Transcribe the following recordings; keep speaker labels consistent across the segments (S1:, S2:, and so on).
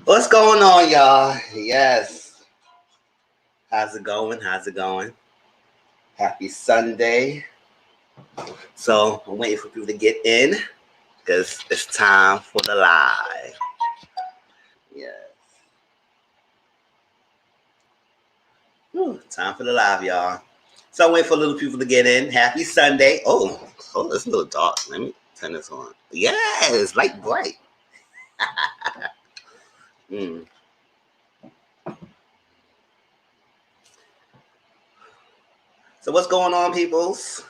S1: What's going on, y'all? Yes. How's it going? How's it going? Happy Sunday. So I'm waiting for people to get in because it's time for the live. Yes. Time for the live, y'all. So I'm waiting for little people to get in. Happy Sunday. Oh, it's a little dark. Let me turn this on. Yes, light bright. So what's going on, peoples?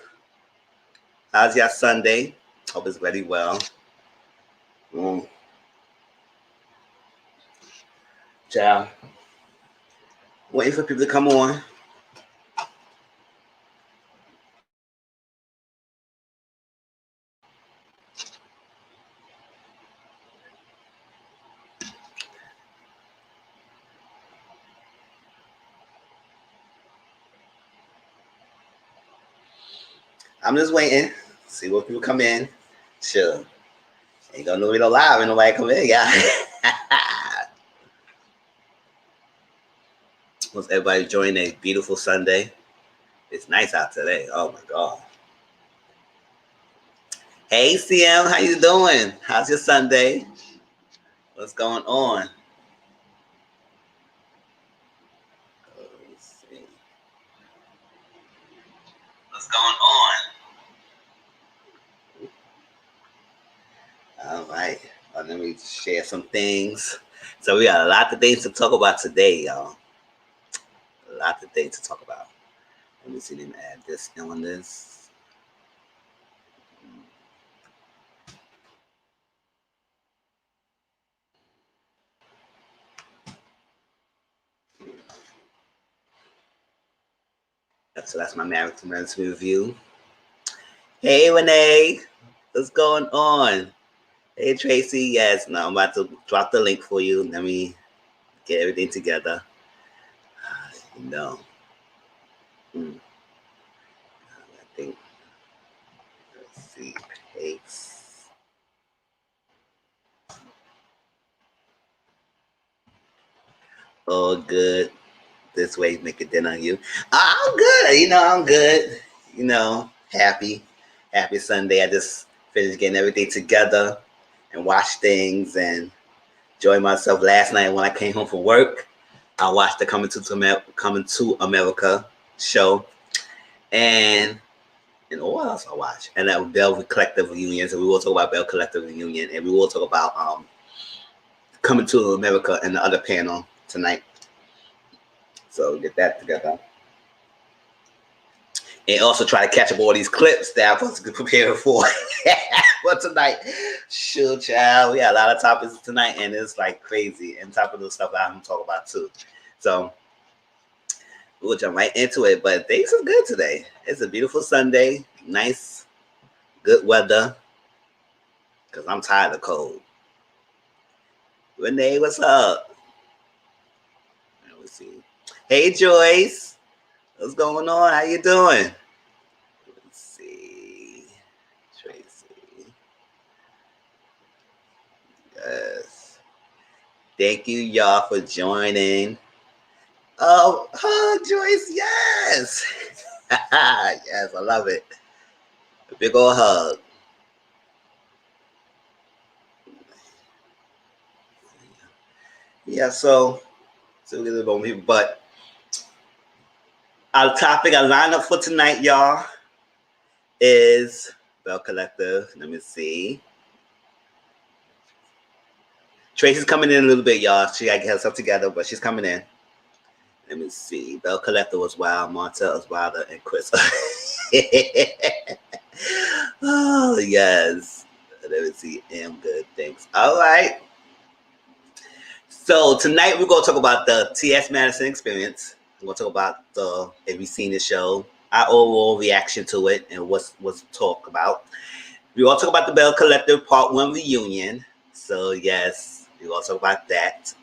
S1: How's your Sunday? Hope it's very well. Ciao. Waiting for people to come on. I'm just waiting. See what people come in. Sure. Ain't gonna know we don't live and nobody come in, yeah. What's everybody enjoying a beautiful Sunday? It's nice out today. Oh my God. Hey CM, how you doing? How's your Sunday? What's going on? Let's see. What's going on? All right. Let me share some things. So we got a lot of things to talk about today, y'all. A lot of things to talk about. Let me see them add this on this. So that's my Madison Experience review. Hey Renee, what's going on? Hey Tracy, yes, no, I'm about to drop the link for you. Let me get everything together. I think, let's see, paste. Oh, good. This way, make it dinner on you. I'm good. I'm good. Happy Sunday. I just finished getting everything together and watched things and enjoyed myself last night when I came home from work. I watched the Coming to America show, and what else I watched? And that was Belle Collective reunion. So we will talk about Belle Collective reunion, and we will talk about Coming to America and the other panel tonight. So get that together. And also try to catch up all these clips that I'm supposed to be prepared for tonight. Sure, child. We got a lot of topics tonight, and it's like crazy. And top of the stuff I'm going to talk about too. So we'll jump right into it. But things are good today. It's a beautiful Sunday. Nice, good weather. Because I'm tired of cold. Renee, what's up? Let me see. Hey, Joyce. What's going on? How you doing? Let's see. Tracy. Yes. Thank you, y'all, for joining. Oh, Joyce. Yes. Yes, I love it. A big old hug. Yeah, so we get a little more people, but our topic, our lineup for tonight, y'all, is Belle Collective. Let me see. Tracy's coming in a little bit, y'all. She got to get herself together, but she's coming in. Let me see. Belle Collective was wild. Marta was wilder, and Chris. Oh, yes. Let me see. Good. Thanks. All right. So tonight we're going to talk about the T.S. Madison Experience. We're going to talk about if you've seen the show, our overall reaction to it, and what's talked about. We're going to talk about the Belle Collective Part 1 reunion. So, yes, we're going to talk about that.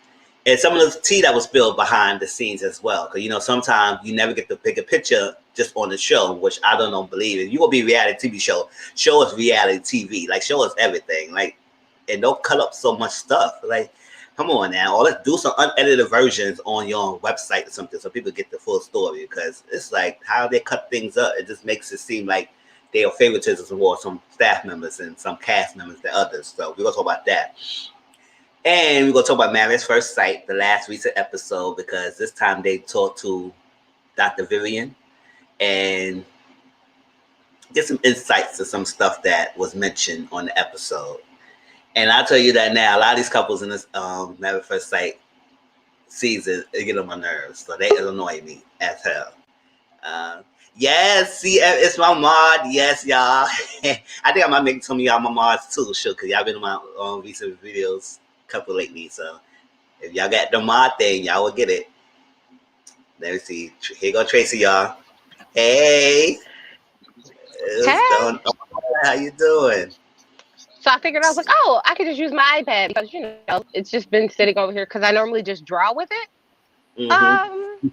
S1: And some of the tea that was spilled behind the scenes as well. Because, sometimes you never get the bigger picture just on the show, which I don't believe. If you're going to be a reality TV show us reality TV. Like, show us everything. Like, and don't cut up so much stuff. Like, come on now, or let's do some unedited versions on your website or something so people get the full story. Because it's like how they cut things up, it just makes it seem like they are favoritism towards some staff members and some cast members than others. So we're gonna talk about that. And we're gonna talk about Marriage First Sight, the last recent episode, because this time they talked to Dr. Vivian and get some insights to some stuff that was mentioned on the episode. And I'll tell you that now, a lot of these couples in this Marriage First Sight season, they get on my nerves. So they annoy me as hell. Yes, see, it's my mod. Yes, y'all. I think I might make some of y'all my mods too, sure, because y'all been in my recent videos couple lately. So if y'all got the mod thing, y'all will get it. Let me see. Here go Tracy, y'all. Hey.
S2: Hey.
S1: How you doing?
S2: So I figured, I was like, oh, I could just use my iPad because, you know, it's just been sitting over here because I normally just draw with it. And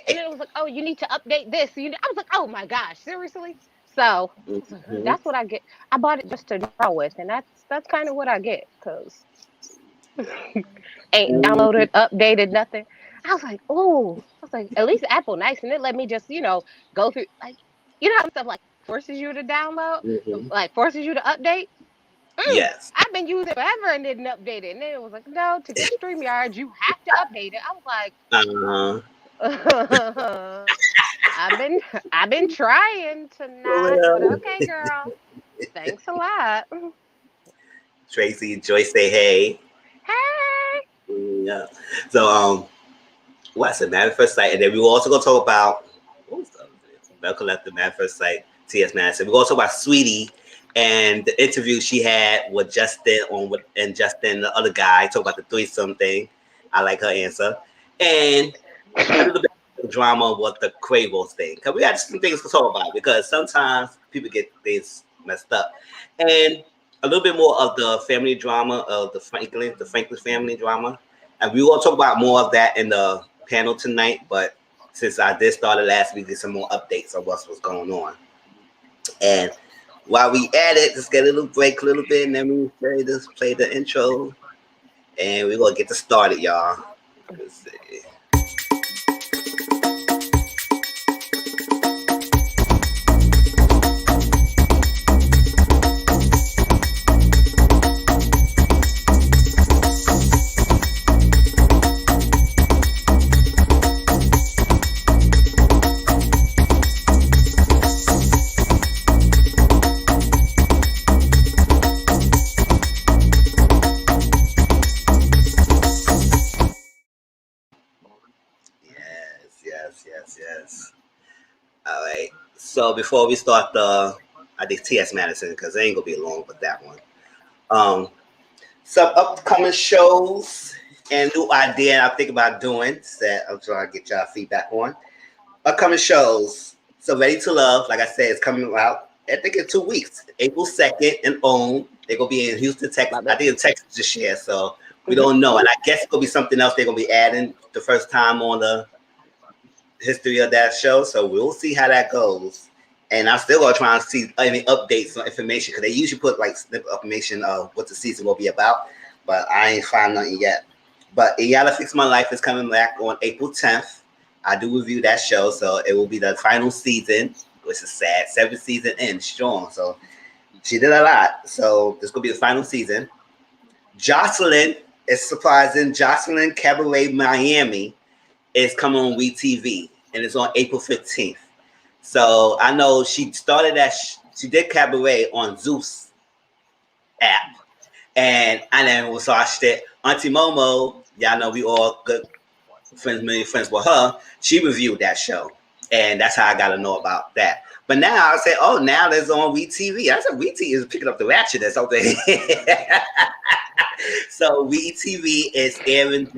S2: then it was like, oh, you need to update this. I was like, oh my gosh, seriously? So that's what I get. I bought it just to draw with, and that's kind of what I get because ain't downloaded, updated, nothing. I was like, oh, at least Apple nice, and it let me just, go through, like, how stuff like forces you to download, like forces you to update.
S1: Yes.
S2: I've been using it forever and didn't update it. And then it was like, no, to get StreamYard, you have to update it. I was like, I've been trying to not, but okay, girl. Thanks a lot.
S1: Tracy, Joyce, say hey.
S2: Hey.
S1: Yeah. So what's the Marriage First Sight? And then we were also gonna talk about what was the other video? Belle Collective, Marriage First Sight, T.S. Madison. We're gonna talk about Saweetie and the interview she had with Justin and Justin, the other guy, talk about the threesome thing. I like her answer. And a little bit of drama with the Quavos thing. Because we got some things to talk about because sometimes people get things messed up. And a little bit more of the family drama of the Franklin family drama. And we will talk about more of that in the panel tonight. But since I did start it last week, get some more updates on what's going on. And while we at it, just get a little break a little bit, and then we play the intro, and we're gonna get this started, y'all. Let's see. Yes. All right. So before we start I think T.S. Madison, because it ain't gonna be long with that one. Some upcoming shows and new idea I'm thinking about doing that I'm trying to get y'all feedback on. Upcoming shows. So Ready to Love, like I said, is coming out. I think in 2 weeks, April 2nd in OWN. They're gonna be in Houston, Texas. I think in Texas this year, so we don't know. And I guess it's gonna be something else they're gonna be adding the first time on the history of that show, so we'll see how that goes. And I'm still gonna try and see any updates on information because they usually put like snippet information of what the season will be about, but I ain't found nothing yet. But You Gotta Fix My Life is coming back on April 10th. I do review that show, so it will be the final season, which is sad. 7th season in strong, so she did a lot. So this will be the final season. Jocelyn is surprising. Jocelyn Cabaret Miami is coming on WeTV, and it's on April 15th. So I know she started she did Cabaret on Zeus app, and I then watched it. Auntie Momo, y'all know we all good friends, many friends with her. She reviewed that show, and that's how I got to know about that. But now I say, oh, now there's on WeTV. I said WeTV is picking up the ratchet or something. So WeTV is airing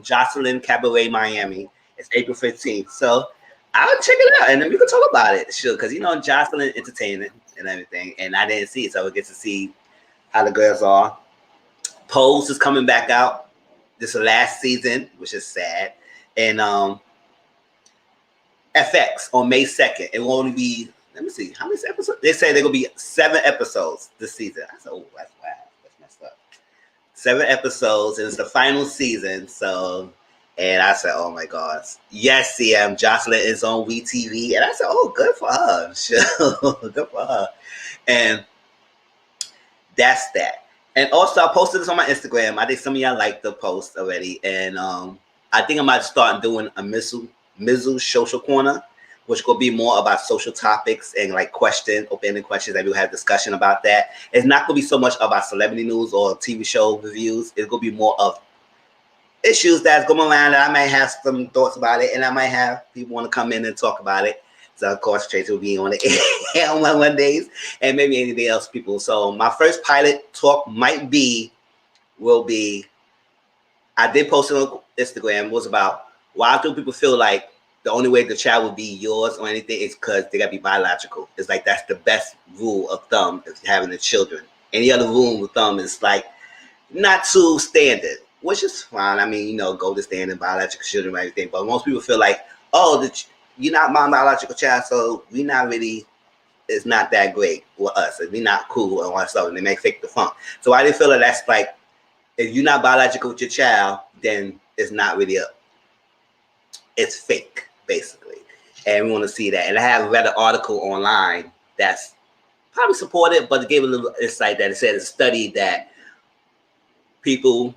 S1: Jocelyn Cabaret Miami. It's April 15th. So I'll check it out and then we can talk about it. Sure, because Jocelyn entertainment and everything. And I didn't see it, so we get to see how the girls are. Pose is coming back out. This is the last season, which is sad. And FX on May 2nd. It will only be, let me see, how many episodes? They say they're gonna be 7 episodes this season. I said, oh, that's wild. That's messed up. 7 episodes, and it's the final season. So, and I said, oh my gosh, yes, CM Jocelyn is on WeTV, and I said, oh, good for her, sure, good for her, and that's that. And also, I posted this on my Instagram. I think some of y'all liked the post already, and I think I might start doing a Mizzle social corner, which will be more about social topics and like open-ended questions. That we'll have discussion about that. It's not going to be so much about celebrity news or TV show reviews. It's going to be more of issues that's going around that I might have some thoughts about it, and I might have people want to come in and talk about it. So of course, Tracy will be on the air on Mondays, and maybe anything else, people. So my first pilot talk will be. I did post it on Instagram. Was about why do people feel like the only way the child will be yours or anything is because they gotta be biological. It's like that's the best rule of thumb if having the children. Any other rule of thumb is like not too standard, which is fine. I mean, go to standard biological children and everything. But most people feel like, oh, you're not my biological child, so we not really. It's not that great with us. We're not cool and all that stuff, and they may fake the funk. So I didn't feel like that's like if you're not biological with your child, then it's not really it's fake, basically. And we want to see that. And I have read an article online that's probably supported, but it gave a little insight that it said a study that people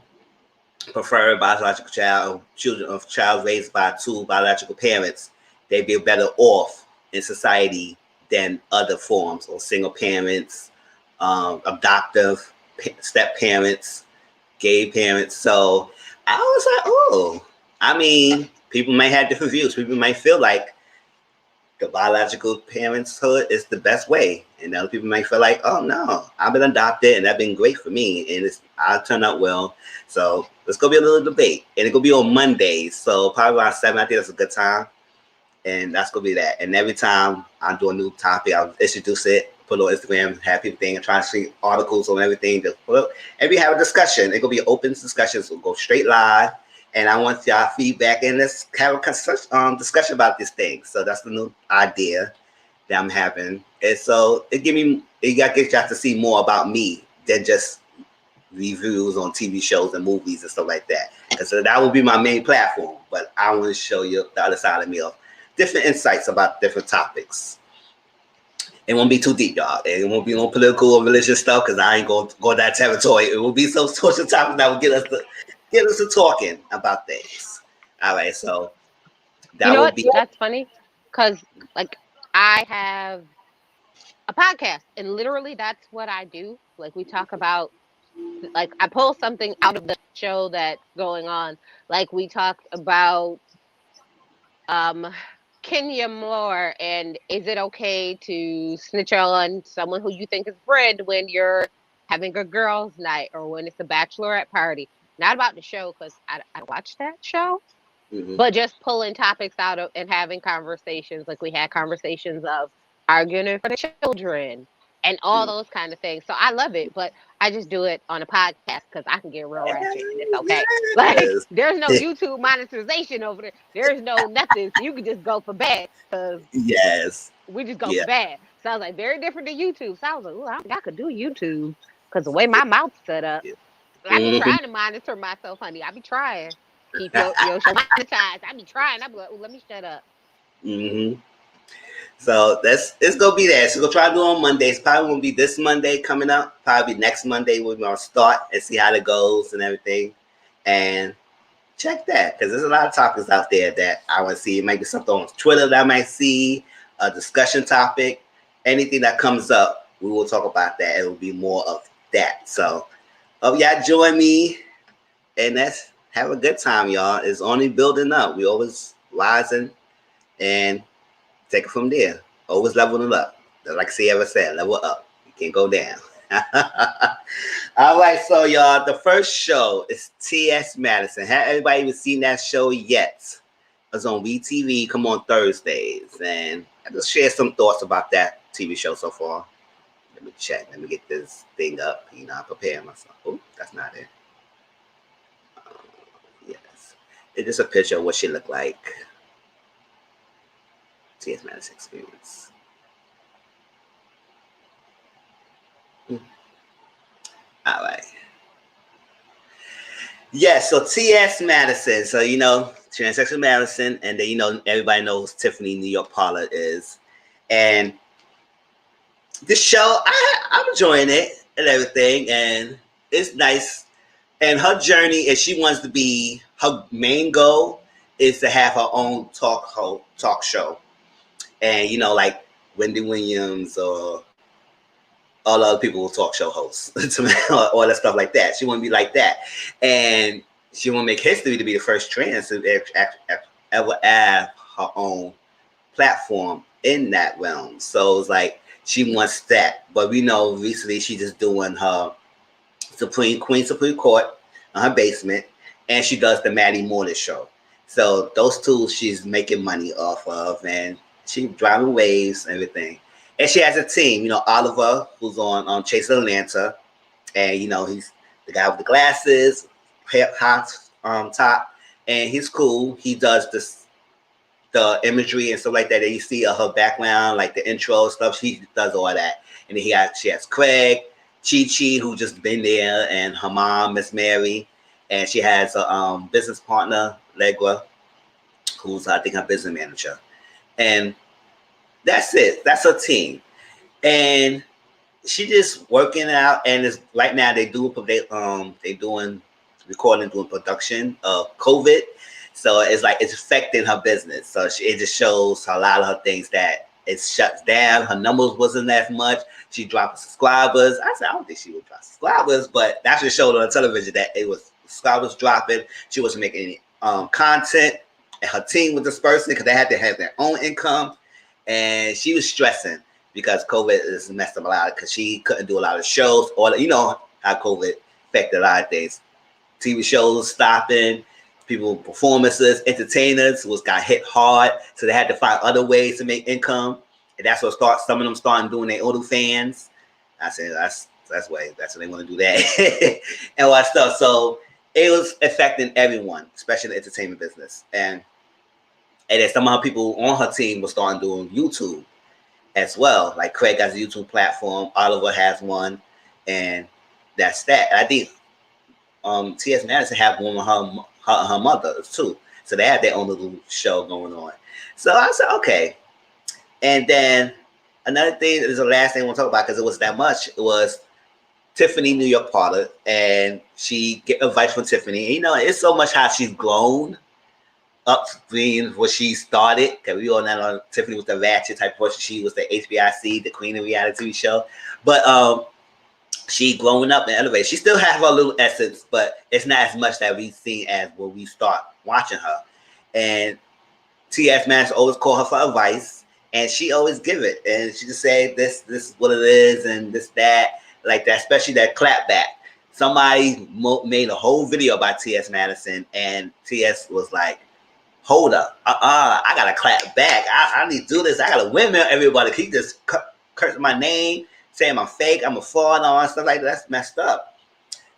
S1: prefer a biological child or children of child raised by 2 biological parents, they'd be better off in society than other forms or single parents, adoptive step parents, gay parents. So I was like, oh, I mean, people might have different views. People might feel like the biological parenthood is the best way. And other people might feel like, oh no, I've been adopted and that's been great for me. And I'll turn out well. So it's going to be a little debate. And it's going to be on Mondays. So probably around 7, I think that's a good time. And that's going to be that. And every time I do a new topic, I'll introduce it, put it on Instagram, have people think, and try to see articles on everything. Just put up, and we have a discussion. It's going to be an open discussion. So we'll go straight live. And I want y'all feedback, and let's have a discussion about this thing. So that's the new idea that I'm having. And so it got to get y'all to see more about me than just reviews on TV shows and movies and stuff like that. And so that will be my main platform. But I want to show you the other side of me of different insights about different topics. It won't be too deep, y'all. It won't be no political or religious stuff because I ain't going to go that territory. It will be some social topics that will get us to talking about things. All right, so that will be.
S2: That's funny because like I have a podcast and literally that's what I do. Like we talk about, like I pull something out of the show that's going on. Like we talked about Kenya Moore and is it okay to snitch on someone who you think is a friend when you're having a girls' night or when it's a bachelorette party? Not about the show because I watch that show, but just pulling topics out of and having conversations. Like we had conversations of arguing for the children and all those kind of things. So I love it, but I just do it on a podcast because I can get real ratchet and it's okay. Like there's no YouTube monetization over there. There's no nothing. So you can just go for bad because we just go for bad. So I was like, very different than YouTube. So I was like, oh, I don't think I could do YouTube because the way my mouth's set up. I be trying to monitor myself, honey. I be trying. Keep your show monetized. I be trying. I be like, oh, let me shut up.
S1: So it's gonna be that. So we'll try to do it on Mondays. Probably won't be this Monday coming up. Probably next Monday we're gonna start and see how it goes and everything. And check that because there's a lot of topics out there that I want to see. It might be something on Twitter that I might see, a discussion topic, anything that comes up, we will talk about that. It will be more of that. So y'all join me and let's have a good time, y'all. It's only building up. We always rising and take it from there. Always leveling up. Like Sierra said, level up. You can't go down. All right, so y'all, the first show is T.S. Madison. Have everybody even seen that show yet? It's on WeTV. Come on Thursdays, and I just share some thoughts about that TV show so far. Let me check. Let me get this thing up. I'm preparing myself. Oh, that's not it. Yes, it's just a picture of what she looked like. T.S. Madison Experience. All right. Yeah, so T.S. Madison. So, transsexual Madison, and then, everybody knows Tiffany New York Pollard is. And this show, I'm enjoying it and everything, and it's nice. And her journey is she wants to be, her main goal is to have her own talk show. And, like Wendy Williams or all other people will talk show hosts, all that stuff like that. She want to be like that. And she want to make history to be the first trans to ever have her own platform in that realm. So it's like she wants that. But we know recently she's just doing her Supreme Court in her basement, and she does the Maddie Morris show. So those two she's making money off of, and she driving waves and everything. And she has a team, Oliver, who's on Chase Atlanta, and he's the guy with the glasses, hot top, and he's cool. He does the imagery and stuff like that you see of her background, like the intro stuff. She does all that. And then she has Craig, Chi, who just been there, and her mom, Miss Mary, and she has a business partner, Legua, who's I think her business manager, and that's it. That's her team, and she just working out. And it's right now they doing recording, doing production of COVID. So it's like it's affecting her business. So it just shows a lot of her things that it shuts down. Her numbers wasn't as much. She dropped subscribers. I said I don't think she would drop subscribers, but that's just showed on television that it was subscribers dropping. She wasn't making any content, and her team was dispersing because they had to have their own income, and she was stressing because COVID has messed up a lot because she couldn't do a lot of shows, or how COVID affected a lot of things. TV shows stopping, people, performances, entertainers got hit hard, so they had to find other ways to make income, and that's what some of them starting doing their OnlyFans. I said that's what they want to do that and all that stuff. So it was affecting everyone, especially the entertainment business, and then some of her people on her team were starting doing YouTube as well. Like Craig has a YouTube platform, Oliver has one, and that's that. And I think T.S. Madison have one with her mother too. So they had their own little show going on. So I said, okay. And then another thing is the last thing I want to talk about because it was that much. It was Tiffany New York Pollard, and she get advice from Tiffany. And, it's so much how she's grown up being what she started. Because we all know Tiffany was the ratchet type of person. She was the HBIC, the queen of reality show. But she growing up and elevated. She still has her little essence, but it's not as much that we've seen as when we start watching her. And T.S. Madison always call her for advice, and she always give it. And she just say this is what it is, and this, that, like that, especially that clap back. Somebody made a whole video about T.S. Madison, and T.S. was like, hold up, I gotta clap back. I need to do this. I gotta windmill everybody. He just curse my name, saying I'm fake, I'm a fraud, and all that stuff like that. That's messed up.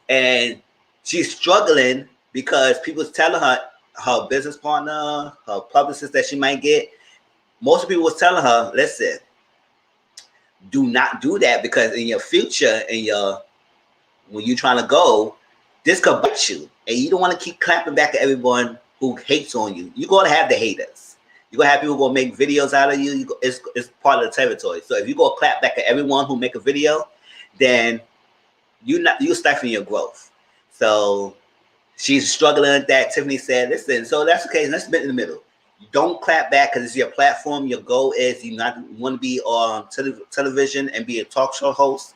S1: And she's struggling because people's telling her business partner, her publicist that she might get. Most people was telling her, listen, do not do that because in your future, when you're trying to go, this could bite you. And you don't want to keep clapping back at everyone who hates on you. You're going to have the haters. You're going to have people going to make videos out of you. It's part of the territory. So if you go clap back at everyone who make a video, then you're stifling your growth. So she's struggling with that. Tiffany said, listen, so that's okay. Let's meet in the middle. Don't clap back because it's your platform. Your goal is you want to be on television and be a talk show host.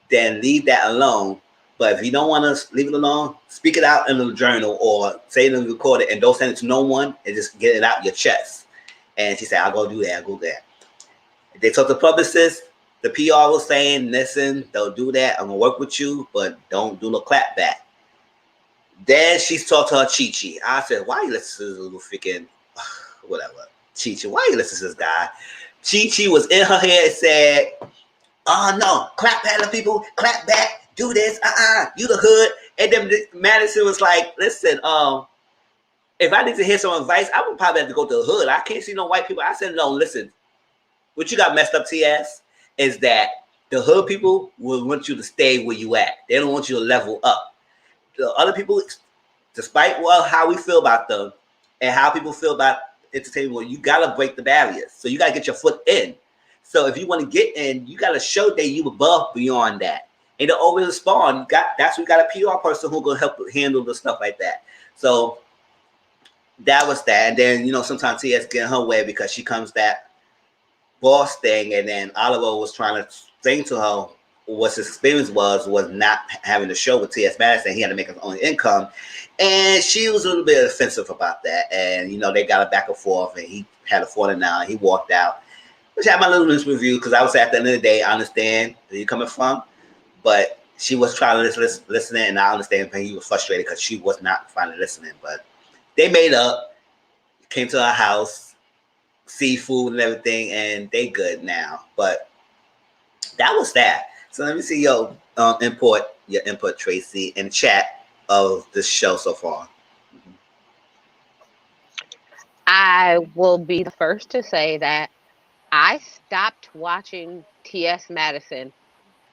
S1: Then leave that alone. But if you don't want to leave it alone, speak it out in the journal or say it and record it and don't send it to no one and just get it out your chest. And she said, I'll go do that. I'll go there. They told the publicist, the PR was saying, listen, don't do that. I'm going to work with you, but don't do no clap back. Then she's talked to her Chi. I said, why you listen to this little freaking, whatever, Chi? Why you listen to this guy? Chi was in her head and said, oh, no, clap back to people, clap back, do this, you the hood. And then Madison was like, listen, if I need to hear some advice, I would probably have to go to the hood. I can't see no white people. I said, no, listen, what you got messed up, TS, is that the hood people will want you to stay where you at. They don't want you to level up. The other people, despite how we feel about them and how people feel about entertainment, you gotta break the barriers. So you gotta get your foot in. So if you want to get in, you gotta show that you above beyond that. And to always respond, that's we got a PR person who gonna help handle the stuff like that. So that was that. And then, sometimes TS get in her way because she comes that boss thing, and then Oliver was trying to explain to her what his experience was not having a show with T.S. Madison. He had to make his own income. And she was a little bit offensive about that. And, they got a back and forth, and he had a falling out. He walked out, which I had my little review because I was at the end of the day, I understand where you're coming from. But she was trying to listen, and I understand he was frustrated because she was not finally listening. But they made up, came to our house, seafood and everything, and they good now. But that was that. So let me see your input, Tracy, in the chat of the show so far.
S2: I will be the first to say that I stopped watching T.S. Madison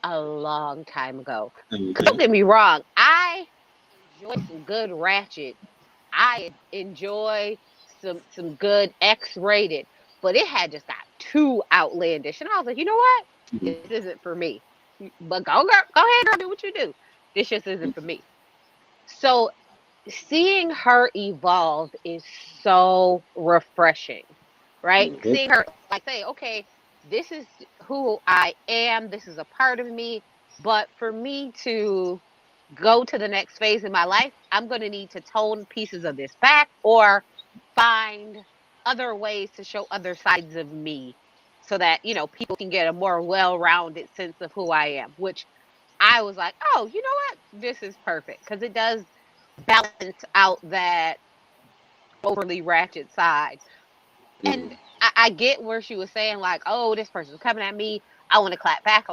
S2: a long time ago. Don't get me wrong, I enjoy some good ratchet. I enjoy some good X-rated, but it had just got too outlandish, and I was like, you know what? This isn't for me. But go ahead, girl, do what you do. This just isn't for me. So seeing her evolve is so refreshing, right? Seeing her say, okay, this is who I am. This is a part of me. But for me to go to the next phase in my life, I'm going to need to tone pieces of this back or find other ways to show other sides of me so that, people can get a more well-rounded sense of who I am, which I was like, oh, you know what? This is perfect because it does balance out that overly ratchet side. And I get where she was saying, like, oh, this person's coming at me. I want to clap back.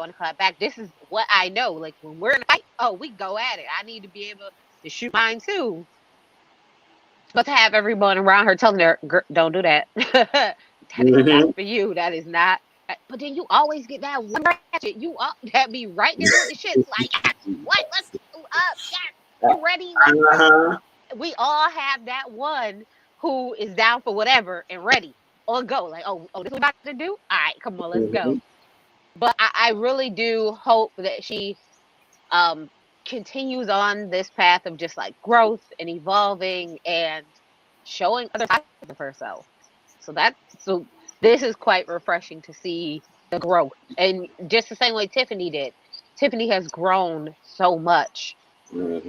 S2: This is what I know. Like, when we're in a fight, oh, we go at it. I need to be able to shoot mine too. But to have everyone around her telling her, don't do that. That is not for you. That is not. But then you always get that one ratchet. That be right there with the shits. Like, yes, what? Let's do up. Yes, you ready? We all have that one who is down for whatever and ready on go. Like, oh, this is what we're about to do? All right, come on, let's go. But I really do hope that she continues on this path of just like growth and evolving and showing other sides of herself. So this is quite refreshing to see the growth. And just the same way Tiffany did. Tiffany has grown so much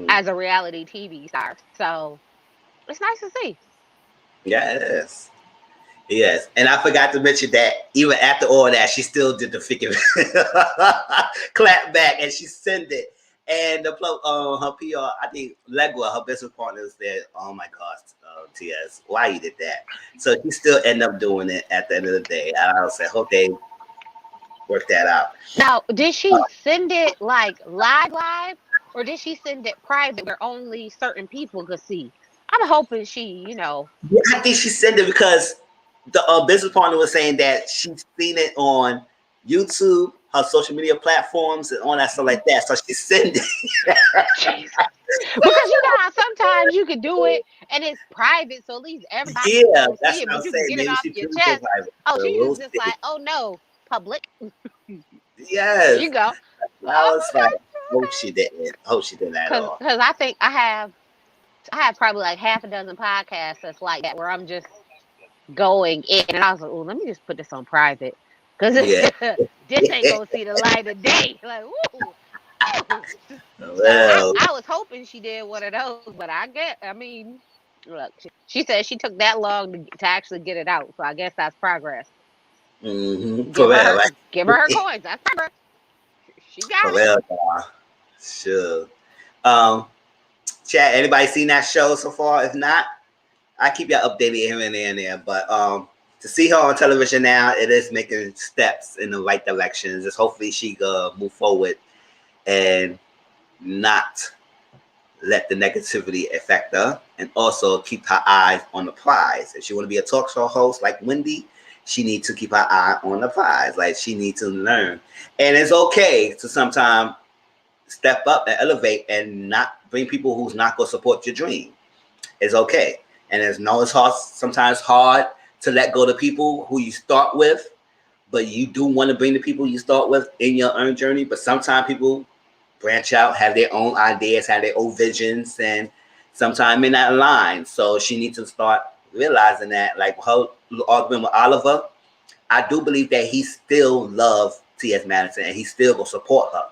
S2: as a reality TV star. So it's nice to see.
S1: Yeah, it is. Yes, and I forgot to mention that even after all that, she still did the freaking clap back, and she sent it. And her PR, I think Legua, her business partner, said, "Oh my gosh, TS, why you did that?" So she still ended up doing it at the end of the day. And I said, hope they work that out.
S2: Now, did she send it like live, or did she send it private where only certain people could see? I'm hoping she,
S1: Yeah, I think she sent it because the business partner was saying that she's seen it on YouTube, her social media platforms, and all that stuff like that. So she sent it.
S2: Because how sometimes you could do it and it's private, so at least everybody can see it, but you can get it off your chest. Oh, she was just like, oh no, public.
S1: Yes.
S2: There you go.
S1: I was like, hope she didn't. Hope she didn't at all.
S2: Because I think I have probably like half a dozen podcasts that's like that where I'm just going in, and I was like, oh, let me just put this on private because this ain't gonna see the light of day. Like, woo. Well, I was hoping she did one of those, but look, she said she took that long to actually get it out, so I guess that's progress. Give her her coins. That's progress. She got it.
S1: Sure. Chat, anybody seen that show so far? If not, I keep y'all updated here and there. But to see her on television now, it is making steps in the right direction. Just hopefully she move forward and not let the negativity affect her, and also keep her eyes on the prize. If she want to be a talk show host like Wendy, she needs to keep her eye on the prize. Like, she needs to learn. And it's okay to sometimes step up and elevate and not bring people who's not going to support your dream. It's okay. And it's hard, sometimes hard to let go of the people who you start with, but you do want to bring the people you start with in your own journey. But sometimes people branch out, have their own ideas, have their own visions, and sometimes may not align. So she needs to start realizing that, like her argument with Oliver, I do believe that he still loves T.S. Madison and he still will support her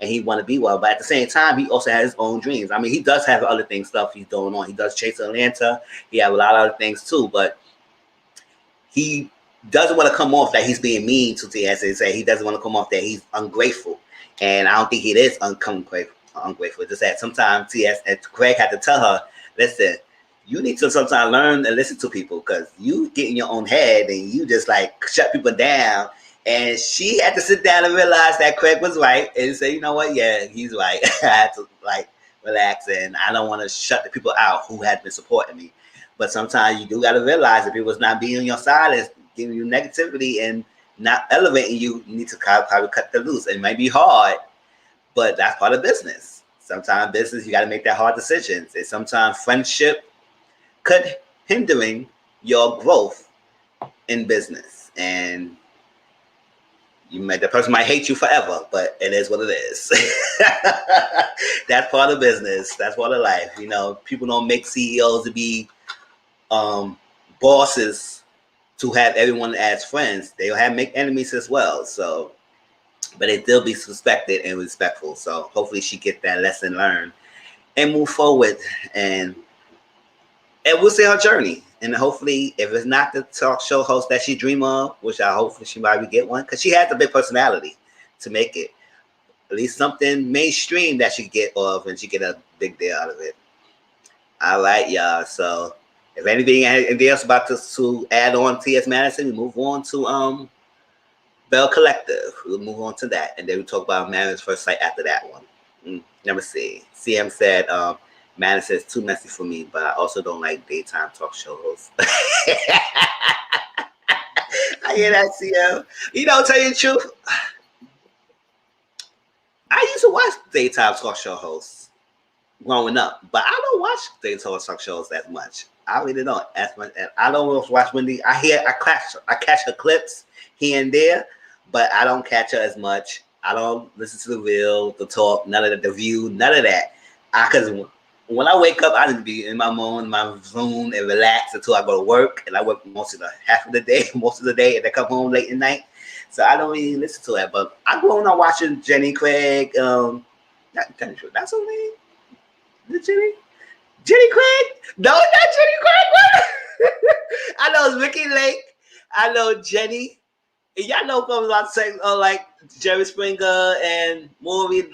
S1: and he want to be well. But at the same time, he also has his own dreams. I mean, he does have other things, stuff he's doing on. He does chase Atlanta. He have a lot of other things too, but he doesn't want to come off that he's being mean to T.S. and say he doesn't want to come off that he's ungrateful. And I don't think it is ungrateful. Just that sometimes T.S. and Craig had to tell her, listen, you need to sometimes learn and listen to people because you get in your own head and you just like shut people down. And she had to sit down and realize that Craig was right and say, you know what? Yeah, he's right. I had to like relax and I don't want to shut the people out who had been supporting me. But sometimes you do got to realize if people's not being on your side and giving you negativity and not elevating you, you need to probably cut them loose. It might be hard, but that's part of business. Sometimes business, you got to make that hard decisions. And sometimes friendship could hindering your growth in business. And the person might hate you forever, but it is what it is. That's part of business. That's part of life. You know, people don't make CEOs to be bosses to have everyone as friends. They'll make enemies as well. So, but they still be respected and respectful. So hopefully she get that lesson learned and move forward and we'll see her journey. And hopefully, if it's not the talk show host that she dream of, which I hopefully she might get one, because she has a big personality to make it. At least something mainstream that she get off and she get a big deal out of it. All right, y'all. So if anything else about to add on T.S. Madison, we move on to Belle Collective. We'll move on to that. And then we talk about Marriage First Sight after that one. Let me see. CM said, Madison is too messy for me, but I also don't like daytime talk show hosts. I hear that, CM. You know, tell you the truth, I used to watch daytime talk show hosts growing up, but I don't watch daytime talk shows as much. I really don't as much. I don't watch Wendy. I catch her clips here and there, but I don't catch her as much. I don't listen to the Real, the talk, none of the View, none of that. Because when I wake up, I need to be in my zone and relax until I go to work. And I work most of the day, and I come home late at night. So I don't really listen to that. But I go on watching Jenny Craig. That's her name. Is it Jenny? Jenny Craig? No, not Jenny Craig. I know it's Ricky Lake. I know Jenny. Y'all know from a lot of things like Jerry Springer and Maury.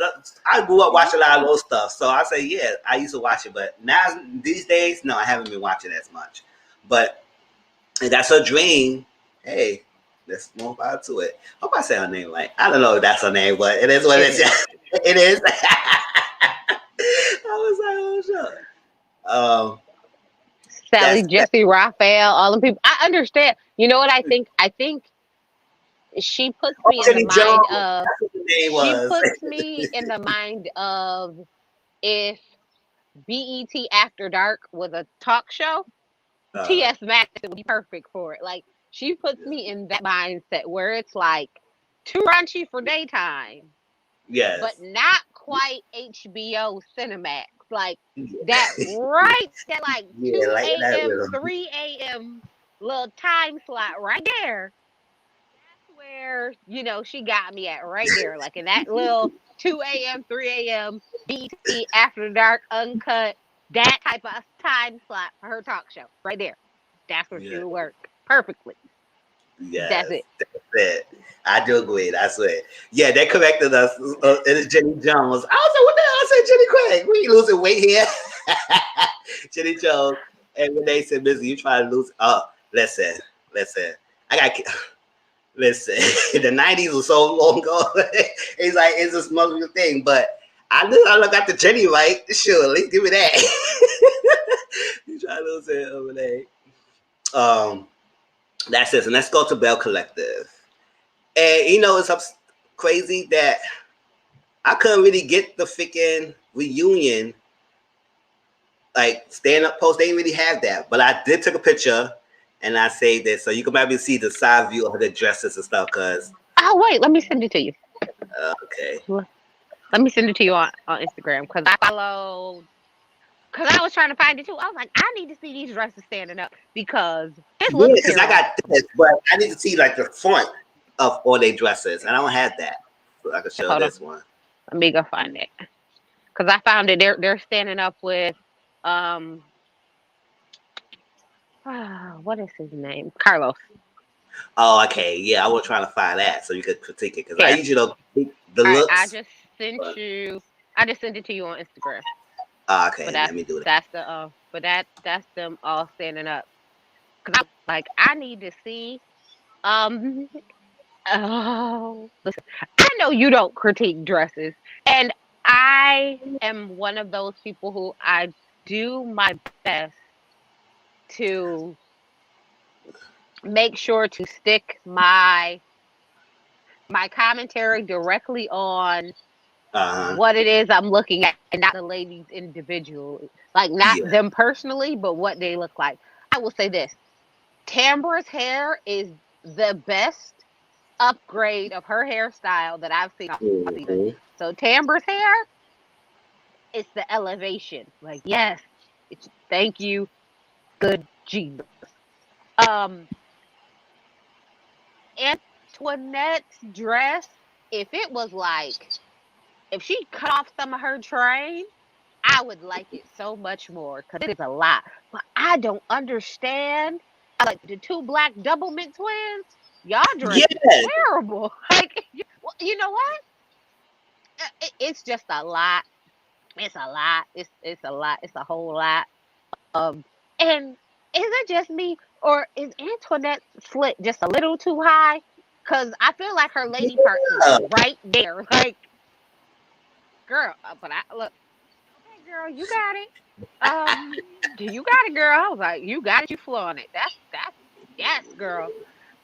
S1: I grew up watching a lot of those stuff. So I say, yeah, I used to watch it. But now, these days, no, I haven't been watching as much. But that's her dream. Hey, there's more about to it. I hope I say her name right. I don't know if that's her name, but it is what it is. It is. I was like, oh, sure.
S2: Sally, Jesse, Raphael, all the people. I understand. You know what I think? I think she puts me in the mind of. She puts me in the mind of if BET After Dark was a talk show, T.S. Madison would be perfect for it. Like she puts me in that mindset where it's like too raunchy for daytime,
S1: yes,
S2: but not quite HBO Cinemax. Like that right at like 2 a.m., 3 a.m. little time slot right there. That's where, you know, she got me at right there. Like in that little 2 a.m., 3 a.m. BT After Dark Uncut, that type of time slot for her talk show right there. That's where she would work perfectly.
S1: Yes,
S2: that's it.
S1: I do agree. That's it. Yeah, they corrected us. It's Jenny Jones. I was like, what the hell? I said Jenny Craig. We losing weight here. Jenny Jones. And when they said, Mizzle, you trying to lose? Oh, listen. I got. Listen, the 90s was so long ago. It's like it's a smuggling thing, but I got the Jenny right. Sure, at least give me that. You try to lose it over there. That's it. And let's go to Belle Collective. And you know, it's crazy that I couldn't really get the freaking reunion like stand up post. They didn't really have that, but I did take a picture and I saved it so you can maybe see the side view of the dresses and stuff. Cause
S2: wait, let me send it to you.
S1: okay,
S2: Let me send it to you on Instagram because I followed. Because I was trying to find it too. I was like, I need to see these dresses standing up because this
S1: yeah,
S2: looks
S1: because I
S2: terrible.
S1: got this, but I need to see like the front of all their dresses, and I don't have that. So I can show
S2: Hold on,
S1: this one.
S2: let me go find it because I found it. They're standing up with um, what is his name? Carlos.
S1: Oh, okay, yeah, I was trying to find that so you could critique it because I
S2: Here.
S1: usually don't critique the
S2: All right, I
S1: looks.
S2: just sent
S1: But,
S2: you. I just sent it to you on Instagram. But
S1: okay, let me do that.
S2: that's the but that's them all standing up. Cause I'm like, I need to see. Um, oh, listen, I know you don't critique dresses, and I am one of those people who I do my best to make sure to stick my commentary directly on
S1: Uh huh.
S2: what it is I'm looking at and not the ladies individually. Like not
S1: Yeah.
S2: them personally, but what they look like. I will say this. Tambra's hair is the best upgrade of her hairstyle that I've seen all season.
S1: Mm-hmm.
S2: So Tambra's hair, it's the elevation. Like, yes, it's thank you, good Jesus. Um Antoinette's dress, if it was like if she cut off some of her train, I would like it so much more because it is a lot. But I don't understand. I like the two black doublemint twins. Y'all dress is
S1: Yes.
S2: terrible. Like, well, you know what? It's just a lot. It's a lot. It's a lot. It's a whole lot. And is it just me or is Antoinette's slit just a little too high? Cause I feel like her lady parts is
S1: Yeah.
S2: right there. Like, girl, but I look. Okay, girl, you got it. You got it, girl. I was like, you got it, you flowing it. That's yes, girl.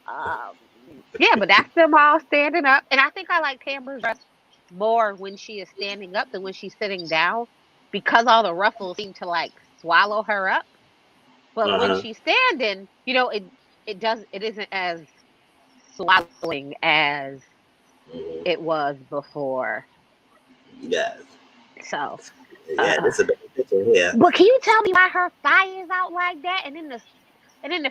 S2: Um, yeah, but that's them all standing up. And I think I like Tambra's dress more when she is standing up than when she's sitting down because all the ruffles seem to like swallow her up. But when
S1: Uh-huh.
S2: she's standing, it isn't as swallowing as
S1: Mhm.
S2: it was before.
S1: Yes.
S2: So
S1: Yeah,
S2: uh
S1: this is a better picture here.
S2: but can you tell me why her thigh is out like that and then the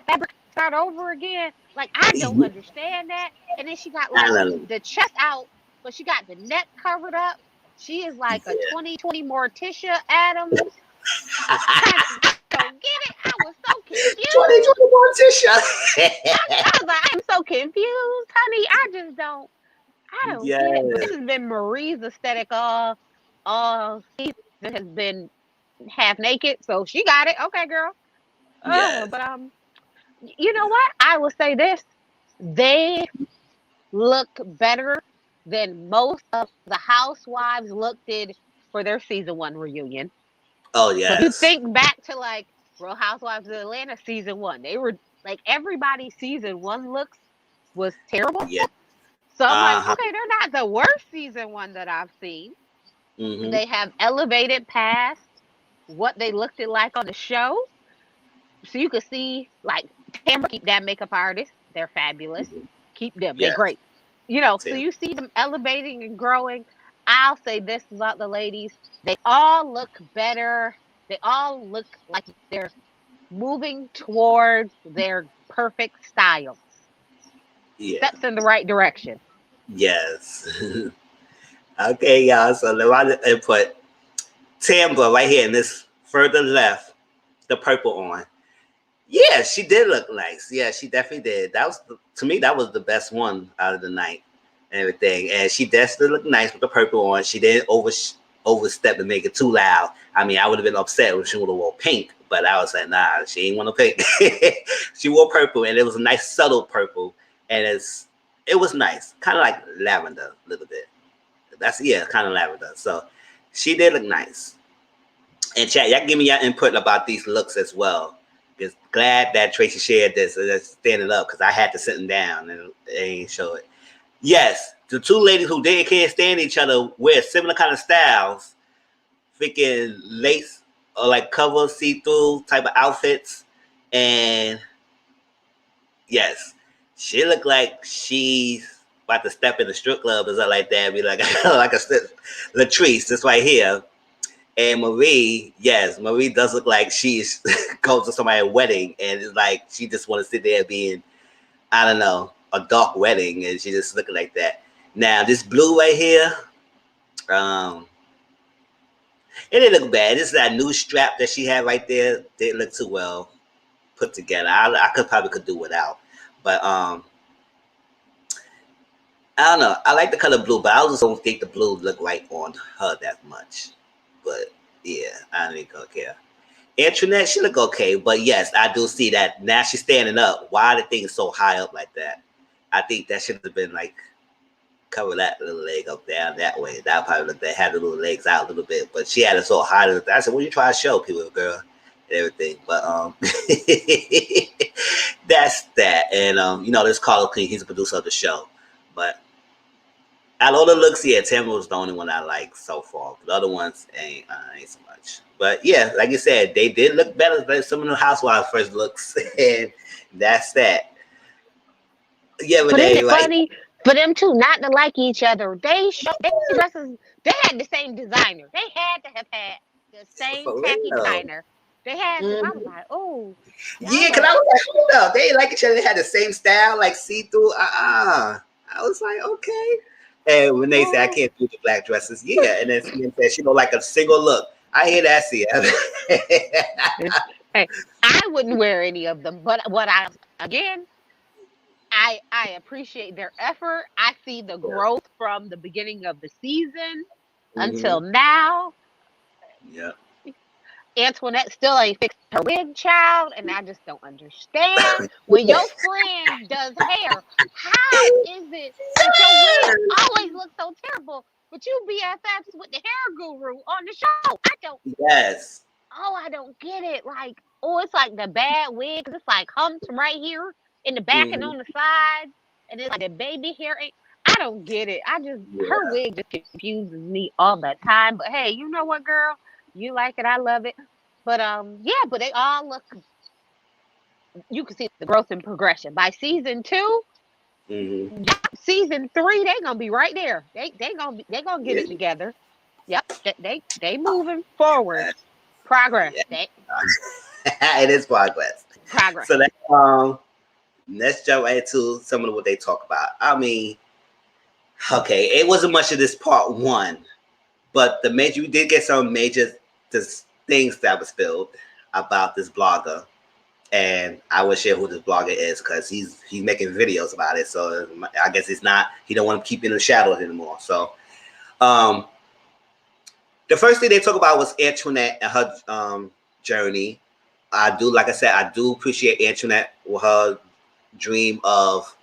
S2: fabric start over again? Like I don't understand that. And then she got
S1: I
S2: like
S1: don't know.
S2: the chest out, but she got the neck covered up. She is like a
S1: Yeah.
S2: 2020 Morticia Adams. I don't get it. I was so confused.
S1: 2021
S2: I
S1: t-shirt.
S2: was like, I'm so confused, honey. I don't get it. But
S1: Yes.
S2: this has been Marie's aesthetic all season has been half naked, so she got it. Okay, girl.
S1: Yes.
S2: But you know what? I will say this: they look better than most of the housewives looked it for their season 1 reunion.
S1: Oh
S2: So if you
S1: yes.
S2: think back to like Real Housewives of Atlanta season 1, they were like everybody's season 1 looks was terrible.
S1: Yeah.
S2: So I'm like,
S1: Uh-huh.
S2: okay, they're not the worst season 1 that I've seen.
S1: Mm-hmm.
S2: They have elevated past what they looked like on the show. So you could see like Tamra, keep that makeup artist. They're fabulous.
S1: Mm-hmm.
S2: Keep them. They're
S1: Yes.
S2: great. So
S1: Tim.
S2: you see them elevating and growing. I'll say this about the ladies. They all look better. They all look like they're moving towards their perfect styles.
S1: Yeah.
S2: Steps in the right direction.
S1: Yes. Okay, y'all. So let me input Tambra right here in this further left, the purple on. Yeah, she did look nice. Yeah, she definitely did. That was to me that was the best one out of the night and everything. And she definitely looked nice with the purple on. She didn't overstep and make it too loud. I mean, I would have been upset if she would have wore pink, but I was like, nah, she ain't want to pink. She wore purple, and it was a nice subtle purple, and it was nice, kind of like lavender a little bit. That's kind of lavender. So she did look nice. And chat, y'all give me your input about these looks as well. Just glad that Tracy shared this and standing up because I had to sit them down and they ain't show it. Yes, the two ladies who can't stand each other wear similar kind of styles, freaking lace like cover see-through type of outfits, and yes, she looked like she's about to step in the strip club or something like that. Be like like a Latrice, this right here. And Marie, yes, Marie does look like she's goes to somebody's wedding, and it's like she just want to sit there being, I don't know, a dark wedding, and she just looking like that. Now this blue right here, it didn't look bad. This is that new strap that she had right there. Didn't look too well put together. I could do without, but I don't know. I like the color blue, but I just don't think the blue look right on her that much. But yeah, I don't even care. Antoinette, she look okay, but yes, I do see that now she's standing up. Why the thing is so high up like that? I think that should have been like cover that little leg up down that way. That probably looked that had the little legs out a little bit, but she had it so high. I said, "What you try to show people, girl?" And everything, but that's that. And you know, this Carlo King, he's a producer of the show, but out of all the looks, yeah, Tamara was the only one I like so far. The other ones ain't so much. But yeah, like you said, they did look better than some of the Housewives first looks, and that's that. Yeah, but
S2: isn't
S1: they
S2: it
S1: like
S2: funny for them two not to like each other? They dresses. They had the same designer. They had to have had the same
S1: for
S2: tacky
S1: real.
S2: designer. They had to. I was like, oh,
S1: Yeah,
S2: y'all
S1: because
S2: look.
S1: I was like, hold up, they like each other. They had the same style, like see through. I was like, okay. And when they say I
S2: Oh.
S1: can't do the black dresses, yeah. And then she said she don't like a single look. I hear that, see.
S2: Hey, I wouldn't wear any of them, but again, I appreciate their effort. I see the growth from the beginning of the season until now.
S1: Yeah.
S2: Antoinette still ain't fixed her wig, child, and I just don't understand. When your friend does hair, how is it that your wig always looks so terrible, but you BFFs with the hair guru on the show?
S1: Yes.
S2: I don't get it. Like, it's like the bad wig, 'cause it's like humped right here in the back and on the sides, and it's like the baby hair. I don't get it. Her
S1: Yeah.
S2: wig just confuses me all the time. But hey, you know what, girl? You like it, I love it. But yeah, but they all look. You can see the growth and progression by season 2. Season 3, they gonna be right there. They gonna get
S1: Yeah.
S2: it together. Yep, they moving forward. Progress.
S1: Yeah. It is progress.
S2: Progress.
S1: So that let's jump right into some of what they talk about. I mean, okay, it wasn't much of this part 1, but we did get some major things that was spilled about this blogger, and I will share who this blogger is because he's making videos about it. So I guess he don't want to keep in the shadows anymore. So the first thing they talk about was Antoinette and her journey. Like I said, I do appreciate Antoinette with her dream of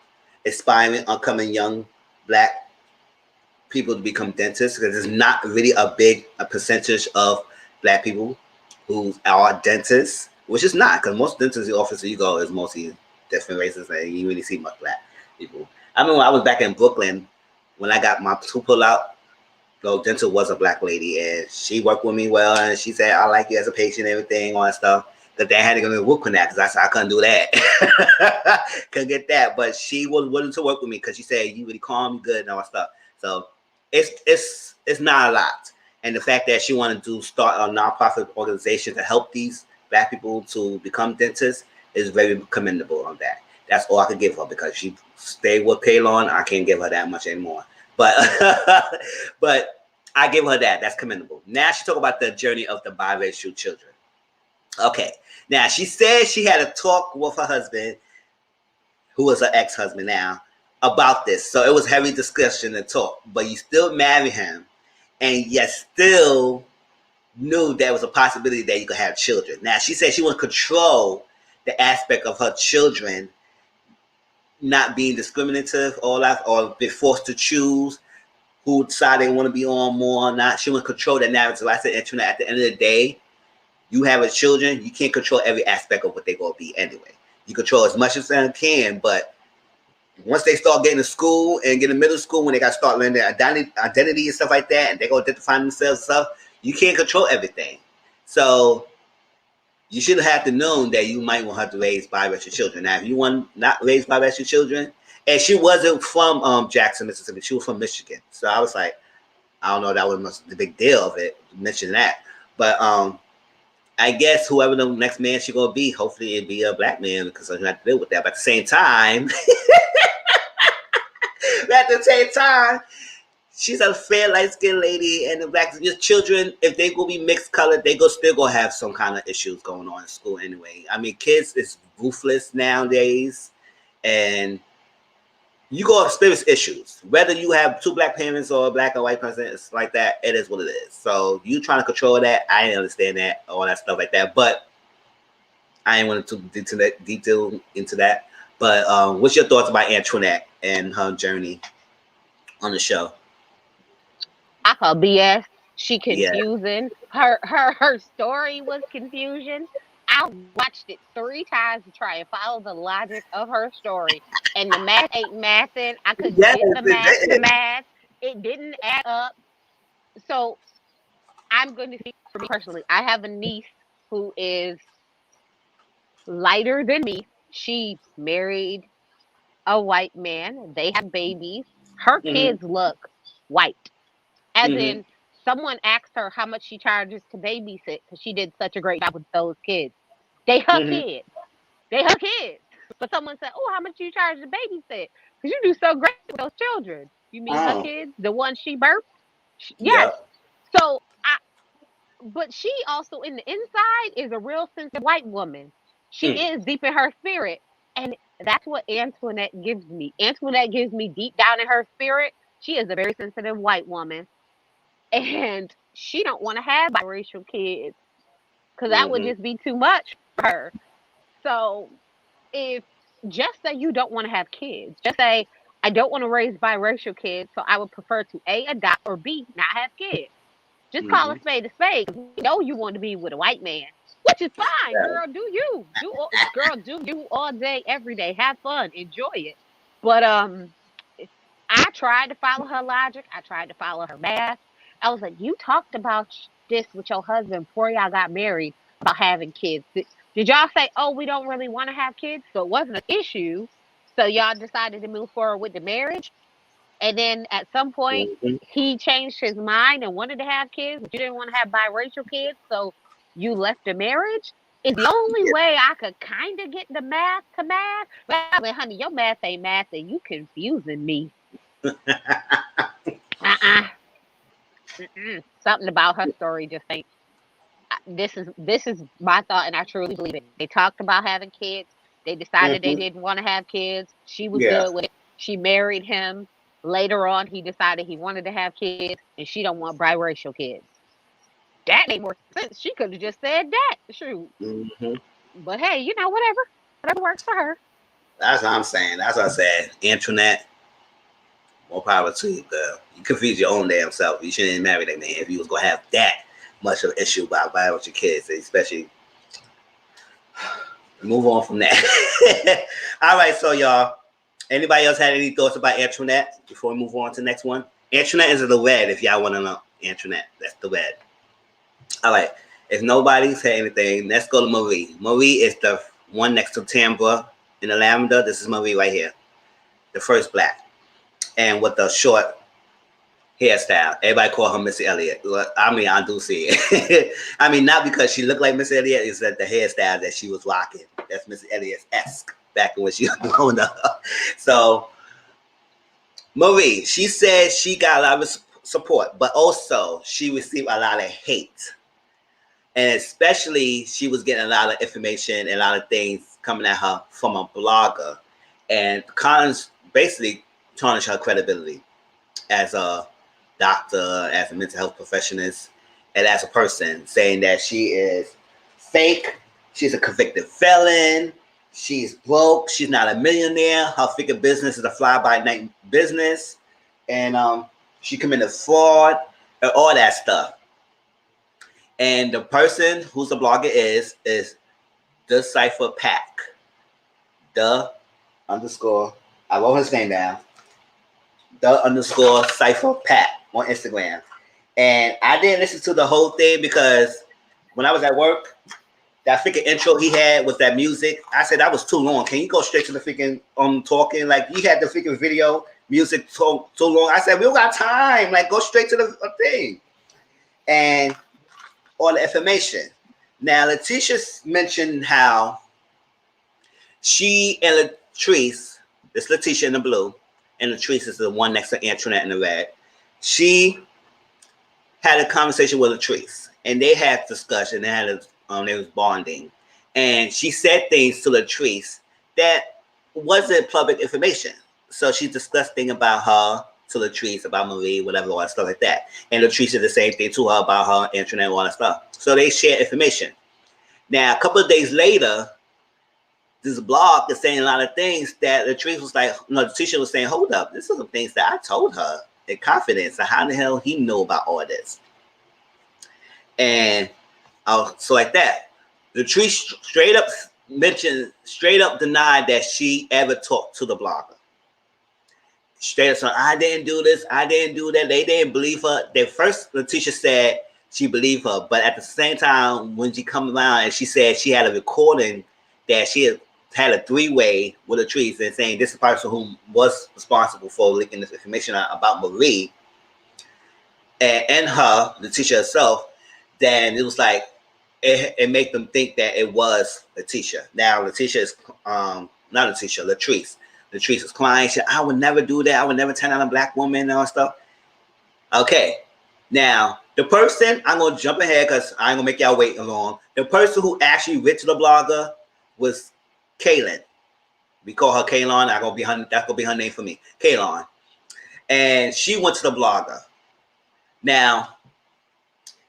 S1: inspiring upcoming young black people to become dentists, because there's not really a percentage of black people who are dentists, which is not, because most dentist office you go is mostly different races, and you really see much black people. I mean, when I was back in Brooklyn, when I got my tooth pulled out, the dental was a black lady, and she worked with me well, and she said, "I like you as a patient," and everything, all that stuff. That they had to go to root canal because I couldn't do that, couldn't get that. But she was willing to work with me because she said, "You really calm, you good," and all that stuff. So it's not a lot. And the fact that she wanted to start a nonprofit organization to help these black people to become dentists is very commendable on that. That's all I could give her, because she stayed with Kaylon. I can't give her that much anymore. But but I give her that. That's commendable. Now she talk about the journey of the biracial children. Okay. Now she said she had a talk with her husband, who was her ex-husband now, about this. So it was heavy discussion and talk. But you still marry him, and yet still knew there was a possibility that you could have children. Now she said she would control the aspect of her children not being discriminative or be forced to choose who side they want to be on more or not. She would control that narrative. I said, Internet, at the end of the day, you have a children, you can't control every aspect of what they're going to be anyway. You control as much as they can, but once they start getting to school and get to middle school, when they got to start learning their identity and stuff like that, and they go identify themselves and stuff, you can't control everything. So you should have to know that you might want her to raise biracial children. Now, if you want not raise biracial children, and she wasn't from Jackson, Mississippi, she was from Michigan. So I was like, I don't know, that was the big deal of it, mention that. But I guess whoever the next man she gonna be, hopefully it'd be a black man because I don't have to deal with that. But at the same time, she's a fair light-skinned lady, and the black children, if they gonna be mixed colored, they still gonna have some kind of issues going on in school anyway. I mean, kids is ruthless nowadays, and you gonna experience issues. Whether you have two black parents or a black or white person, it's like that. It is what it is. So you trying to control that, I didn't understand that, all that stuff like that. But I ain't want to detail into that. But what's your thoughts about Antoinette and her journey on the show?
S2: I call BS. She confusing. Yeah. Her story was confusion. I watched it 3 times to try and follow the logic of her story. And the math ain't mathing. I couldn't get the math. It didn't add up. So I'm going to speak for me personally. I have a niece who is lighter than me. She married a white man. They have babies. Her kids look white. As in, someone asked her how much she charges to babysit because she did such a great job with those kids. They her kids. They her kids. But someone said, "Oh, how much you charge to babysit? Because you do so great with those children." You mean her kids, the ones she birthed? Yes. Yep. So but she also in the inside is a real sensitive white woman. She is deep in her spirit, and that's what Antoinette gives me. Antoinette gives me deep down in her spirit. She is a very sensitive white woman. And she don't want to have biracial kids because that would just be too much for her. So if just say you don't want to have kids, just say, I don't want to raise biracial kids, so I would prefer to A, adopt, or B, not have kids. Just call a spade a spade. We know you want to be with a white man, which is fine. Girl, do you. Do you all day, every day. Have fun. Enjoy it. But I tried to follow her logic. I tried to follow her math. I was like, you talked about this with your husband before y'all got married about having kids. Did y'all say, oh, we don't really want to have kids? So it wasn't an issue. So y'all decided to move forward with the marriage. And then at some point, he changed his mind and wanted to have kids, but you didn't want to have biracial kids. So you left the marriage. Is the only way I could kind of get the math to math. But I mean, honey, your math ain't math and you confusing me. Something about her story just ain't. This is my thought, and I truly believe it. They talked about having kids. They decided they didn't want to have kids. She was good with it. She married him. Later on, he decided he wanted to have kids, and she don't want biracial kids. That made more sense. She could have just said that. Shoot. But hey, you know, whatever works for her.
S1: That's what I'm saying. That's what I said. Antoinette, more power to you, girl. You confuse your own damn self. You shouldn't marry that man if you was gonna have that much of an issue about biracial kids, especially. Move on from that. All right, so y'all. Anybody else had any thoughts about Antoinette before we move on to the next one? Antoinette is the red, if y'all want to know. Antoinette, that's the red. All right. If nobody's had anything, let's go to Marie. Marie is the one next to Tambra in the lavender. This is Marie right here. The first black. And with the short hairstyle. Everybody call her Missy Elliott. I mean, I do see it. I mean, not because she looked like Missy Elliott, it's that the hairstyle that she was rocking. That's Missy Elliott-esque back when she was growing up. So, Marie, she said she got a lot of support, but also she received a lot of hate. And especially, she was getting a lot of information and a lot of things coming at her from a blogger. And Collins basically tarnished her credibility as a doctor, as a mental health professional, and as a person, saying that she is fake, she's a convicted felon, she's broke, she's not a millionaire, her figure business is a fly-by-night business, and she committed fraud, and all that stuff. And the person who's the blogger is the Cypher Pack. The underscore, I wrote his name down. The underscore Cypher Pack on Instagram. And I didn't listen to the whole thing because when I was at work, that freaking intro he had with that music, I said that was too long. Can you go straight to the freaking talking? Like you had the freaking video music too long. I said we don't got time. Like go straight to the thing. And all the information. Now Letitia mentioned how she and Latrice, this Letitia in the blue, and Latrice is the one next to Antoinette in the red. She had a conversation with Latrice, and they had discussion. They had they was bonding, and she said things to Latrice that wasn't public information. So she discussed things about her to Latrice, about Marie, whatever, all that stuff like that. And Latrice did the same thing to her about her, Antoinette, all that stuff. So they shared information. Now, a couple of days later, this blog is saying a lot of things that Latrice was like, Letitia was saying, hold up, this is some things that I told her in confidence. So how the hell he know about all this? And so like that, Latrice straight up denied that she ever talked to the blogger. Straight up, so I didn't do this, I didn't do that. They didn't believe her. They first, Letitia said she believed her, but at the same time, when she come around and she said she had a recording that she had a three-way with Latrice and saying this is the person who was responsible for leaking this information out about Marie and her, Letitia herself, then it was like it made them think that it was Letitia. Now Letitia is not Letitia, Latrice. Latrice is crying. She said, I would never do that. I would never turn on a black woman and all that stuff. Okay. Now, the person, I'm going to jump ahead because I ain't going to make y'all wait long. The person who actually went to the blogger was Kaylin. We call her Kaylon. That's going to be her name for me. Kaylon. And she went to the blogger. Now,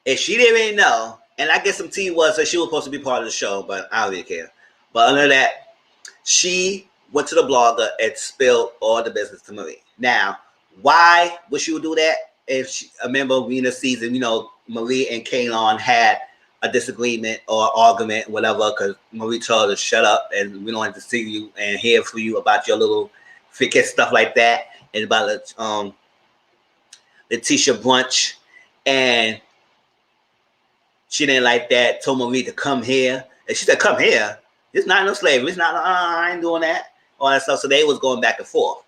S1: if she didn't really know, and I guess some tea was that she was supposed to be part of the show, but I don't really care. But other than that, she went to the blogger and spilled all the business to Marie. Now, why would she do that? If she, I remember in the season, Marie and Kaylon had a disagreement or argument, whatever, because Marie told her to shut up and we don't want to see you and hear from you about your little freaking stuff like that and about Letitia brunch. And she didn't like that, told Marie to come here. And she said, come here. It's not no slavery. It's not, I ain't doing that. All that stuff. So they was going back and forth.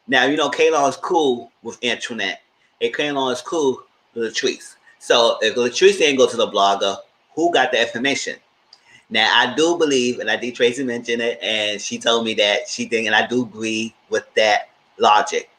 S1: Now, Kaylon's cool with Antoinette. And Kaylon is cool with Latrice. So if Latrice didn't go to the blogger, who got the information? Now, I do believe, and I think Tracy mentioned it, and she told me that she think, and I do agree with that logic.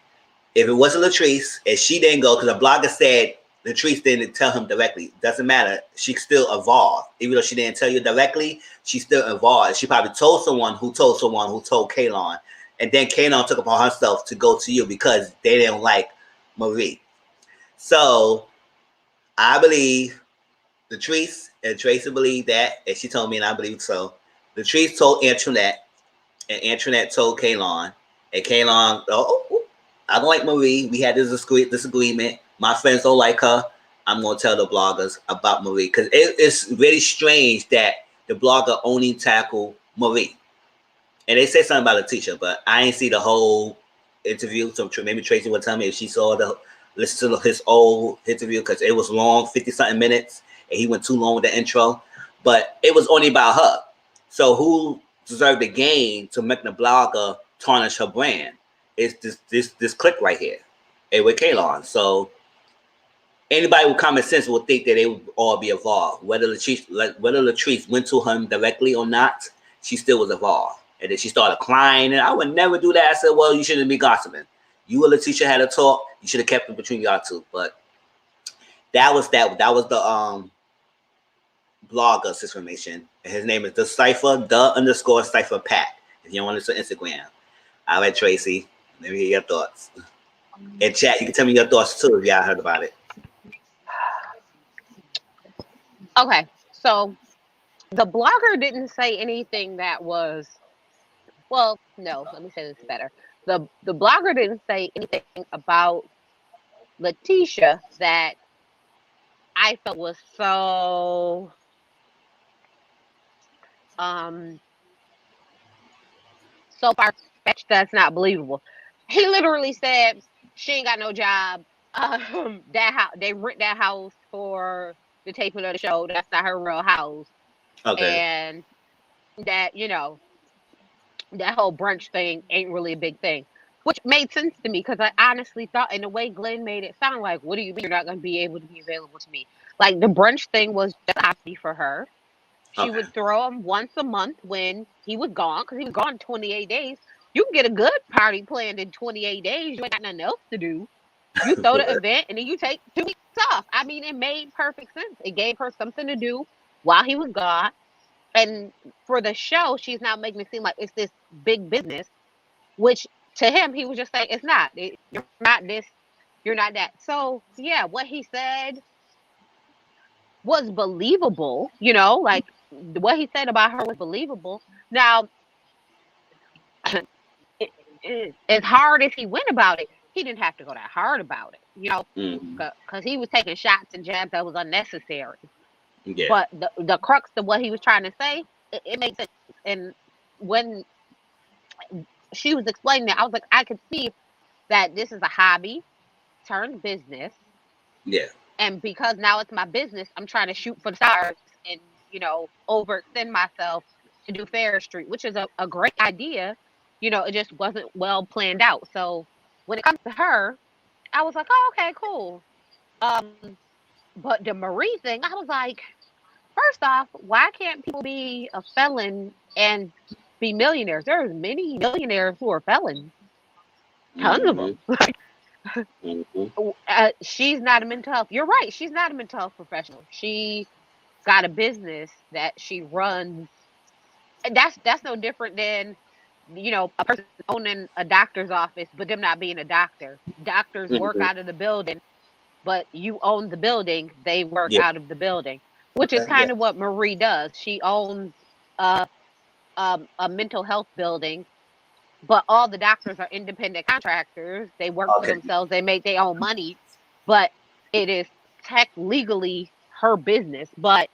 S1: If it wasn't Latrice, and she didn't go, because the blogger said Latrice didn't tell him directly. Doesn't matter. She still involved. Even though she didn't tell you directly, she's still involved. She probably told someone who told Kaylon. And then Kaylon took upon herself to go to you because they didn't like Marie. So I believe Latrice and Tracy believe that, and she told me, and I believe so. Latrice told Antoinette, and Antoinette told Kaylon, and Kaylon, I don't like Marie. We had this disagreement. My friends don't like her. I'm going to tell the bloggers about Marie. Because it's really strange that the blogger only tackled Marie. And they said something about Letitia, but I ain't see the whole interview. So maybe Tracy would tell me if she listen to his old interview, because it was long, 50-something minutes. And he went too long with the intro. But it was only about her. So who deserved the gain to make the blogger tarnish her brand? It's this click right here. And with Kaylon. So anybody with common sense will think that they would all be involved. Whether Latrice went to him directly or not, she still was involved. And then she started crying, and I would never do that. I said, well, you shouldn't be gossiping. You and Letitia had a talk. You should have kept it between y'all two. But that was the blogger's information. And his name is _Cipher Pat. If you don't want to listen to Instagram. All right, Tracy. Let me hear your thoughts. And chat, you can tell me your thoughts too if y'all heard about it.
S2: Okay, so the blogger didn't say anything that was, well, no, let me say this better. The blogger didn't say anything about Letitia that I felt was so so far-fetched that's not believable. He literally said she ain't got no job. That house, they rent that house for the taping of the show. That's not her real house.
S1: Okay.
S2: And that, that whole brunch thing ain't really a big thing. Which made sense to me because I honestly thought, in a way, Glenn made it sound like, what do you mean you're not going to be able to be available to me? Like, the brunch thing was just a hobby for her. She
S1: Okay.
S2: would throw him once a month when he was gone, because he was gone 28 days. You can get a good party planned in 28 days. You ain't got nothing else to do. You throw the event and then you take 2 weeks off. I mean, it made perfect sense. It gave her something to do while he was gone. And for the show, she's now making it seem like it's this big business, which to him, he was just saying, it's not. You're not this, you're not that. So, yeah, what he said was believable, like what he said about her was believable. Now, as hard as he went about it, he didn't have to go that hard about it, because he was taking shots and jabs that was unnecessary.
S1: Yeah.
S2: But the crux of what he was trying to say, it makes sense. And when she was explaining it, I was like, I could see that this is a hobby turned business.
S1: Yeah.
S2: And because now it's my business, I'm trying to shoot for the stars and, overextend myself to do Fair Street, which is a great idea. It just wasn't well planned out. So when it comes to her, I was like, oh, okay, cool. But the Marie thing, I was like, first off, why can't people be a felon and be millionaires? There's many millionaires who are felons. Tons of them. She's not a mental health. You're right. She's not a mental health professional. She got a business that she runs. And that's no different than, a person owning a doctor's office, but them not being a doctor. Doctors work out of the building, but you own the building. They work
S1: Yeah.
S2: out of the building, which is kind of what Marie does. She owns a mental health building, but all the doctors are independent contractors. They work for themselves. They make their own money, but it is legally her business. But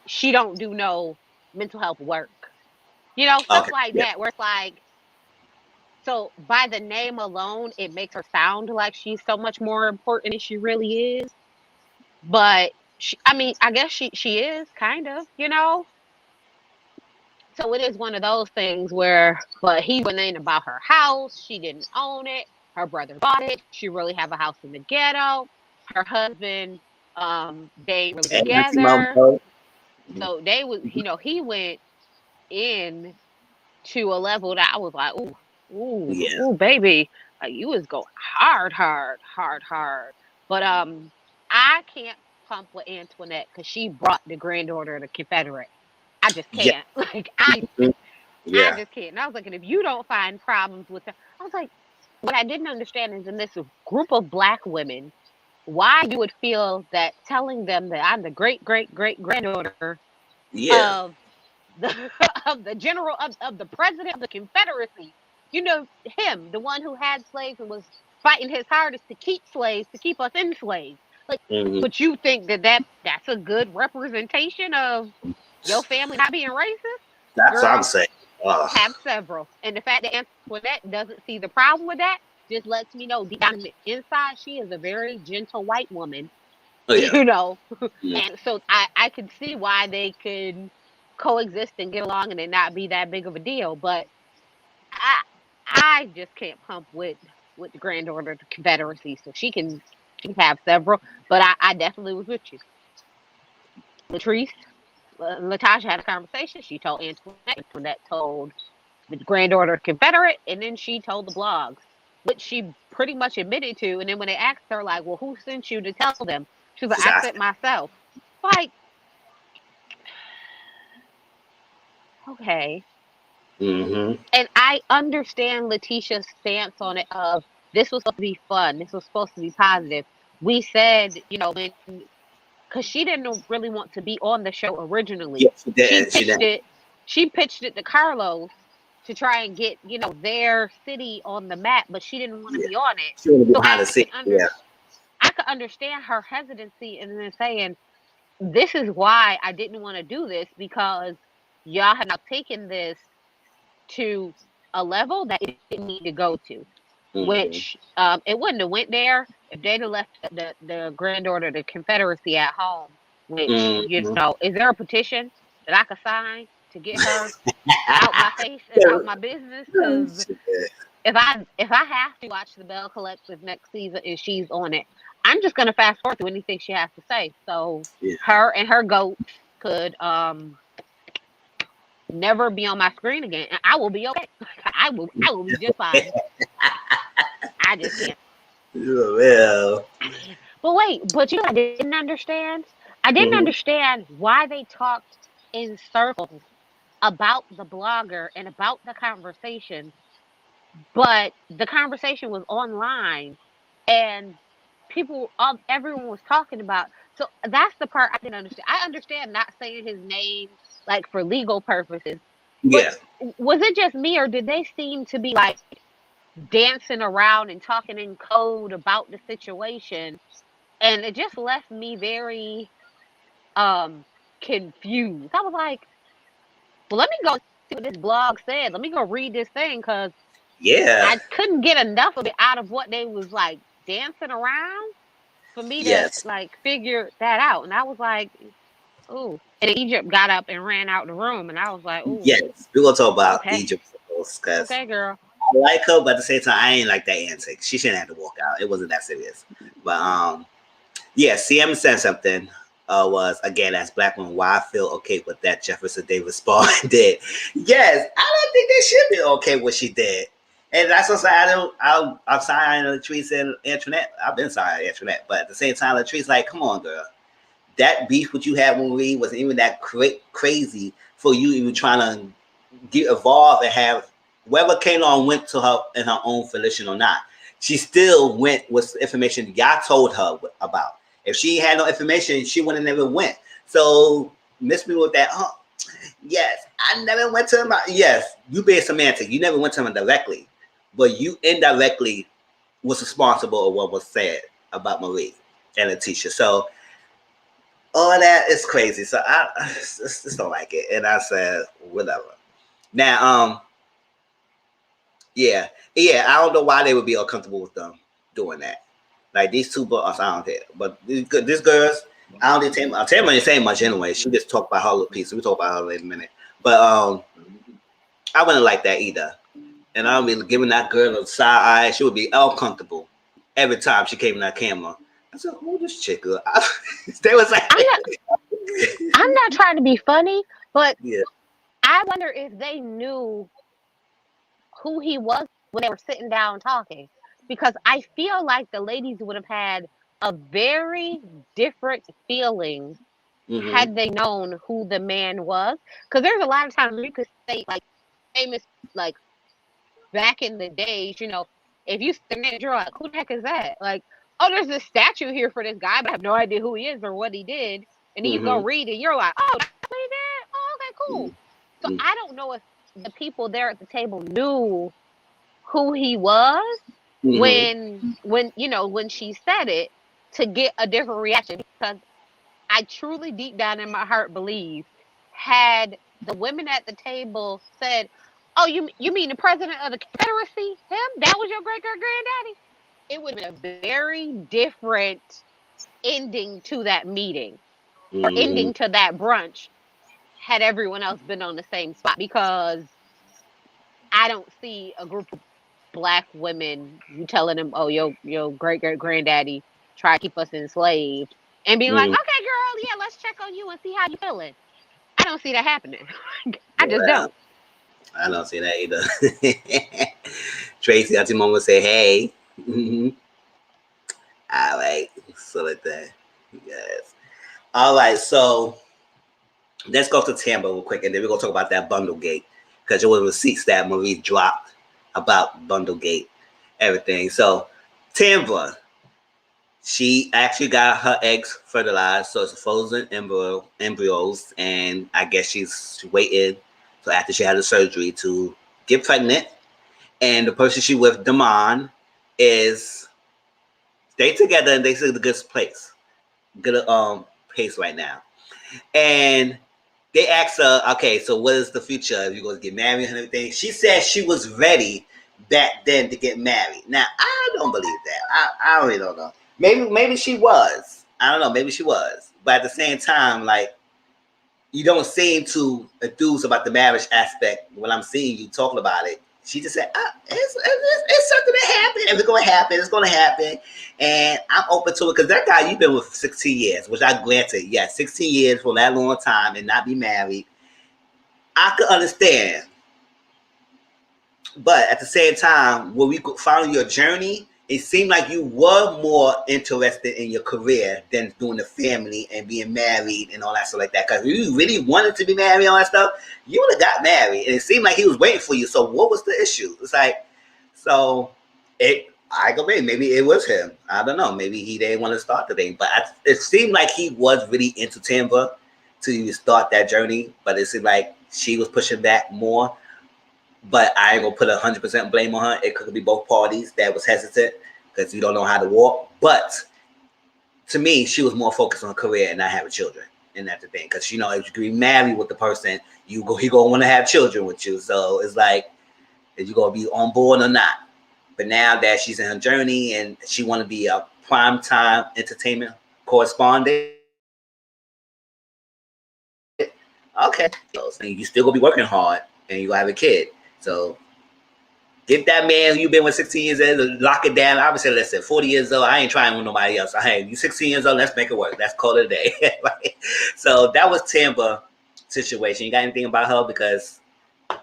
S2: she don't do no mental health work. Stuff like that, where it's like, so by the name alone, it makes her sound like she's so much more important than she really is. But I guess she is kind of, So it is one of those things where, but he went in about her house. She didn't own it. Her brother bought it. She really have a house in the ghetto. Her husband, they really together. So they was, he went in to a level that I was like, ooh, baby, you was going hard. But I can't pump with Antoinette because she brought the granddaughter of the Confederate. I just can't. Like I just can't. And I was like, and if you don't find problems with her, I was like, what I didn't understand is in this group of Black women, why you would feel that telling them that I'm the great granddaughter of the of the general of the president of the Confederacy. Him, the one who had slaves and was fighting his hardest to keep slaves, to keep us enslaved. Like, but you think that's a good representation of your family not being racist?
S1: That's what I'm
S2: Girl,
S1: saying.
S2: have several. And the fact that Antoinette doesn't see the problem with that just lets me know deep down in the inside, she is a very gentle white woman. And so I can see why they could coexist and get along and it not be that big of a deal. But I just can't pump with the granddaughter of the Confederacy. So she can have several. But I definitely was with you. Latasha had a conversation. She told Antoinette told the granddaughter Confederate, and then she told the blogs, which she pretty much admitted to. And then when they asked her, like, well, who sent you to tell them? She was like, I sent myself. Like, okay. And I understand Letitia's stance on it of this was supposed to be fun. This was supposed to be positive. We said, because she didn't really want to be on the show originally. She pitched it to Carlos to try and get, their city on the map, but she didn't want to be on it. So I could understand her hesitancy and then saying, this is why I didn't want to do this, because y'all have now taken this to a level that it didn't need to go to, which it wouldn't have went there if they'd have left the granddaughter of the Confederacy at home which, is there a petition that I could sign to get her out my face and out my business? Because if I have to watch the Belle Collective next season and she's on it, I'm just gonna fast forward through anything she has to say. So her and her goat could never be on my screen again, and I will be okay. I will be just fine. I just can't.
S1: Well.
S2: But wait, but I didn't understand. I didn't understand why they talked in circles about the blogger and about the conversation, but the conversation was online and everyone was talking about. So that's the part I didn't understand. I understand not saying his name like for legal purposes. But was it just me, or did they seem to be like dancing around and talking in code about the situation? And it just left me very confused. I was like, well, let me go see what this blog said. Let me go read this thing, because I couldn't get enough of it out of what they was like dancing around for me to like figure that out. And I was like, ooh. And Egypt got up and ran out the room, and I was like, ooh.
S1: Yes, we're gonna talk about Egypt first, because
S2: girl.
S1: I like her, but at the same time, I ain't like that antic. She shouldn't have to walk out. It wasn't that serious. But CM said something. Was again, as black women, why I feel okay with that Jefferson Davis did. Yes, I don't think they should be okay with what she did. And that's what I'm sorry, Latrice and Antoinette. I've been sorry, Antoinette, but at the same time, Latrice, like, come on, girl. That beef what you had when we wasn't even that crazy for you even trying to get involved and have whoever came on went to her in her own volition or not. She still went with information y'all told her about. If she had no information, she wouldn't have never went. So miss me with that. Yes, I never went to him. Yes, you being semantic. You never went to him directly, but you indirectly was responsible of what was said about Marie and Letitia. So all that is crazy. So I just don't like it. And I said, whatever. Now, I don't know why they would be uncomfortable with them doing that. Like these two books, I don't care. But these girls, I don't think Tamara ain't saying much anyway. She just talked about her little piece. We'll talk about her in a minute. But I wouldn't like that either. And I would be giving that girl a side eye. She would be uncomfortable every time she came in that camera. I said, who this chick? They was like,
S2: I'm not trying to be funny, but I wonder if they knew who he was when they were sitting down talking. Because I feel like the ladies would have had a very different feeling had they known who the man was. Because there's a lot of times you could say, like, famous, like, back in the days, if you sit there, you're like, who the heck is that? Like, oh, there's this statue here for this guy, but I have no idea who he is or what he did. And then you go read it, you're like, oh, that's what he did? Oh, okay, cool. So I don't know if the people there at the table knew who he was when she said it, to get a different reaction. Because I truly, deep down in my heart, believe had the women at the table said, oh, you mean the president of the Confederacy? Him? That was your great-great-granddaddy? It would have been a very different ending to that meeting or ending to that brunch had everyone else been on the same spot. Because I don't see a group of black women, you telling them, oh, your great-great-granddaddy tried to keep us enslaved, and being like, okay, girl, yeah, let's check on you and see how you feeling. I don't see that happening. I just don't.
S1: I don't see that either. Tracy, at the moment, say, hey. All right. So like that. Yes. All right. So let's go to Tampa real quick, and then we're going to talk about that bundle gate, because there were receipts that Marie dropped about bundle gate, everything. So Tampa, she actually got her eggs fertilized, so it's frozen embryos, and I guess she's waiting so after she had the surgery to get pregnant. And the person she with, Damon, is they together and they see the good place, good pace right now. And they asked her, okay, so what is the future? Are you going to get married and everything? She said she was ready back then to get married. Now, I don't believe that. I really don't know. Maybe she was. I don't know. Maybe she was. but at the same time, like, you don't seem too enthused about the marriage aspect when I'm seeing you talking about it. She just said, it's something that happened. If it's going to happen, it's going to happen. And I'm open to it because that guy you've been with for 16 years, which I granted, yeah, 16 years for that long time and not be married. I could understand. But at the same time, when we found your journey, it seemed like you were more interested in your career than doing the family and being married and all that stuff like that. Because you really wanted to be married and all that stuff, you would have got married. And it seemed like he was waiting for you. So what was the issue? It's like, so I go, maybe it was him. I don't know. Maybe he didn't want to start the thing. But it seemed like he was really into Timber to start that journey. But it seemed like she was pushing back more. But I ain't gonna put 100% blame on her. It could be both parties that was hesitant because you don't know how to walk. But to me, she was more focused on her career and not having children. And that's the thing. Because, you know, if you can be married with the person, he gonna want to have children with you. So it's like, is you gonna be on board or not? But now that she's in her journey and she want to be a primetime entertainment correspondent, okay, you still gonna be working hard and you gonna have a kid. So get that man who you've been with 16 years old, lock it down. I would say, listen, 40 years old, I ain't trying with nobody else. Hey, you 16 years old, let's make it work. Let's call it a day. Right? So that was Timber situation. You got anything about her? Because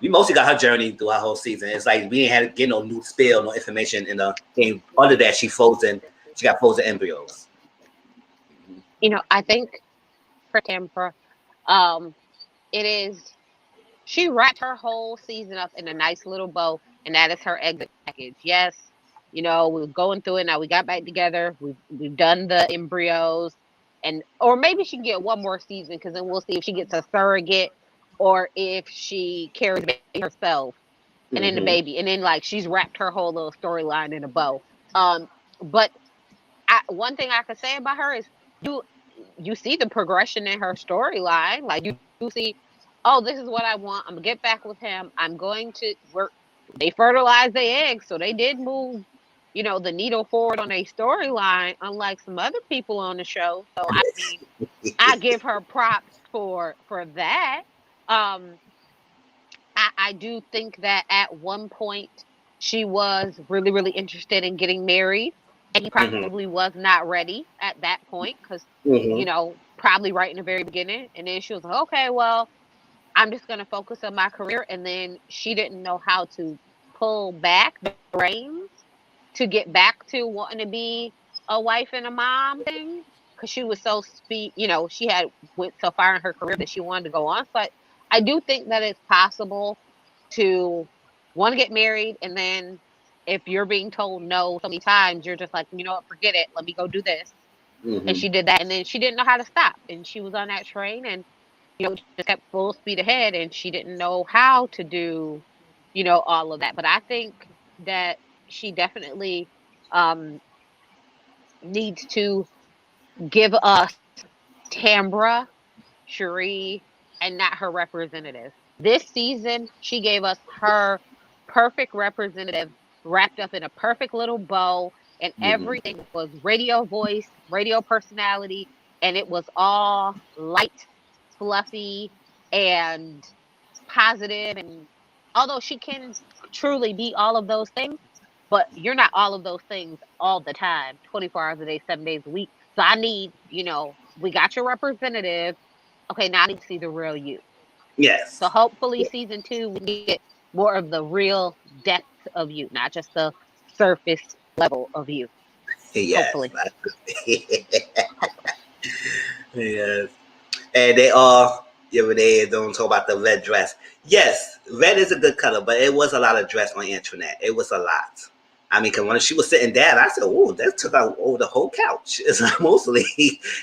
S1: we mostly got her journey through our whole season. It's like we ain't had to get no new spill, no information in the thing. Other than she got frozen embryos.
S2: You know, I think for Timber, it is, she wrapped her whole season up in a nice little bow, and that is her exit package. Yes, you know, we were going through it. Now we got back together. We've done the embryos, or maybe she can get one more season because then we'll see if she gets a surrogate or if she carries the baby herself and then the baby, and then like she's wrapped her whole little storyline in a bow. But one thing I could say about her is you see the progression in her storyline. Like you see, oh, this is what I want. I'm gonna get back with him. I'm going to work. They fertilized the eggs, so they did move, you know, the needle forward on a storyline, unlike some other people on the show. So I mean, I give her props for that. Um, I do think that at one point she was really, really interested in getting married, and he probably was not ready at that point because, you know, probably right in the very beginning. And then she was like, okay, well, I'm just going to focus on my career. And then she didn't know how to pull back the reins to get back to wanting to be a wife and a mom thing because she was so you know, she had went so far in her career that she wanted to go on. So I do think that it's possible to want to get married, and then if you're being told no so many times, you're just like, you know what, forget it, let me go do this. And she did that, and then she didn't know how to stop, and she was on that train, and you know, just kept full speed ahead, and she didn't know how to do, you know, all of that. But I think that she definitely needs to give us Tambra, Cherie, and not her representative. This season, she gave us her perfect representative wrapped up in a perfect little bow, and everything was radio voice, radio personality, and it was all light, fluffy, and positive. And although she can truly be all of those things, but you're not all of those things all the time, 24 hours a day, 7 days a week. So I need, you know, we got your representative. Okay, now I need to see the real you.
S1: Yes.
S2: So hopefully season 2 we get more of the real depth of you, not just the surface level of you.
S1: Yes.
S2: Hopefully.
S1: Yes. And they don't talk about the red dress. Yes, red is a good color, but it was a lot of dress on internet. It was a lot. I mean, because when she was sitting down, I said, "Oh, that took out over the whole couch." It's like mostly,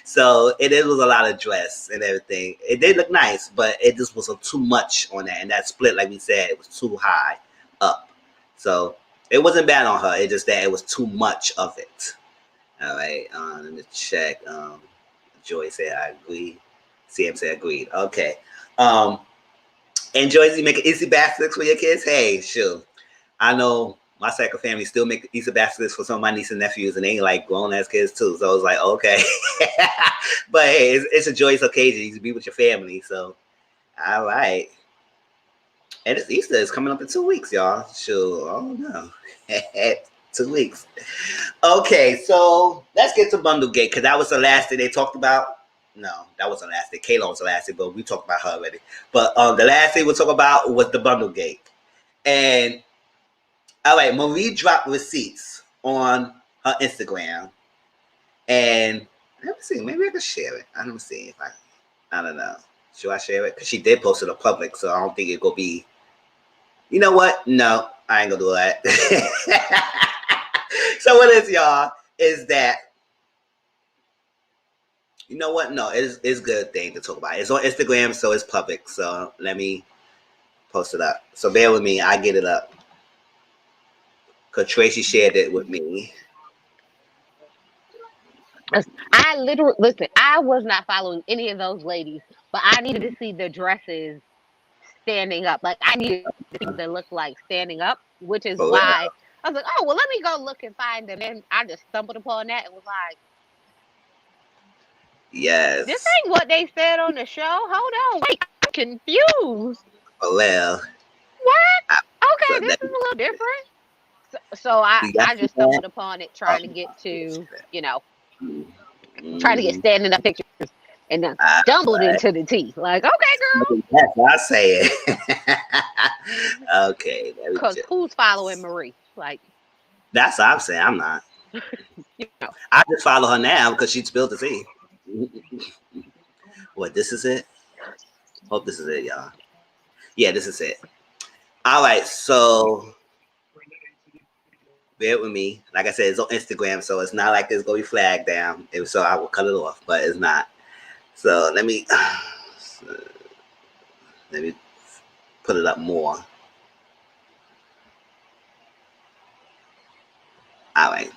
S1: so it was a lot of dress and everything. It did look nice, but it just was too much on that, and that split, like we said, it was too high up. So it wasn't bad on her. It just that it was too much of it. All right, let me check. Joy said, "I agree." CM said, "Agreed." Okay. And Joyce, you make an easy baskets for your kids? Hey, sure. I know my second family still make Easter baskets for some of my nieces and nephews, and they like grown ass kids too. So I was like, okay. But hey, it's a joyous occasion. You can be with your family. So, all right. And it's Easter is coming up in 2 weeks, y'all. Sure. Oh no. 2 weeks. Okay, so let's get to Bundle Gate, because that was the last thing they talked about. No, that wasn't the last thing. Kayla was the last thing, but we talked about her already. But the last thing we'll talk about was the Bundle Gate. And all right, Marie dropped receipts on her Instagram. And let me see, maybe I can share it. I don't see if I don't know. Should I share it? Because she did post it in public, so I don't think it will be. You know what? No, I ain't gonna do that. So what is, y'all, is that, you know what? No, it's a good thing to talk about. It's on Instagram, so it's public. So let me post it up. So bear with me. I get it up. Because Tracy shared it with me.
S2: I literally, listen, I was not following any of those ladies, but I needed to see the dresses standing up. Like, I needed to see what they look like standing up, which is why I was like, oh, well, let me go look and find them. And I just stumbled upon that and was like,
S1: yes.
S2: This ain't what they said on the show. Hold on. Wait, I'm confused.
S1: Well.
S2: What? Okay, this is a little different. So I just stumbled upon it trying to get to, trying to get standing up pictures. And then stumbled into the tea. Like, okay, girl.
S1: That's what I say it. Okay.
S2: Because who's following Marie? Like,
S1: that's what I'm saying. I'm not. I just follow her now because she spilled the tea. What, this is it? Hope this is it, y'all. Yeah, this is it. All right, so bear with me. Like I said, it's on Instagram, so it's not like it's going to be flagged down. So I will cut it off, but it's not. So let me put it up more. All right.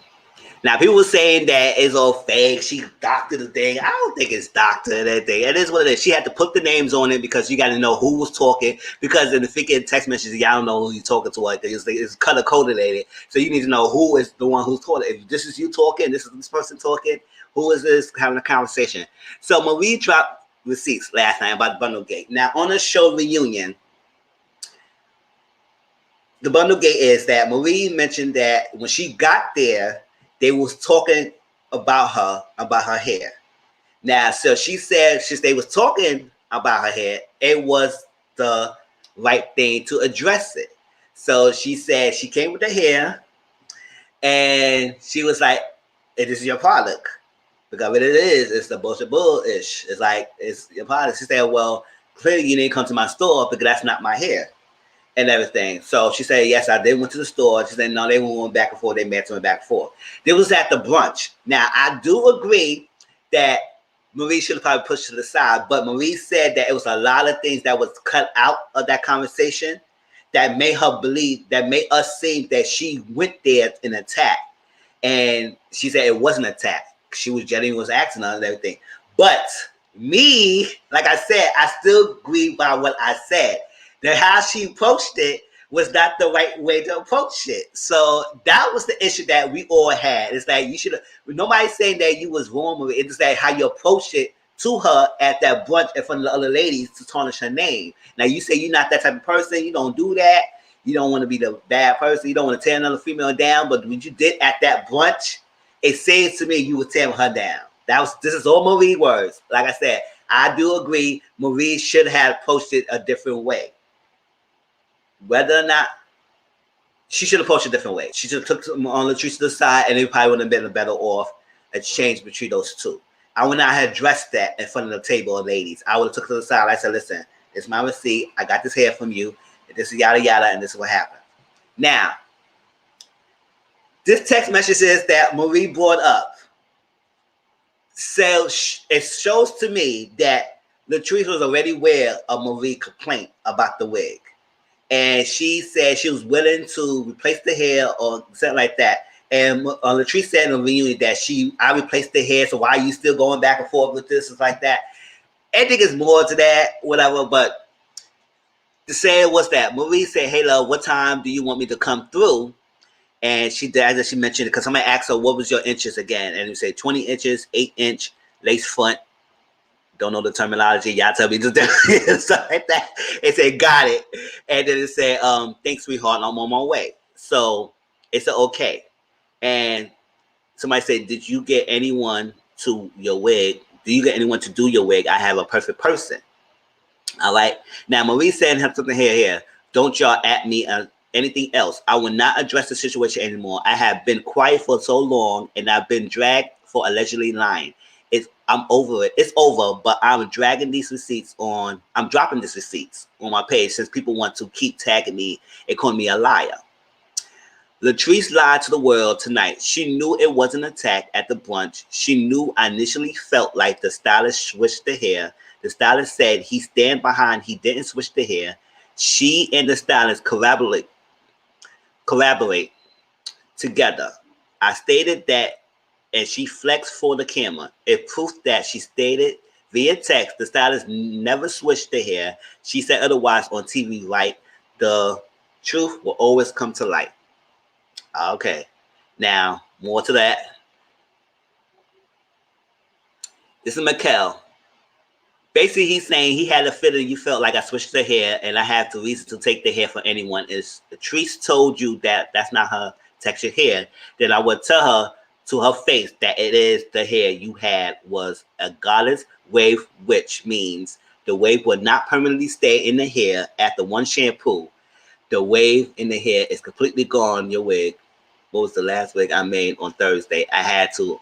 S1: Now, people were saying that it's all fake. She doctored the thing. I don't think it's doctored anything. It is what it is. She had to put the names on it because you got to know who was talking. Because in the freaking text messages, y'all don't know who you're talking to. Like, it's color coded. So you need to know who is the one who's talking. If this is you talking, this is this person talking, who is this having a conversation? So Marie dropped receipts last night about the Bundle Gate. Now, on the show reunion, the Bundle Gate is that Marie mentioned that when she got there, they was talking about her hair. Now, so she said, since they was talking about her hair, it was the right thing to address it. So she said she came with the hair, and she was like, "It is your product." Because what it is, it's the bullshit bullish. It's like, it's your product. She said, "Well, clearly you didn't come to my store because that's not my hair." And everything. So she said, yes, I did went to the store. She said, no, they went back and forth. They met and back and forth. They was at the brunch. Now, I do agree that Marie should have probably pushed to the side, but Marie said that it was a lot of things that was cut out of that conversation that made her believe, that made us think that she went there in an attack. And she said it wasn't an attack. She was genuinely was asking her and everything. But me, like I said, I still agree by what I said. That how she approached it was not the right way to approach it. So that was the issue that we all had. It's like you should have. Nobody's saying that you was wrong with it. It's like how you approached it to her at that brunch in front of the other ladies to tarnish her name. Now you say you're not that type of person. You don't do that. You don't want to be the bad person. You don't want to tear another female down. But what you did at that brunch, it says to me you were tearing her down. This is all Marie words. Like I said, I do agree. Marie should have approached it a different way. Whether or not she should have approached a different way. She should have took on Latrice to the side, and it probably would have been a better off exchange between those two. I would not have addressed that in front of the table of ladies. I would have took to the side. I said, listen, it's my receipt. I got this hair from you. This is yada yada, and this is what happened. Now, this text message says that Marie brought up. So it shows to me that Latrice was already aware of Marie's complaint about the wig. And she said she was willing to replace the hair or something like that. And Latrice said in the reunion that I replaced the hair, so why are you still going back and forth with this? It's like that. I think it's more to that, whatever. But to say it was that Marie said, hey, love, what time do you want me to come through? And she did, as she mentioned, because somebody asked her, what was your inches again? And you say 20 inches, 8-inch, lace front. Don't know the terminology. Y'all tell me the stuff like that. It said, got it. And then it said, thanks, sweetheart, I'm on my way. So it's okay. And somebody said, did you get anyone to your wig? Do you get anyone to do your wig? I have a perfect person. All right. Now, Marie said something here. Don't y'all at me anything else. I will not address the situation anymore. I have been quiet for so long, and I've been dragged for allegedly lying. I'm over it. It's over, but I'm dragging these receipts on. I'm dropping these receipts on my page since people want to keep tagging me and calling me a liar. Latrice lied to the world tonight. She knew it was an attack at the brunch. She knew I initially felt like the stylist switched the hair. The stylist said he stand behind. He didn't switch the hair. She and the stylist collaborate together. I stated that, and she flexed for the camera. It proved that she stated via text the stylist never switched the hair. She said otherwise on TV, right? The truth will always come to light. Okay. Now, more to that. This is Mikkel. Basically, he's saying he had a feeling you felt like I switched the hair and I had the reason to take the hair for anyone. If Latrice told you that that's not her textured hair, then I would tell her to her face that it is the hair you had was a goddess wave, which means the wave would not permanently stay in the hair after one shampoo. The wave in the hair is completely gone. Your wig. What was the last wig I made on Thursday? I had to.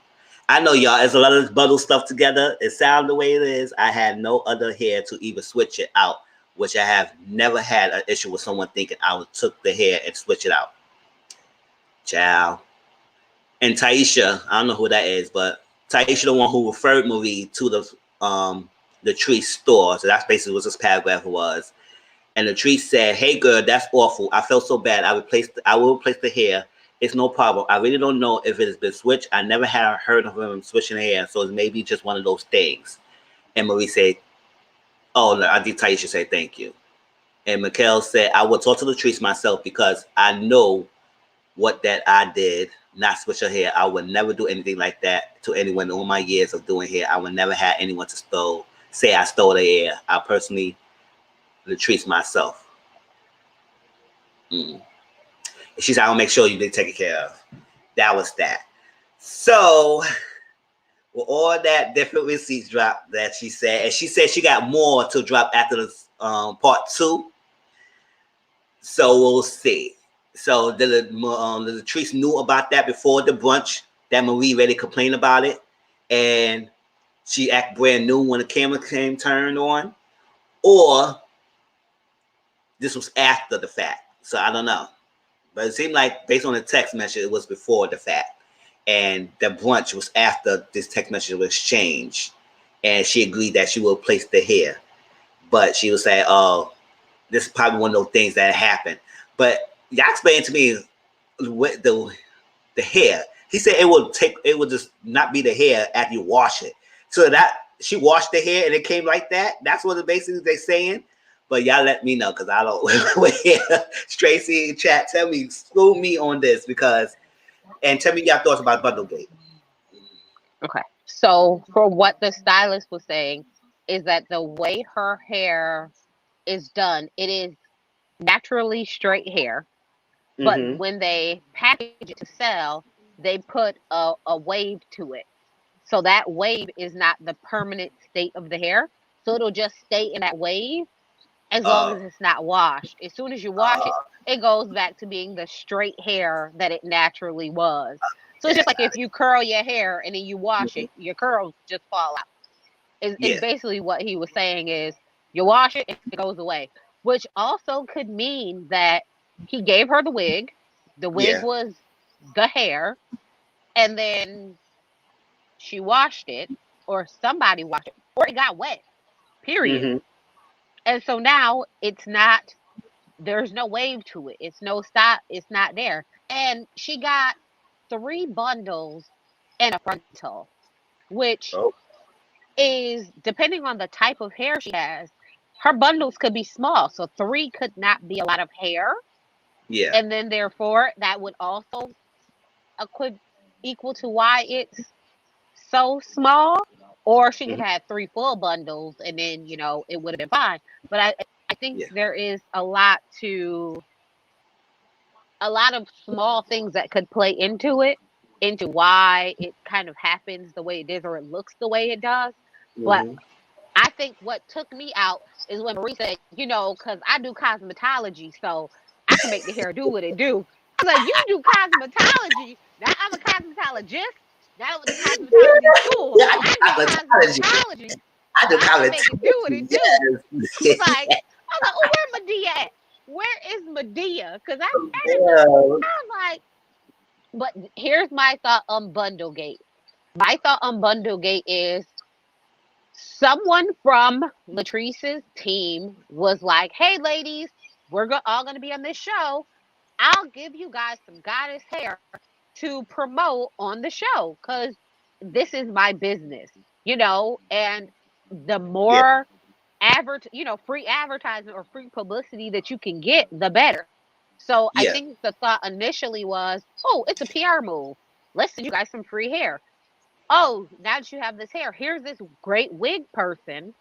S1: I know, y'all, it's a lot of this bundle stuff together. It sounds the way it is. I had no other hair to even switch it out, which I have never had an issue with someone thinking I took the hair and switch it out. Ciao. And Taisha, I don't know who that is, but Taisha, the one who referred Marie to the tree store. So that's basically what this paragraph was. And the tree said, "Hey girl, that's awful. I felt so bad. I will replace the hair. It's no problem. I really don't know if it has been switched. I never had heard of him switching the hair, so it's maybe just one of those things." And Marie said, "Oh, no, I did." Taisha say thank you. And Mikkel said, "I will talk to Latrice myself because I know what that I did, not switch her hair. I would never do anything like that to anyone in all my years of doing hair. I would never have anyone to say I stole their hair. I personally Latrice myself." She said, "I'll make sure you get taken care of." That was that. So, with all that different receipts dropped that she said, and she said she got more to drop after the part 2. So we'll see. So the Latrice knew about that before the brunch that Marie really complained about it, and she act brand new when the camera came turned on, or this was after the fact. So I don't know. But it seemed like, based on the text message, it was before the fact. And the brunch was after this text message was exchanged. And she agreed that she will place the hair. But she was saying, oh, this is probably one of those things that happened. But y'all explained to me what the hair. He said it will just not be the hair after you wash it. So that she washed the hair and it came like that. That's what basically they're saying. But y'all let me know because I don't. Tracy, chat, tell me, school me on this and tell me your thoughts about Bundlegate.
S2: Okay, so for what the stylist was saying is that the way her hair is done, it is naturally straight hair, but when they package it to sell, they put a wave to it. So that wave is not the permanent state of the hair. So it'll just stay in that wave as long as it's not washed. As soon as you wash it, it goes back to being the straight hair that it naturally was. So it's just like if you curl your hair and then you wash it, your curls just fall out. It's basically what he was saying is you wash it, it goes away. Which also could mean that he gave her the wig. The wig was the hair. And then she washed it, or somebody washed it, or it got wet, period. And so now there's no wave to it. It's no stop. It's not there. And she got 3 bundles and a frontal, which is, depending on the type of hair she has, her bundles could be small. So 3 could not be a lot of hair.
S1: Yeah.
S2: And then therefore that would also equal to why it's so small. Or she could
S1: Mhm.
S2: have 3 full bundles and then, it would have been fine. But I think
S1: Yeah.
S2: there is a lot of small things that could play into why it kind of happens the way it is or it looks the way it does. But
S1: Hmm.
S2: I think what took me out is when Marie said, because I do cosmetology, so I can make the hair do what it do. I was like, you do cosmetology? Now I'm a cosmetologist. Now I went to cosmetology school.
S1: Yeah,
S2: I
S1: I
S2: do
S1: do cosmetology.
S2: cosmetology,
S1: I
S2: so
S1: do
S2: I can make it do what
S1: cosmetology.
S2: it do.
S1: Yes.
S2: I was like, oh, where Medea at? Where is Medea? Because I didn't know.
S1: Yeah.
S2: I was like, but here's my thought on Bundlegate. My thought on Bundlegate is someone from Latrice's team was like, hey, ladies, we're all going to be on this show. I'll give you guys some goddess hair to promote on the show because this is my business, and the
S1: Yeah.
S2: more free advertisement or free publicity that you can get, the better. So I
S1: Yeah.
S2: think the thought initially was, oh, it's a PR move. Let's send you guys some free hair. Oh, now that you have this hair, here's this great wig person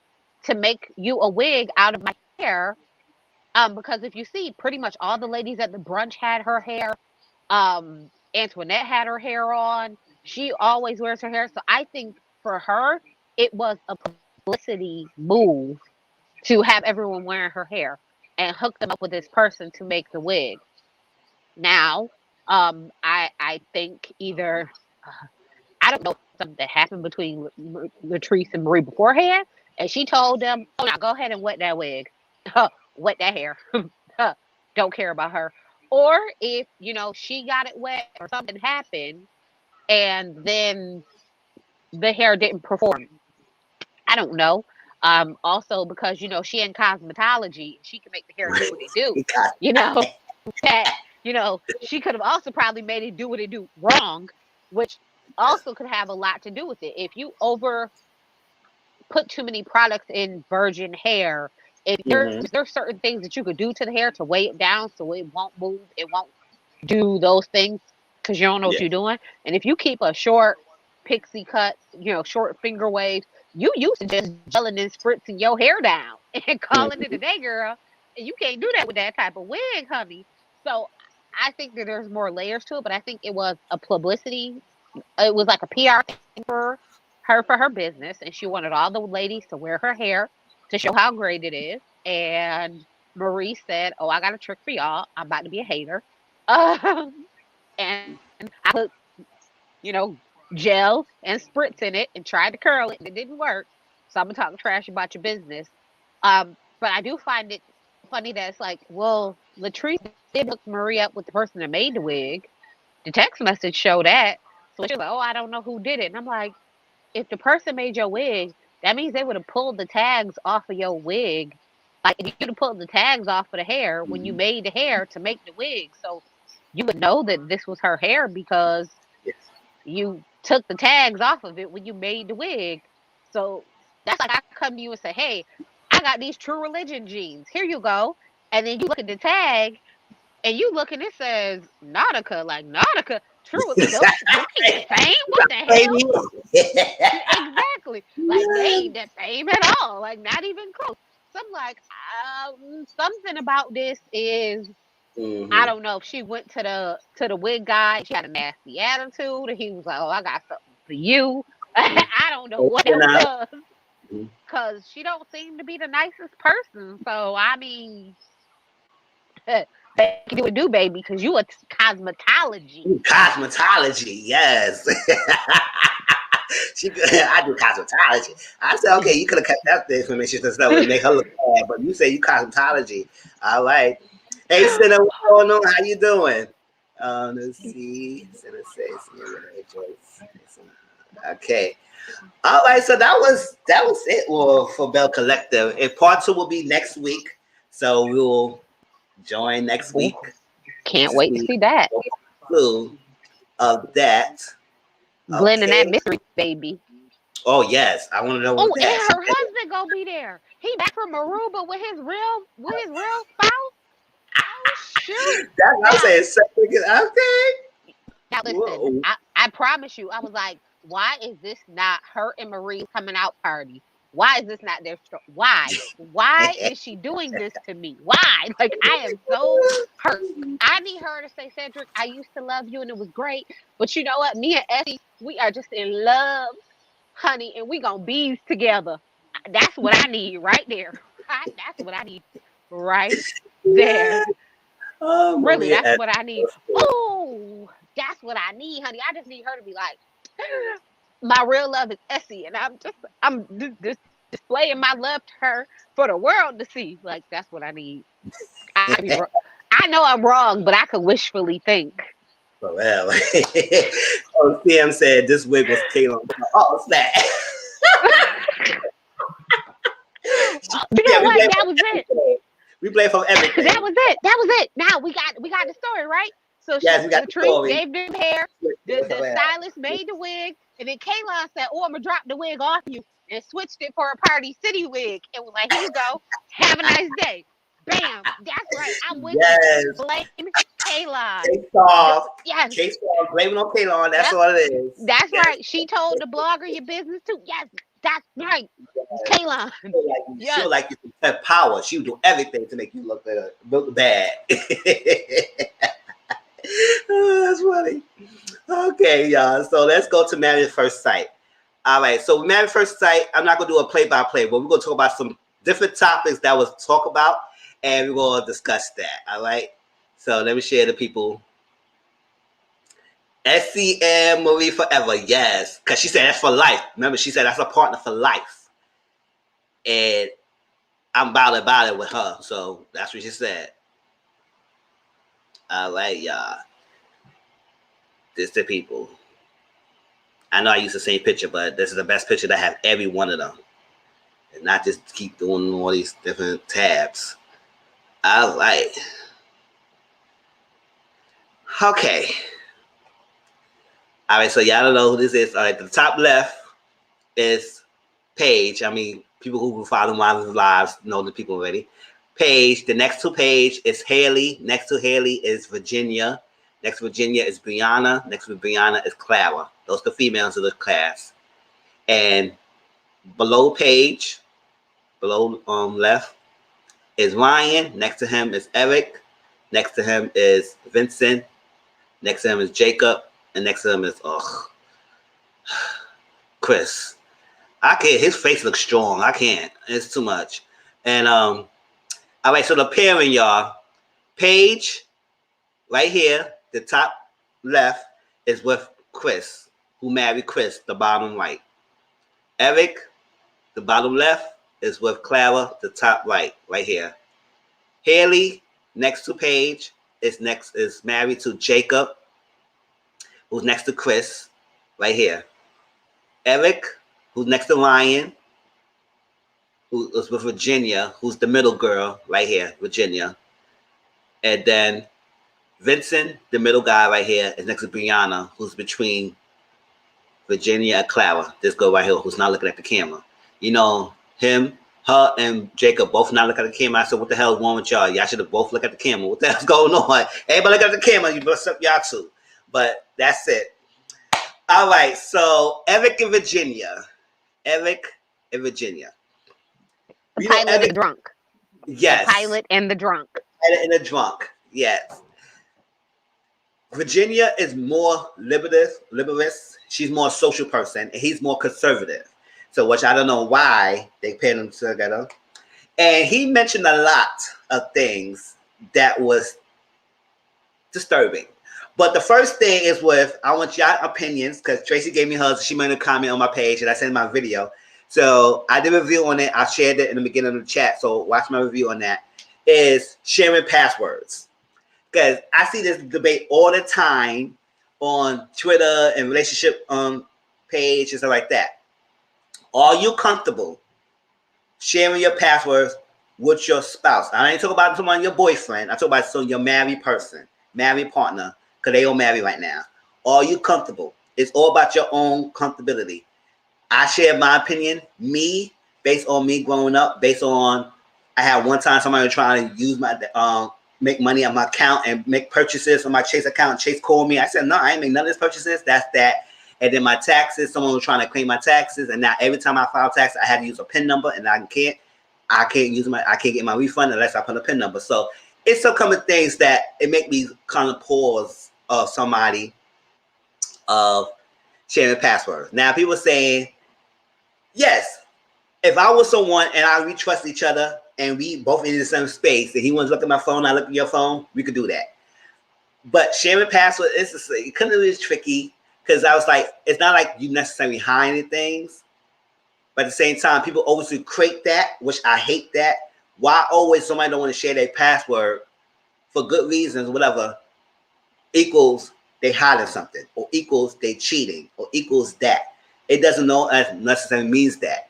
S2: to make you a wig out of my hair. Because if you see, pretty much all the ladies at the brunch had her hair. Antoinette had her hair on. She always wears her hair. So I think for her, it was a publicity move to have everyone wearing her hair and hook them up with this person to make the wig. Now, I think either I don't know if something that happened between Latrice and Marie beforehand, and she told them, "Oh, now go ahead and wet that wig, wet that hair. Don't care about her." Or if she got it wet or something happened, and then the hair didn't perform. I don't know. Also because she in cosmetology, she can make the hair do what it do.
S1: He got
S2: You know that she could have also probably made it do what it do wrong, which also could have a lot to do with it. If you over put too many products in virgin hair, if
S1: hmm
S2: there's certain things that you could do to the hair to weigh it down so it won't move, it won't do those things because you don't know what
S1: Yeah.
S2: you're doing. And if you keep a short pixie cut, short finger waves, you used to just gelling and spritzing your hair down and calling it a
S1: hmm
S2: day, girl. And you can't do that with that type of wig, honey. So I think that there's more layers to it, but I think it was a publicity. It was like a PR thing for her business, and she wanted all the ladies to wear her hair to show how great it is. And Marie said, "Oh, I got a trick for y'all. I'm about to be a hater." And I put, gel and spritz in it and tried to curl it, and it didn't work. So I'm gonna talk trash about your business. But I do find it funny that it's like, well, Latrice did hook Marie up with the person that made the wig. The text message showed that. So she's like, oh, I don't know who did it. And I'm like, if the person made your wig, that means they would have pulled the tags off of your wig. Like if you'd have pulled the tags off of the hair when you
S1: hmm
S2: made the hair to make the wig. So you would know that this was her hair because
S1: Yes.
S2: you took the tags off of it when you made the wig. So that's like I come to you and say, hey, I got these True Religion jeans. Here you go. And then you look at the tag and you look and it says Nautica, like Nautica, True. Them ain't the same. What the hell?
S1: Baby.
S2: Exactly. Like they ain't the same at all. Like not even close. So I'm like, something about this is I
S1: hmm
S2: don't know if she went to the wig guy. She had a nasty attitude, and he was like, "Oh, I got something for you." I don't know what it
S1: Open up.
S2: was, cause she don't seem to be the nicest person. So I mean, you do it, do baby, cause you a cosmetology.
S1: Cosmetology, yes. I do cosmetology. I said, okay, you could have kept that information and stuff would make her look bad, but you say you cosmetology. All right. Hey, Sinner, what's going on? How you doing? Let's see. Sinner says, okay. All right, so that was it for Belle Collective. And part two will be next week. So we will join next
S2: Ooh,
S1: week
S2: can't
S1: to
S2: wait to
S1: see
S2: see that.
S1: the clue of that.
S2: Glenn and that
S1: Okay.
S2: mystery baby.
S1: Oh yes, I want to know
S2: Oh,
S1: what that.
S2: and her husband gonna be there. He back from Aruba with his real spouse. shoot.
S1: That's what I'm saying. Okay.
S2: Now listen, I promise you, I was like, why is this not her and Marie coming out party? Why is this not their story? Why? Why is she doing this to me? Why? Like, I am so hurt. I need her to say, Cedric, I used to love you and it was great. But you know what? Me and Essie, we are just in love, honey, and we gonna be together. That's what I need right there. That's what I need right there.
S1: Oh,
S2: Really,
S1: Maria.
S2: that's what I need. Oh, that's what I need, honey. I just need her to be like, my real love is Essie, and I'm just displaying my love to her for the world to see. Like, that's what I need. I know I'm wrong, but I could wishfully think.
S1: Oh, well. Oh, Sam said this wig was Kaylon. Oh, snap.
S2: You know what? That was it.
S1: We play from everything.
S2: That was it. Now we got the story, right? So
S1: yes, we got
S2: Latrice gave them hair. The stylist made the wig, and then Kaylon said, "Oh, I'm gonna drop the wig off you," and switched it for a Party City wig. It was like, "Here you go. Have a nice day." Bam. That's right. I'm with you. Blame Kaylon.
S1: Case off.
S2: Yes.
S1: Case off. Blame it on Kaylon. That's all it is.
S2: That's right. She told the blogger your business too. Yes. That's right. Kaylon.
S1: She feel like you have power. She would do everything to make you look bad. Oh, that's funny. Okay, y'all. So let's go to Married at First Sight. All right. So Married at First Sight, I'm not going to do a play-by-play, but we're going to talk about some different topics that was talked about, and we're going to discuss that. All right. So let me share the people. SCM Marie forever. Yes. Because she said that's for life. Remember, she said that's a partner for life. And I'm about it with her. So that's what she said. All right, y'all. This the people. I know I used the same picture, but this is the best picture that have every one of them. And not just keep doing all these different tabs. All right. Okay. All right, so y'all don't know who this is. All right, the top left is Paige. I mean, people who follow my lives know the people already. Paige. The next to Paige is Haley. Next to Haley is Virginia. Next to Virginia is Brianna. Next to Brianna is Clara. Those are the females of the class. And below Paige, below left, is Ryan. Next to him is Eric. Next to him is Vincent. Next to him is Jacob. And next to him is Chris. I can't. His face looks strong. I can't. It's too much. And all right. So the pairing, y'all. Paige, right here, the top left is with Chris, who married Chris, the bottom right. Eric, the bottom left, is with Clara, the top right here. Haley, next to Paige, is married to Jacob, who's next to Chris, right here. Eric, who's next to Ryan, who is with Virginia, who's the middle girl, right here, Virginia. And then Vincent, the middle guy right here, is next to Brianna, who's between Virginia and Clara. This girl right here, who's not looking at the camera. You know, him, her, and Jacob both not looking at the camera. I said, what the hell is wrong with y'all? Y'all should have both looked at the camera. What the hell's going on? Everybody look at the camera. You bust up y'all too. But that's it. All right. So Eric and Virginia. Eric and Virginia.
S2: The pilot and the drunk.
S1: Yes.
S2: The pilot and the drunk.
S1: Pilot and the drunk. Yes. Virginia is more liberalist. She's more social person, and he's more conservative. So, which I don't know why they paired them together. And he mentioned a lot of things that was disturbing. But the first thing is I want y'all opinions, because Tracy gave me hers. She made a comment on my page, and I sent my video. So I did a review on it. I shared it in the beginning of the chat. So watch my review on that. Is sharing passwords. Because I see this debate all the time on Twitter and relationship page and stuff like that. Are you comfortable sharing your passwords with your spouse? I ain't talking about your boyfriend. I talk about your married person, married partner, because they all married right now. Are you comfortable? It's all about your own comfortability. I share my opinion, based on me growing up, based on I had one time somebody was trying to use my make money on my account and make purchases on my Chase account. Chase called me. I said, no, I ain't make none of these purchases. That's that. And then my taxes, someone was trying to claim my taxes, and now every time I file tax, I had to use a PIN number, and I can't get my refund unless I put a PIN number. So it's some common things that it make me kind of pause of somebody of sharing passwords. Now people saying, yes, if I was someone and we trust each other and we both in the same space, and he wants to look at my phone, I look at your phone, we could do that. But sharing passwords, it couldn't be tricky. Because I was like, it's not like you necessarily hiding things. But at the same time, people always create that, which I hate that. Why always somebody don't want to share their password for good reasons, whatever, equals they hiding something, or equals they cheating, or equals that. It doesn't necessarily means that.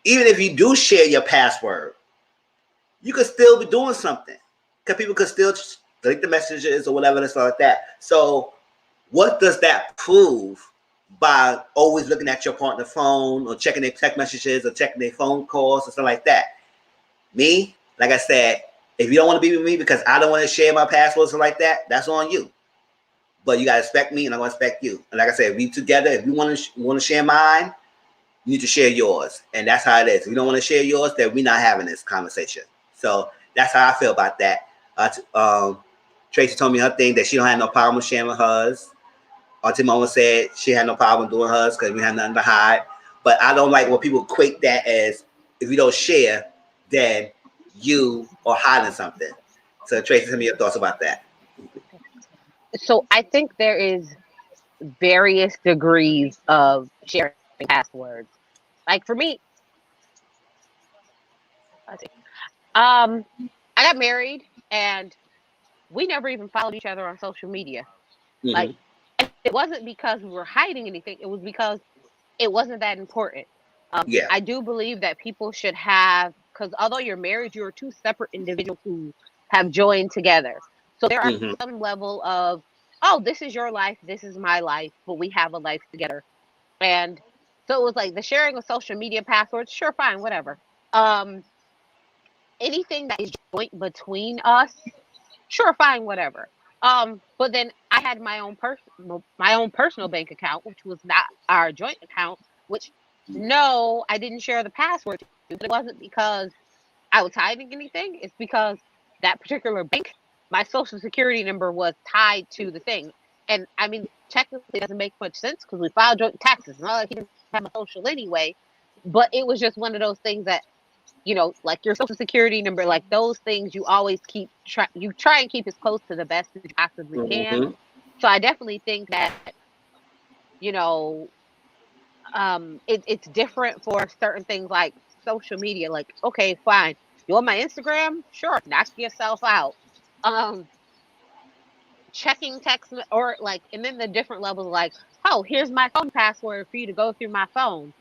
S1: Even if you do share your password, you could still be doing something. Because people could still delete the messages or whatever, and stuff like that. So what does that prove by always looking at your partner's phone or checking their text messages or checking their phone calls or something like that? Me, like I said, if you don't want to be with me because I don't want to share my passwords or like that, that's on you. But you got to respect me and I'm going to respect you. And like I said, we together, if you want to share mine, you need to share yours. And that's how it is. If you don't want to share yours, then we're not having this conversation. So that's how I feel about that. Tracy told me her thing that she don't have no problem with sharing hers. Auntie Mama said she had no problem doing hers because we had nothing to hide. But I don't like when people equate that as if you don't share, then you are hiding something. So Tracy, tell me your thoughts about that.
S2: So I think there is various degrees of sharing passwords. Like for me, I got married and we never even followed each other on social media. Mm-hmm. Like, it wasn't because we were hiding anything. It was because it wasn't that important. I do believe that people should have, because although you're married, you're two separate individuals who have joined together. So there are some level of, oh, this is your life, this is my life, but we have a life together. And so it was like the sharing of social media passwords, sure, fine, whatever. Anything that is joint between us, sure, fine, whatever. But then I had my own personal bank account, which was not our joint account, which no, I didn't share the password to, but it wasn't because I was hiding anything. It's because that particular bank, my social security number was tied to the thing. And I mean, technically it doesn't make much sense because we filed joint taxes. Not like he didn't have a social anyway, but it was just one of those things that, you know, like your social security number, like those things you always try and keep as close to the best as you possibly can. So I definitely think that, you know, it's different for certain things like social media. Like, okay, fine. You want my Instagram? Sure. Knock yourself out. Checking text or like, and then the different levels like, oh, here's my phone password for you to go through my phone.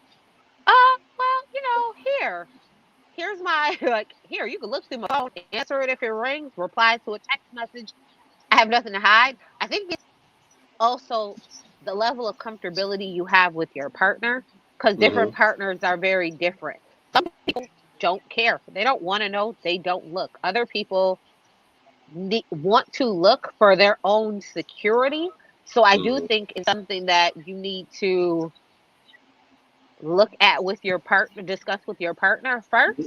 S2: Well, you know, here's my, like, here, you can look through my phone, answer it if it rings, reply to a text message. I have nothing to hide. I think it's also the level of comfortability you have with your partner, because different partners are very different. Some people don't care. They don't want to know. They don't look. Other people want to look for their own security. So I do think it's something that you need to look at with your partner, discuss with your partner first.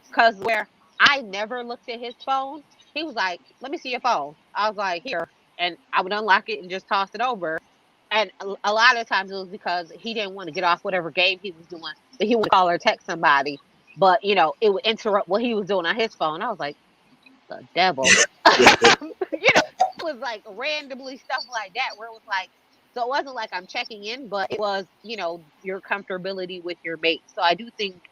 S2: Because where I never looked at his phone, he was like, let me see your phone. I was like, here. And I would unlock it and just toss it over. And a lot of times it was because he didn't want to get off whatever game he was doing, but he would call or text somebody. But, you know, it would interrupt what he was doing on his phone. I was like, the devil. You know, it was like randomly stuff like that where it was like, so it wasn't like I'm checking in, but it was, you know, your comfortability with your mate. So I do think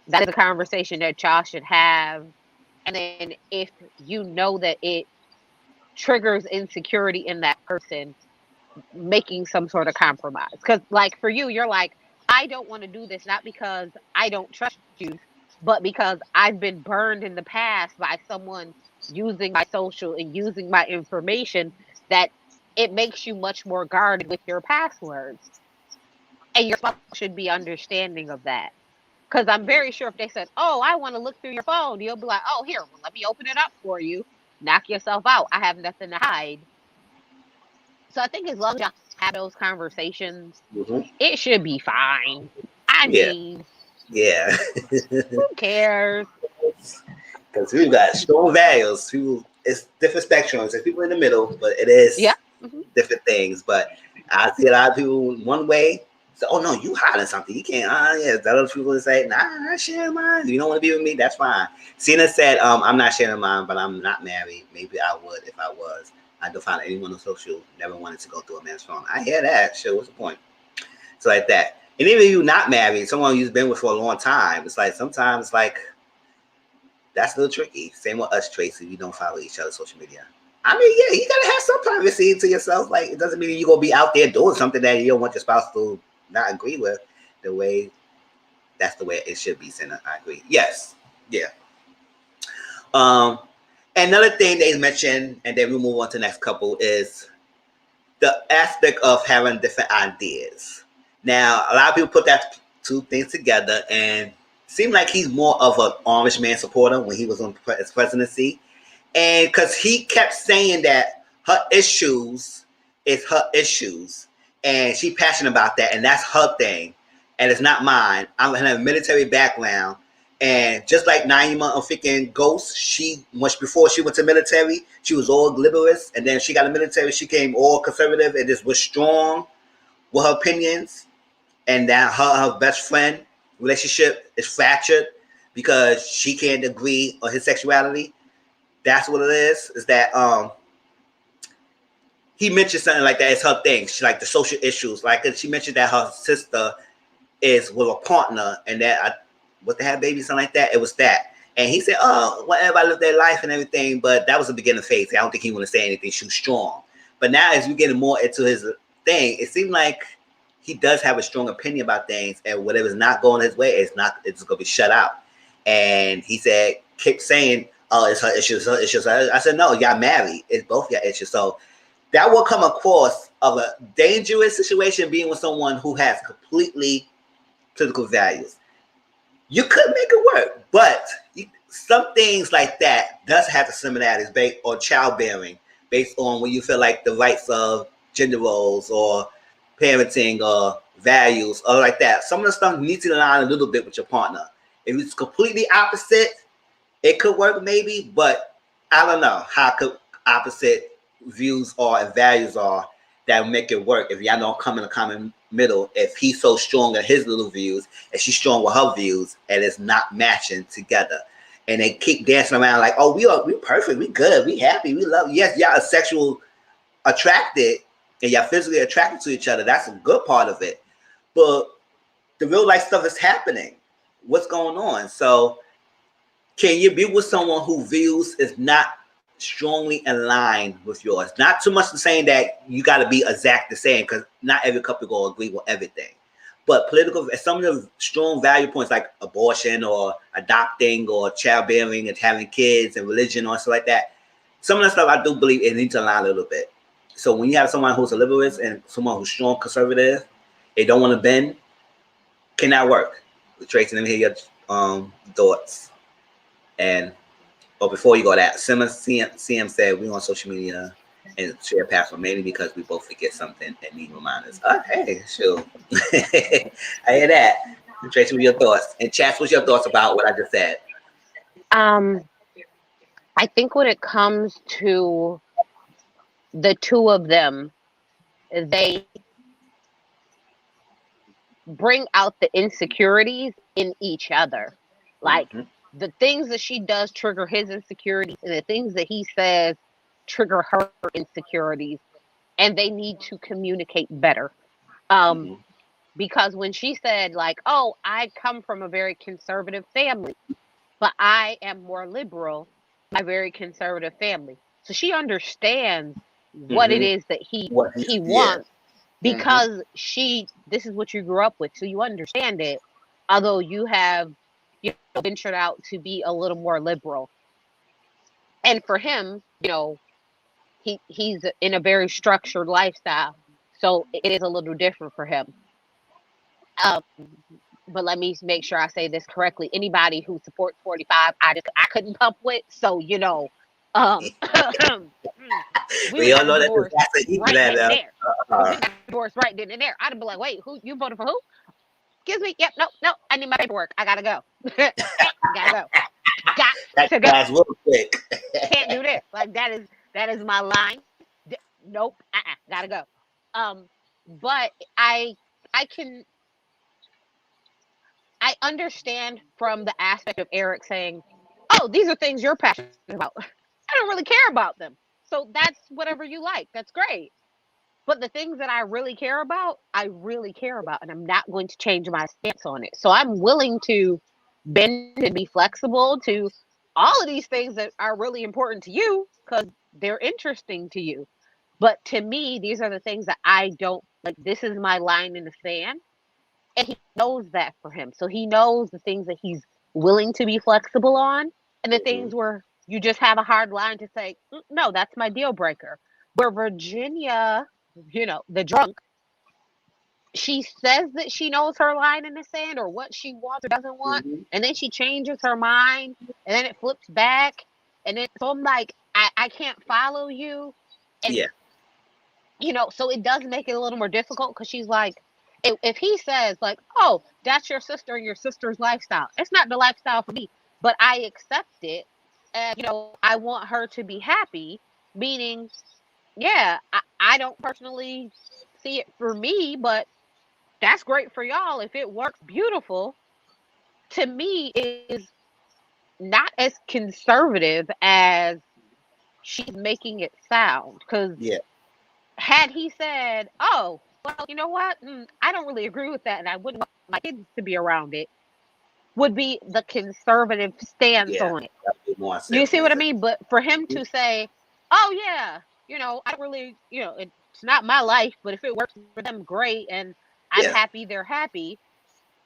S2: that is a conversation that y'all should have. And then if you know that it triggers insecurity in that person, making some sort of compromise. Because like for you, you're like, I don't want to do this, not because I don't trust you, but because I've been burned in the past by someone using my social and using my information, that it makes you much more guarded with your passwords. And your spouse should be understanding of that. Because I'm very sure if they said, oh, I want to look through your phone, you'll be like, oh, here, well, let me open it up for you. knock yourself out. I have nothing to hide. So I think as long as y'all have those conversations, it should be fine. I mean,
S1: yeah.
S2: who cares?
S1: Because we've got strong values. People, it's different spectrums. There's people in the middle, but it is different things. But I see a lot of people one way. So, oh no, you hiding something. You can't. Yeah. The other people say, nah, I'm not sharing mine. You don't want to be with me? That's fine. Cena said, I'm not sharing mine, but I'm not married. Maybe I would if I was. I don't find anyone on social never wanted to go through a man's phone. I hear that. Sure, what's the point? So like that. And even if you're not married, someone you've been with for a long time, it's like sometimes like that's a little tricky. Same with us, Tracy. We don't follow each other's social media. I mean, yeah, you gotta have some privacy to yourself. Like, it doesn't mean you're gonna be out there doing something that you don't want your spouse to not agree with. The way that's the way it should be, Senna. I agree. Yes. Yeah. Um, Another thing they mentioned, and then we move on to the next couple, is the aspect of having different ideas. Now, a lot of people put that two things together and seemed like he's more of an Orange Man supporter when he was on his presidency. And because he kept saying that her issues is her issues, and she passionate about that, and that's her thing, and it's not mine. I'm in a military background, and just like Naima of freaking Ghost, she much before she went to military, she was all liberous, and then she got a military, she came all conservative and just was strong with her opinions, and that her best friend relationship is fractured because she can't agree on his sexuality. That's what it is. Is that he mentioned something like that. It's her thing. She like the social issues. Like she mentioned that her sister is with a partner, and that what they have baby, something like that. It was that, and he said, "Oh, well, everybody live their life and everything," but that was the beginning phase. I don't think he want to say anything. She was strong, but now as we getting more into his thing, it seemed like he does have a strong opinion about things, and whatever's not going his way, it's going to be shut out. And he said, keep saying, "Oh, it's her issues, her issues." I said, "No, y'all married. It's both your issues." So that will come across of a dangerous situation being with someone who has completely political values. You could make it work, but some things like that does have the similarities based on childbearing, based on when you feel like the rights of gender roles or parenting or values or like that. Some of the stuff needs to align a little bit with your partner. If it's completely opposite, it could work maybe, but I don't know how could opposite views are and values are that will make it work if y'all don't come in a common middle. If he's so strong in his little views and she's strong with her views and it's not matching together. And they keep dancing around like, oh, we perfect, we good, we happy, we love. Yes, y'all are sexual attracted and y'all physically attracted to each other. That's a good part of it. But the real life stuff is happening. What's going on? So can you be with someone whose views is not strongly aligned with yours? Not too much to saying that you got to be exact the same, because not every couple will agree with everything. But political, some of the strong value points like abortion or adopting or childbearing and having kids and religion or stuff like that, some of the stuff I do believe it needs to align a little bit. So when you have someone who's a liberalist and someone who's strong conservative, they don't want to bend, cannot work. Tracy, let me hear your thoughts. And before you go that, CM said we on social media and share password mainly because we both forget something and need reminders. Oh, hey, sure. I hear that. Tracy, what your thoughts? And Chats, what's your thoughts about what I just said?
S2: I think when it comes to the two of them, they bring out the insecurities in each other. Like the things that she does trigger his insecurities, and the things that he says trigger her insecurities, and they need to communicate better. Because when she said like, "Oh, I come from a very conservative family, but I am more liberal, my very conservative family." So she understands what it is that he wants, because this is what you grew up with, so you understand it. Although you have ventured out to be a little more liberal, and for him, he's in a very structured lifestyle, so it is a little different for him. But let me make sure I say this correctly. Anybody who supports 45, I couldn't pump with. So We
S1: We
S2: would
S1: all
S2: have
S1: know that
S2: divorced
S1: that's an
S2: right then and
S1: letter.
S2: there. We got divorced right then and there. I'd have been like, wait, who you voted for? Who? Excuse me. Yep. No. I need my paperwork. I gotta go. Gotta go. Got
S1: That
S2: to go.
S1: class real quick.
S2: Can't do this. Like that is my line. Nope. Gotta go. But I can I understand from the aspect of Eric saying, "Oh, these are things you're passionate about. I don't really care about them. So that's whatever you like. That's great. But the things that I really care about, and I'm not going to change my stance on it. So I'm willing to bend and be flexible to all of these things that are really important to you because they're interesting to you. But to me, these are the things that I don't like. This is my line in the sand. And he knows that for him. So he knows the things that he's willing to be flexible on and the
S1: Mhm.
S2: things where you just have a hard line to say, no, that's my deal breaker. Where Virginia, the drunk, she says that she knows her line in the sand or what she wants or doesn't want.
S1: Mhm.
S2: And then she changes her mind and then it flips back. And then so I'm like, I can't follow you. And,
S1: Yeah.
S2: so it does make it a little more difficult because she's like, if he says like, oh, that's your sister and your sister's lifestyle, it's not the lifestyle for me, but I accept it. And, I want her to be happy, meaning, yeah, I don't personally see it for me, but that's great for y'all. If it works, beautiful. To me, is not as conservative as she's making it sound. Because
S1: Yeah.
S2: had he said, "Oh, well, you know what? I don't really agree with that, and I wouldn't want my kids to be around it," would be the conservative stance
S1: Yeah.
S2: on it.
S1: That'd be more
S2: You see
S1: accepted.
S2: what I mean? But for him to say, "Oh yeah, I don't really, it's not my life, but if it works for them, great, and I'm
S1: Yeah.
S2: happy, they're happy,"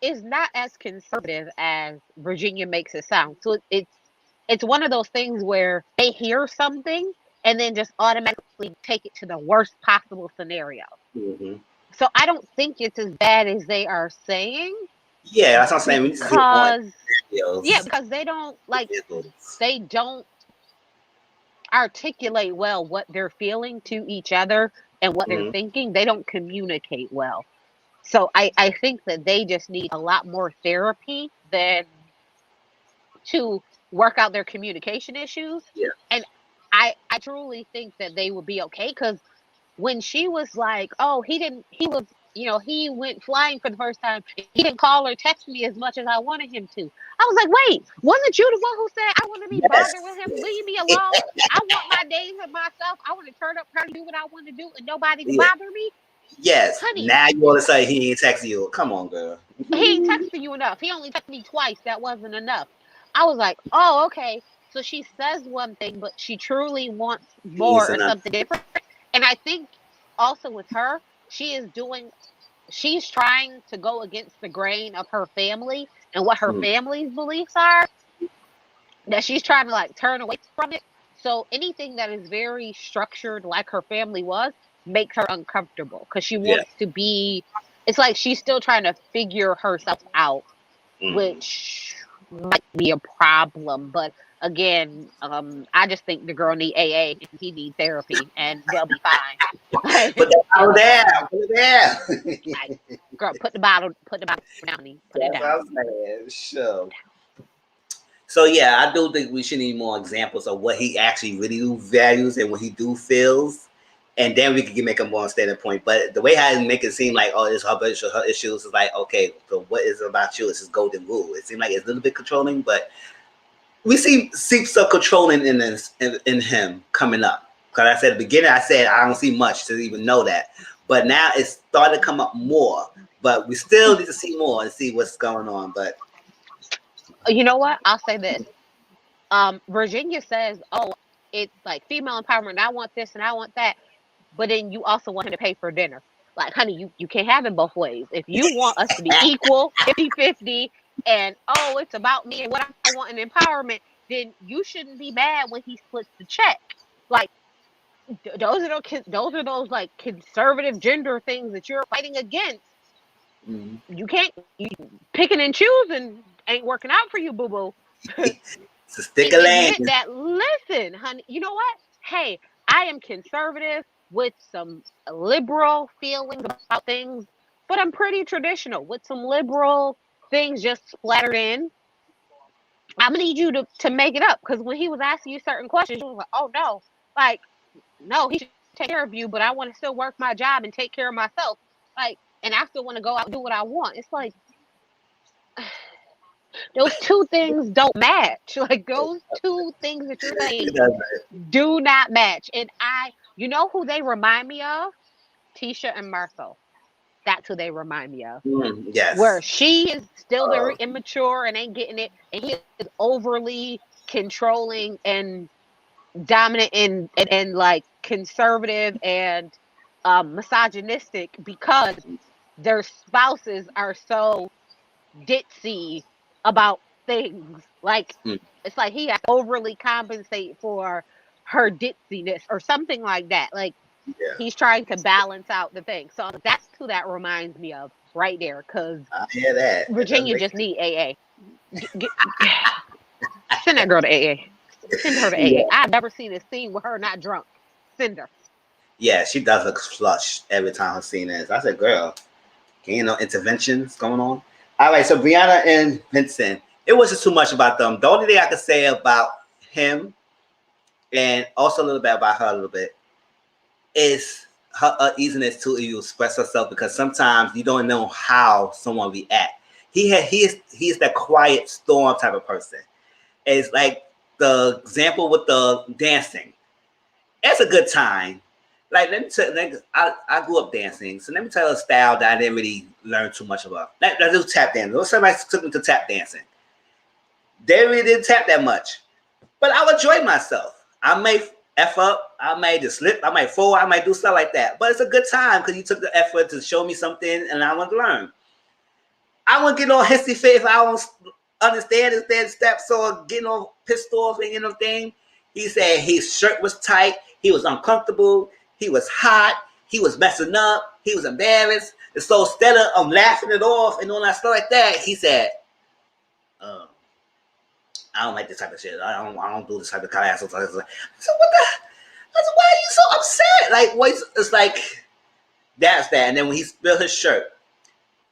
S2: is not as conservative as Virginia makes it sound. So it's one of those things where they hear something and then just automatically take it to the worst possible scenario.
S1: Hmm.
S2: So I don't think it's as bad as they are saying
S1: Yeah, that's what I'm saying. We just get more
S2: because
S1: videos.
S2: because
S1: Visuals.
S2: they don't articulate well what they're feeling to each other and what they're
S1: Mhm.
S2: thinking. They don't communicate well. So I think that they just need a lot more therapy than to work out their communication issues.
S1: Yeah.
S2: And I truly think that they would be okay because when she was like, oh, he was, he went flying for the first time. He didn't call or text me as much as I wanted him to. I was like, wait, wasn't you the one who said I want to be
S1: Yes.
S2: bothered with him? Leave me alone. I want my days to myself. I want to turn up, try to do what I want to do, and nobody to
S1: Yeah.
S2: bother me.
S1: Yes.
S2: Honey,
S1: Now you want to say he ain't texting you. Come on, girl.
S2: he ain't texting you enough. He only texted me twice. That wasn't enough. I was like, oh, okay. So she says one thing, but she truly wants
S1: He ain't
S2: more
S1: saying
S2: or
S1: nothing.
S2: something different. And I think also with her, she's trying to go against the grain of her family and what her
S1: Mhm.
S2: family's beliefs are, that she's trying to like turn away from it. So anything that is very structured like her family was makes her uncomfortable because she
S1: Yeah.
S2: wants to be, it's like she's still trying to figure herself out,
S1: Mhm.
S2: which might be a problem. But again, I just think the girl need AA and he need therapy, and they'll be fine.
S1: Put that
S2: They'll
S1: bottle
S2: be
S1: down.
S2: fine.
S1: Put it down.
S2: Like, girl, put the bottle down, honey. Put it
S1: That's what
S2: down.
S1: I'm saying. Sure. So yeah, I do think we should need more examples of what he actually really do values and what he do feels, and then we can make a more standing point. But the way how he make it seem like, oh, it's her issues is like, okay, so what is it about you? It's his golden rule. It seems like it's a little bit controlling, but we see seeps of controlling in him coming up. Because I said at the beginning, I said I don't see much to even know that, but now it's starting to come up more. But we still need to see more and see what's going on. But
S2: You know what? I'll say this. Virginia says, "Oh, it's like female empowerment. I want this and I want that." But then you also want him to pay for dinner. Like, honey, you can't have it both ways. If you want us to be equal, 50-50, and oh, it's about me and what I want in empowerment, then you shouldn't be mad when he splits the check. Like, those are those like conservative gender things that you're fighting against.
S1: mm,
S2: You can't, picking and choosing ain't working out for you, boo boo.
S1: It's a stick of land.
S2: Admit that. Listen, honey, you know what? Hey, I am conservative with some liberal feelings about things, but I'm pretty traditional with some liberal things just splattered in. I'm gonna need you to make it up, because when he was asking you certain questions, you was like, oh no, like, no, he should take care of you, but I want to still work my job and take care of myself. Like, and I still want to go out and do what I want. It's like those two things don't match. Like, those two things that you're saying do not match. And you know who they remind me of? Tisha and Marcel. That's who they remind me of.
S1: Yes.
S2: Where she is still very immature and ain't getting it, and he is overly controlling and dominant and like conservative and misogynistic, because their spouses are so ditzy about things. Like, it's like he has to overly compensate for her ditziness or something like that. Like, he's trying to balance out the thing. So that's who that reminds me of right there. Because
S1: I hear that.
S2: Virginia just need AA. Send that girl to AA. Send her to AA. I've never seen a scene with her not drunk. Send her.
S1: Yeah, she does look flushed every time her scene is. I said, girl, you know, interventions going on. All right, so Brianna and Vincent, it was just too much about them. The only thing I could say about him, and also a little bit about her a little bit, is her uneasiness to express herself, because sometimes you don't know how someone react. He is that quiet storm type of person. It's like the example with the dancing. It's a good time. Like, let me tell you, I grew up dancing, so let me tell you a style that I didn't really learn too much about. Let's do tap dancing. Somebody took me to tap dancing. They really didn't tap that much, but I enjoyed myself. I may F up, I may just slip, I might fall, I might do stuff like that, but it's a good time because you took the effort to show me something and I want to learn. I won't get no hissy fit if I don't understand his steps or getting all pissed off and anything. He said his shirt was tight, he was uncomfortable, he was hot, he was messing up, he was embarrassed. And so instead of laughing it off and all that stuff like that, he said, I don't like this type of shit. I don't do this type of class. So what the? I said, why are you so upset? Like, what? It's like, that's that. And then when he spilled his shirt,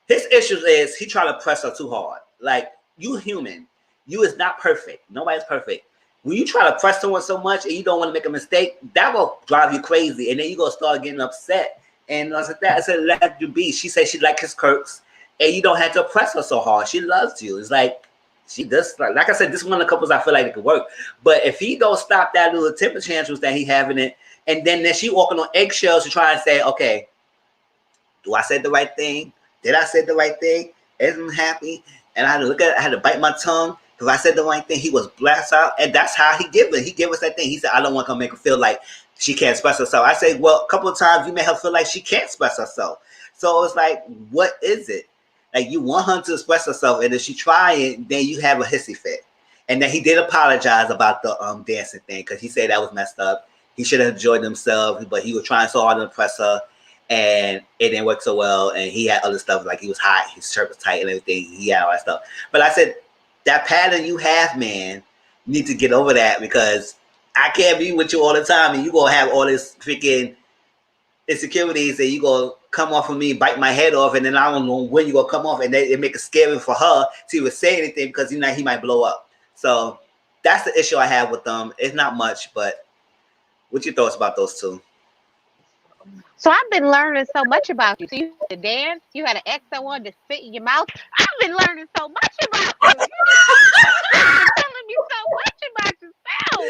S1: his issue is he trying to press her too hard. Like, you human. You is not perfect. Nobody's perfect. When you try to press someone so much and you don't want to make a mistake, that will drive you crazy. And then you going to start getting upset. And I said, I said, let you be. She said she liked his quirks. And you don't have to press her so hard. She loves you. It's like, she does, like I said, this is one of the couples I feel like it could work. But if he don't stop that little temper tantrums that he having it, and then she walking on eggshells to try and say, okay, do I say the right thing? Did I say the right thing? Isn't happy? And I had to look at it, I had to bite my tongue because I said the right thing. He was blessed out, and that's how he give it. He gave us that thing. He said, I don't want to make her feel like she can't express herself. I say, well, a couple of times you made her feel like she can't express herself. So it's like, what is it? Like, you want her to express herself, and if she try it, then you have a hissy fit. And then he did apologize about the dancing thing because he said that was messed up. He should have enjoyed himself, but he was trying so hard to impress her, and it didn't work so well. And he had other stuff, like he was hot, his shirt was tight and everything. He had all that stuff. But I said, that pattern you have, man, you need to get over that, because I can't be with you all the time, and you going to have all this freaking insecurities, and you gonna come off of me, bite my head off, and then I don't know when you gonna come off, and it make it scary for her to even say anything, because you know he might blow up. So that's the issue I have with them. It's not much, but what's your thoughts about those two?
S2: So I've been learning so much about you. So you had to dance, you had an ex that wanted to spit in your mouth. I've been learning so much about you. You've been telling me so much about yourself.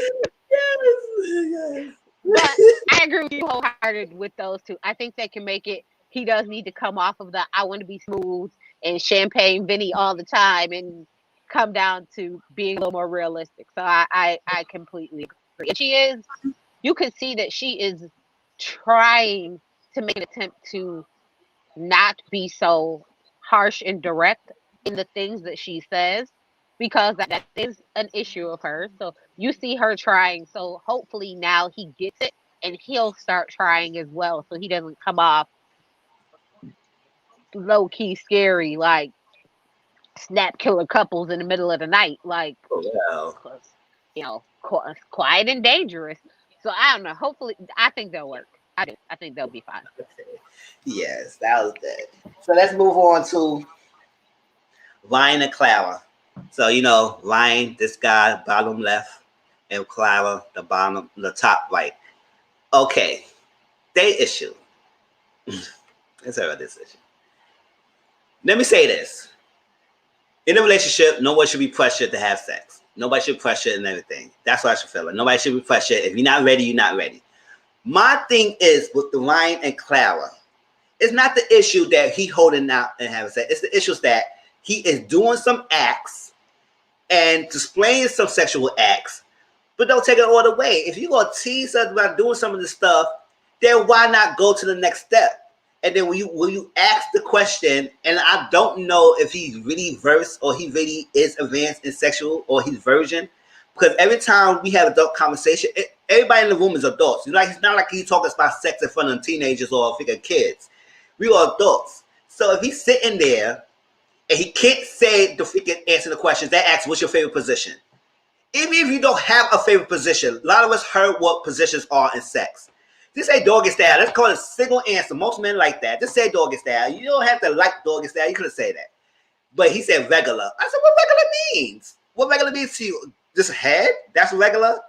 S1: Yes.
S2: But I agree with you wholehearted with those two. I think they can make it. He does need to come off of the I want to be smooth and champagne Vinny all the time and come down to being a little more realistic. So I completely agree. And she is, you can see that she is trying to make an attempt to not be so harsh and direct in the things that she says, because that is an issue of hers. So you see her trying. So hopefully now he gets it and he'll start trying as well, so he doesn't come off low key scary, like snap killer couples in the middle of the night. Like,
S1: Well,
S2: quiet and dangerous. So I don't know. Hopefully, I think they'll work. I do. I think they'll be fine.
S1: Yes, that was good. So let's move on to Ryan and Clara. So Ryan, this guy, bottom left, and Clara, the top right. Okay, they issue. Let's talk about this issue. Let me say this: in a relationship, no one should be pressured to have sex. Nobody should pressure and everything. That's what I should feel. Like nobody should be pressured. If you're not ready, you're not ready. My thing is with the Ryan and Clara, it's not the issue that he holding out and having sex. It's the issues that he is doing some acts and displaying some sexual acts, but don't take it all the way. If you're gonna tease us about doing some of this stuff, then why not go to the next step? And then when you ask the question, and I don't know if he's really versed or he really is advanced in sexual or he's virgin, because every time we have adult conversation, everybody in the room is adults. It's not like he's talking about sex in front of teenagers or freaking kids. We are adults. So if he's sitting there and he can't say the freaking answer the questions, that asks, what's your favorite position? Even if you don't have a favorite position, a lot of us heard what positions are in sex. Just say doggy style. Let's call it a single answer. Most men like that. Just say doggy style. You don't have to like doggy style. You could have said that. But he said regular. I said, what regular means? What regular means to you? Just head? That's regular?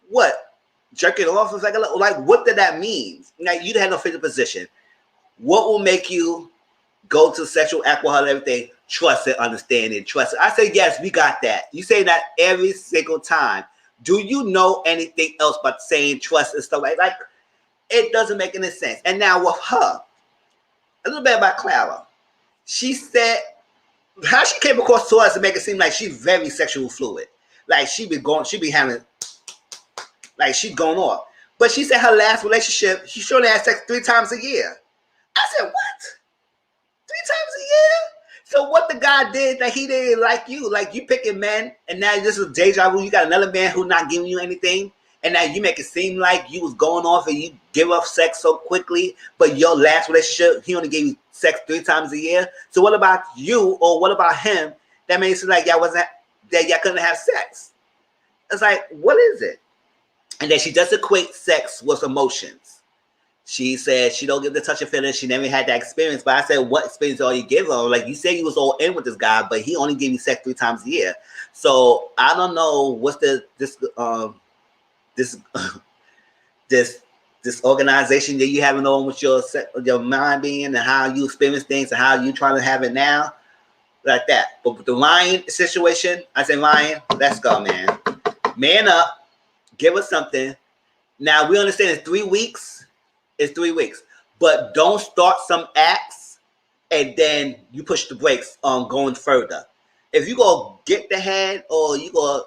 S1: What? Jerking off is regular? Like, what did that mean? Now, you have no favorite position. What will make you go to sexual alcohol and everything? Trust it, understand it, trust it. I say, yes, we got that. You say that every single time. Do you know anything else but saying trust and stuff like that? Like, it doesn't make any sense. And now with her, a little bit about Clara. She said how she came across to us to make it seem like she's very sexual fluid. Like she be having, like she's going off. But she said her last relationship, she only had sex 3 times a year. I said, what? 3 times a year? So what the guy did that he didn't like you? Like you picking men, and now this is deja vu. You got another man who not giving you anything. And now you make it seem like you was going off and you give up sex so quickly, but your last relationship, he only gave you sex 3 times a year. So what about you or what about him that made it seem like y'all couldn't have sex? It's like, what is it? And then she does equate sex with emotions. She said she don't give the touch of feelings. She never had that experience. But I said, what experience all you give her? Like you said you was all in with this guy, but he only gave you sex 3 times a year. So I don't know what's this organization that you having on with your mind being and how you experience things and how you trying to have it now, like that. But with the Ryan situation, I say, Ryan, let's go, man. Man up, give us something. Now we understand it's 3 weeks. It's 3 weeks, but don't start some acts and then you push the brakes on going further. If you go get the head or you go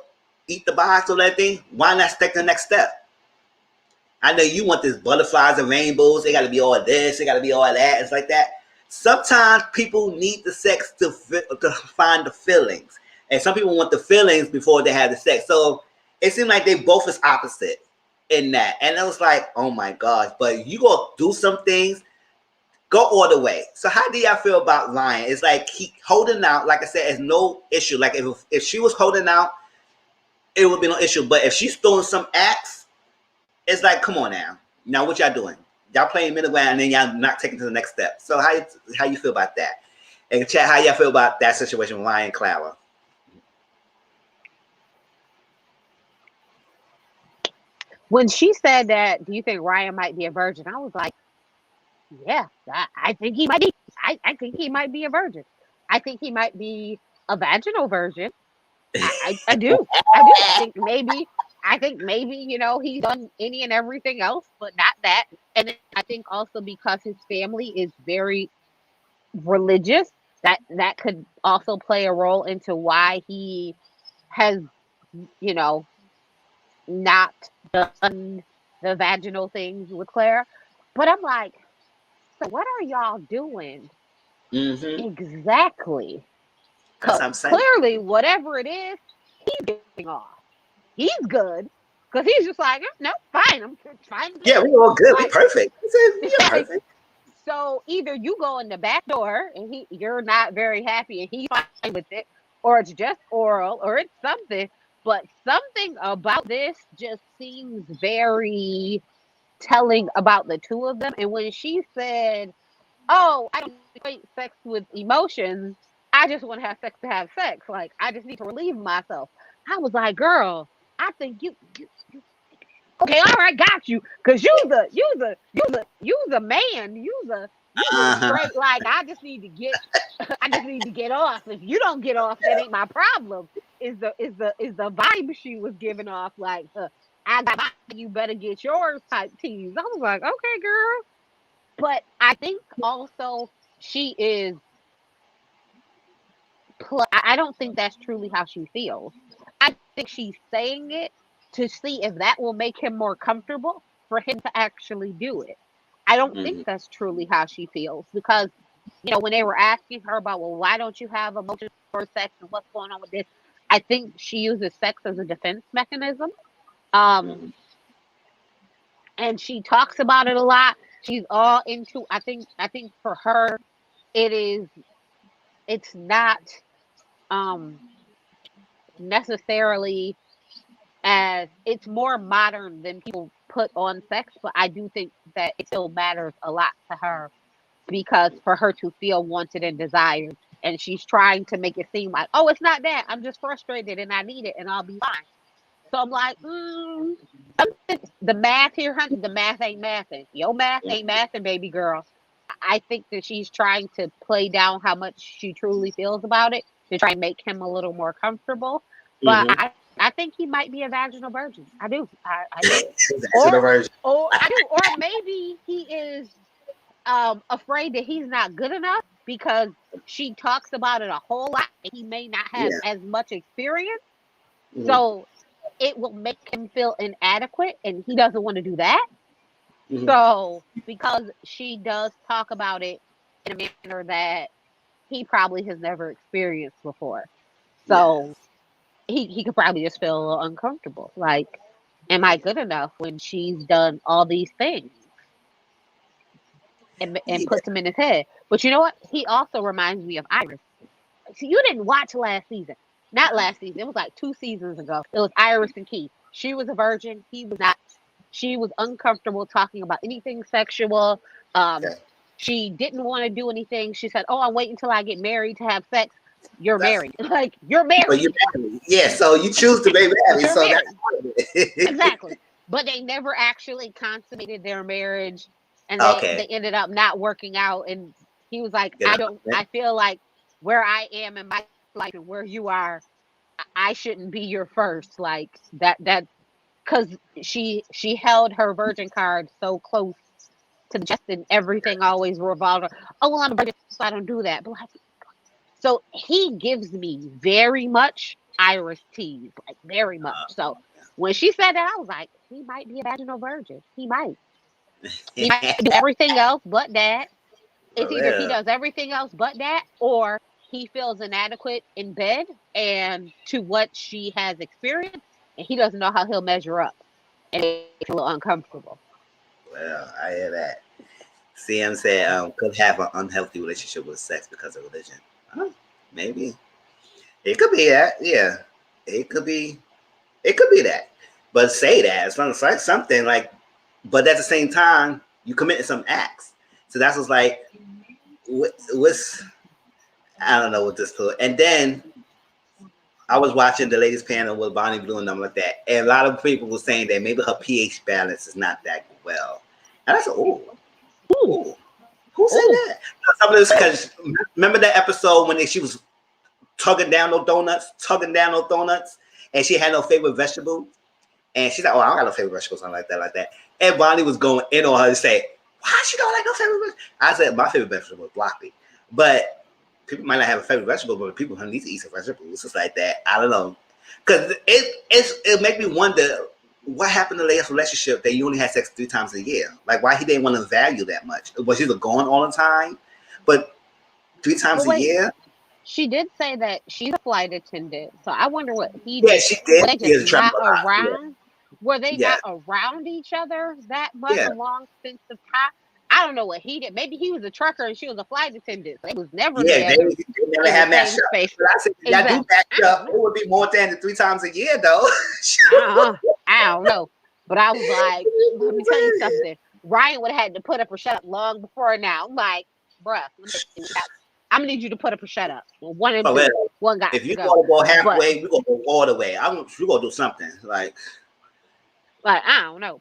S1: eat the box or that thing, why not take the next step? I know you want this butterflies and rainbows. They got to be all this. They got to be all that. It's like that. Sometimes people need the sex to find the feelings. And some people want the feelings before they have the sex. So it seemed like they both is opposite in that. And it was like, oh my gosh. But you go do some things, go all the way. So how do y'all feel about Ryan? It's like he holding out. Like I said, it's no issue. Like if she was holding out, it would be no issue. But if she's throwing some acts, it's like, come on now. Now what y'all doing? Y'all playing middle ground and then y'all not taking to the next step. So how you feel about that? And chat, how y'all feel about that situation with Ryan and Clara?
S2: When she said that, do you think Ryan might be a virgin? I was like, yeah, I think he might be. I think he might be a virgin. I think he might be a vaginal virgin. I do. I think maybe, he's done any and everything else, but not that. And I think also because his family is very religious, that could also play a role into why he has, not done the vaginal things with Claire. But I'm like, so what are y'all doing exactly? Because clearly, whatever it is, he's getting off. He's good. Because he's just like, no, fine. I'm fine.
S1: Yeah, we all good. We perfect. We perfect.
S2: So either you go in the back door and you're not very happy and he's fine with it, or it's just oral, or it's something. But something about this just seems very telling about the two of them. And when she said, "Oh, I don't equate sex with emotions. I just want to have sex to have sex. Like I just need to relieve myself." I was like, "Girl, I think you okay, all right, got you. Cause you's a man. You's a straight. Like I just need to get, I just need to get off. If you don't get off, that ain't my problem." Is the vibe she was giving off like, I got mine, you better get yours type tease. I was like, okay, girl. But I think also she is. I don't think that's truly how she feels. I think she's saying it to see if that will make him more comfortable for him to actually do it. I don't think that's truly how she feels because, when they were asking her about, well, why don't you have emotions for sex and what's going on with this? I think she uses sex as a defense mechanism. And she talks about it a lot. She's all into, I think for her, it's not necessarily as it's more modern than people put on sex, but I do think that it still matters a lot to her because for her to feel wanted and desired, and she's trying to make it seem like, oh, it's not that. I'm just frustrated and I need it and I'll be fine. So I'm like, the math here, honey, the math ain't mathing. Your math ain't mathing, baby girl. I think that she's trying to play down how much she truly feels about it to try and make him a little more comfortable. But I think he might be a vaginal virgin. I do. I do. Or I do. Or maybe he is afraid that he's not good enough because she talks about it a whole lot. And he may not have as much experience. So it will make him feel inadequate and he doesn't want to do that. So because she does talk about it in a manner that he probably has never experienced before. So he could probably just feel a little uncomfortable. Like, am I good enough when she's done all these things? And puts him in his head. But you know what? He also reminds me of Iris. So you didn't watch last season. Not last season. It was like 2 seasons ago. It was Iris and Keith. She was a virgin. He was not. She was uncomfortable talking about anything sexual. She didn't want to do anything. She said, "Oh, I'm waiting until I get married to have sex." You're married. Like, you're married.
S1: But you're married. Yeah, so you choose to be married. So that's
S2: exactly. But they never actually consummated their marriage, and they ended up not working out. And he was like, I feel like where I am in my life and where you are, I shouldn't be your first. Like that because she held her virgin card so close to the chest, and everything always revolved around, oh, well, I'm a virgin, so I don't do that. But like, so he gives me very much Iris tease, like very much. So when she said that, I was like, he might be a vaginal virgin. He might. He might do everything else but that. It's either he does everything else but that, or he feels inadequate in bed and to what she has experienced, and he doesn't know how he'll measure up, and it's a little uncomfortable.
S1: Well, I hear that. CM said, could have an unhealthy relationship with sex because of religion. Maybe. It could be that. Yeah. It could be that. But say that. It's like something like, but at the same time, you committed some acts. So that's what's like, what's, I don't know what this put. And then I was watching the latest panel with Bonnie Blue and them like that. And a lot of people were saying that maybe her pH balance is not that well. And I said, ooh. Who said that? Some of this, because remember that episode when she was tugging down those donuts, and she had no favorite vegetable? And she's like, oh, I don't got no favorite vegetable, something like that. And Bonnie was going in on her to say, why she don't like no favorite vegetable? I said, my favorite vegetable is broccoli. But people might not have a favorite vegetable, but people who need to eat some vegetables, just like that. I don't know. Because it make me wonder, what happened to Leia's relationship that you only had sex 3 times a year? Like, why he didn't want to value that much? Was he going all the time? But 3 times a year?
S2: She did say that she's a flight attendant. So I wonder what he did.
S1: Yeah, she did.
S2: Were they just not around? Yeah. Were they not around each other that much a long sense of time? I don't know what he did. Maybe he was a trucker and she was a flight attendant. They was never
S1: Yeah,
S2: together.
S1: they never had matched up.
S2: Space.
S1: But I said, if y'all do match up, it would be more than 3 times a year, though.
S2: I don't know. But I was like, let me tell you something. Ryan would have had to put up or shut up long before now. I'm like, bruh, I'm gonna need you to put up or shut up. Well, one and two. One got
S1: if you
S2: to go.
S1: Go halfway, we're gonna go all the way. We're gonna do something like
S2: I don't know.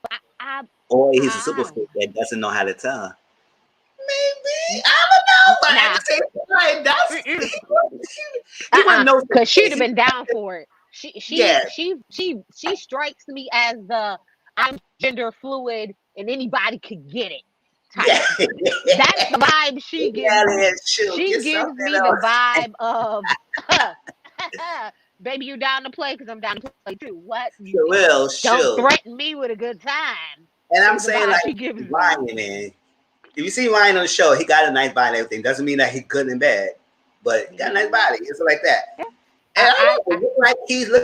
S1: Or he's a super freak that doesn't know how to tell. Maybe I don't know, but at the same time, that's
S2: because she'd have been down for it. She strikes me as the I'm gender fluid and anybody could get it type. Yeah. That's the vibe she gives me. She gives me the vibe of baby, you down to play because I'm down to play too. What? Don't threaten me with a good time.
S1: And I'm saying like Ryan, man. If you see Ryan on the show, he got a nice body and everything. Doesn't mean that he's good and bad, but he got a nice body. It's like that. Yeah. And I look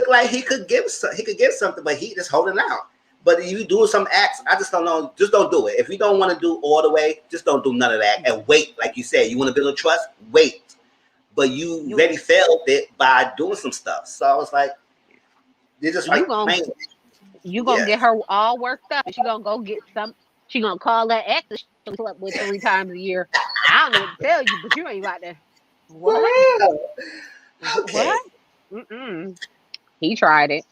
S1: like he could give something, but he just holding out. But if you doing some acts, I just don't know. Just don't do it. If you don't want to do all the way, just don't do none of that and wait. Like you said, you want to build a trust, wait. But you already failed it by doing some stuff. So I was like, they're just like
S2: you gonna get her all worked up, and she gonna go get some. She gonna call that ex that she slept with 3 times a year. I don't know what to tell you, but you ain't like that. What?
S1: Okay.
S2: What? He tried it.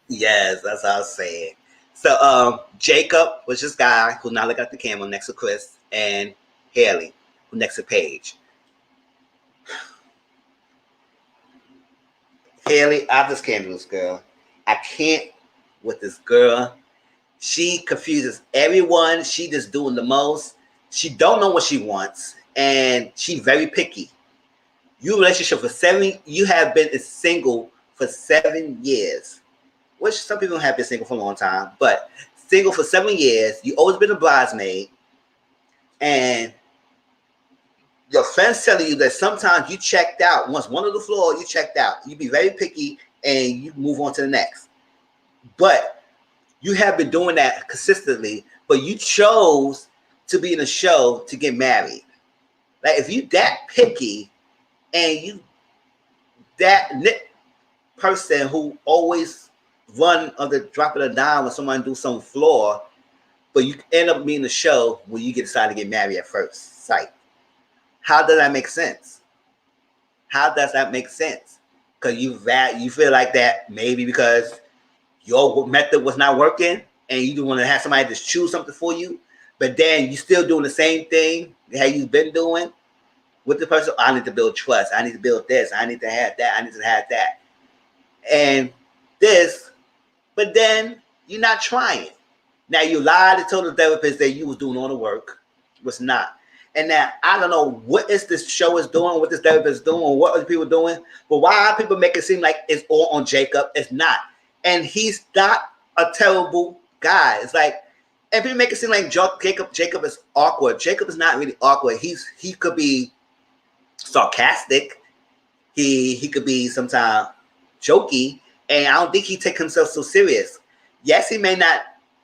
S1: Yes, that's what I was saying. So Jacob was this guy who now look at the camera next to Chris, and Haley, who next to Paige. Haley, I just can't do this girl. I can't with this girl. She confuses everyone. She just doing the most. She don't know what she wants, and she's very picky. Your relationship for 7, you have been single for 7 years, which some people have been single for a long time, but single for 7 years. You always been a bridesmaid, and your friends telling you that sometimes you checked out. Once one of the floor, you checked out. You be very picky, and you move on to the next. But you have been doing that consistently, but you chose to be in a show to get married. Like, if you that picky and you that person who always run on the drop of a dime when someone do some flaw, but you end up being the show when you decide to get married at first sight. How does that make sense? How does that make sense? Because you feel like that maybe because your method was not working and you want to have somebody just choose something for you, but then you still doing the same thing that you've been doing with the person. I need to build trust. I need to build this. I need to have that. I need to have that. And this, but then you're not trying. Now you lied and told the therapist that you was doing all the work. Was not. And now I don't know what is this show is doing, what this therapist is doing, or what other people doing, but why are people make it seem like it's all on Jacob? It's not. And he's not a terrible guy. It's like, and people make it seem like Jacob is awkward. Jacob is not really awkward. He could be sarcastic. He could be sometimes jokey, and I don't think he take himself so serious. Yes, he may not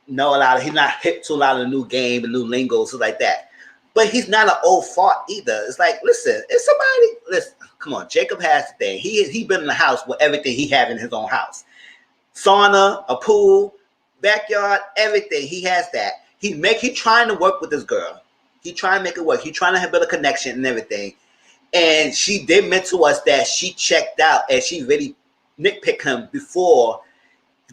S1: know a lot. He's not hip to a lot of the new game and new lingo, stuff like that. But he's not an old fart either. It's like, listen, come on. Jacob has the thing. He been in the house with everything he have in his own house. Sauna, a pool, backyard, everything. He has that. He trying to work with this girl. He trying to make it work. He trying to build a connection and everything. And she did admit to us that she checked out and she really nitpicked him before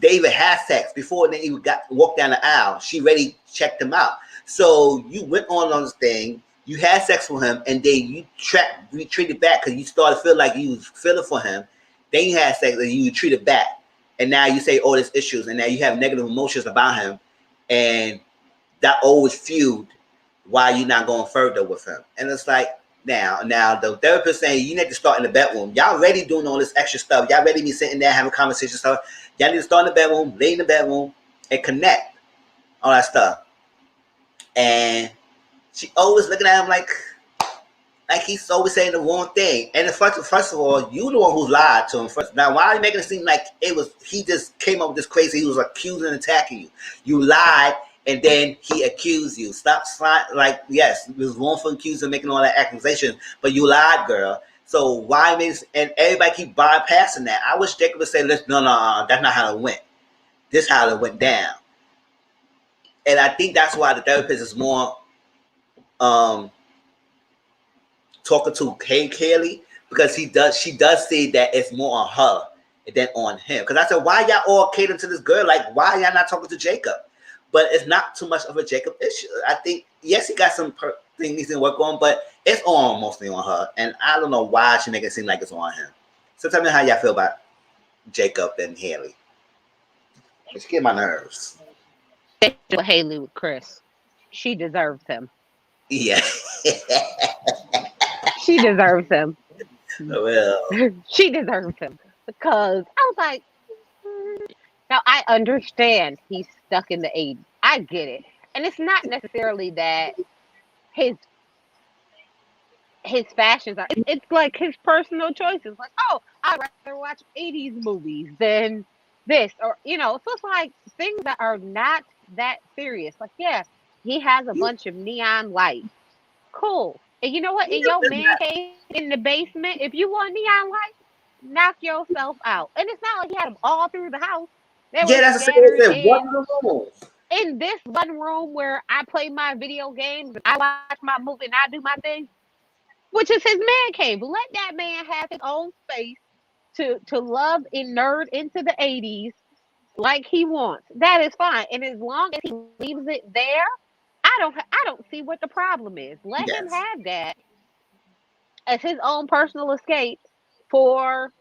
S1: they even had sex, before they even walked down the aisle. She already checked him out. So you went on this thing, you had sex with him, and then you retreated back because you started to feel like you was feeling for him. Then you had sex and you retreated back. And now you say all these issues, and now you have negative emotions about him, and that always fueled why you're not going further with him. And it's like, now the therapist saying you need to start in the bedroom. Y'all already doing all this extra stuff. Y'all already be sitting there having conversations stuff. Y'all need to start in the bedroom, lay in the bedroom, and connect. All that stuff. And she always looking at him like he's always saying the wrong thing. And first of all, you the one who lied to him first. Now, why are you making it seem like he just came up with this crazy, he was accusing and attacking you? You lied and then he accused you. Stop like, yes, it was wrong for accusing making all that accusation, but you lied, girl. So why makes and everybody keep bypassing that? I wish Jacob would say, "Listen, no, that's not how it went. This how it went down." And I think that's why the therapist is more talking to Kaylee, because she does say that it's more on her than on him. Because I said, why y'all all catering to this girl? Like, why y'all not talking to Jacob? But it's not too much of a Jacob issue. I think, yes, he got some things he can work on, but it's all mostly on her. And I don't know why she make it seem like it's on him. So tell me how y'all feel about Jacob and Haley. It's getting my nerves.
S2: Haley with Chris. She deserves him.
S1: Yeah.
S2: She deserves him.
S1: Well,
S2: she deserves him. Because I was like, now I understand he's stuck in the 80s. I get it. And it's not necessarily that his fashions are, it's like his personal choices. Like, oh, I'd rather watch 80s movies than this. Or, so it's like things that are not that serious. Like, yeah, he has a bunch of neon lights. Cool. And you know what? In your man cave in the basement, if you want neon lights, knock yourself out. And it's not like he had them all through the house. They were
S1: that's
S2: scattered
S1: one room.
S2: In this one room where I play my video games, I watch my movie, and I do my thing, which is his man cave. Let that man have his own space to love and nerd into the 80s like he wants. That is fine. And as long as he leaves it there, I don't see what the problem is. Let him have that as his own personal escape for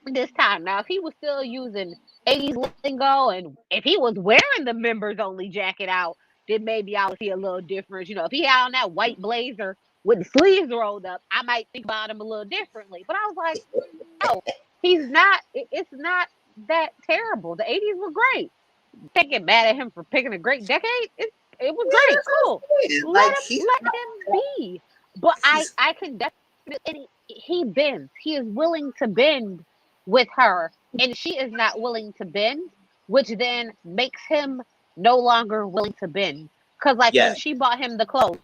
S2: this time. Now, if he was still using 80s lingo, and if he was wearing the members only jacket out, then maybe I would see a little difference. If he had on that white blazer with the sleeves rolled up, I might think about him a little differently. But I was like, no, he's not. It's not that terrible. The 80s were great. Can't get mad at him for picking a great decade. It was great. Cool. Let him be. But I can definitely, and he bends. He is willing to bend with her, and she is not willing to bend, which then makes him no longer willing to bend. Because when she bought him the clothes,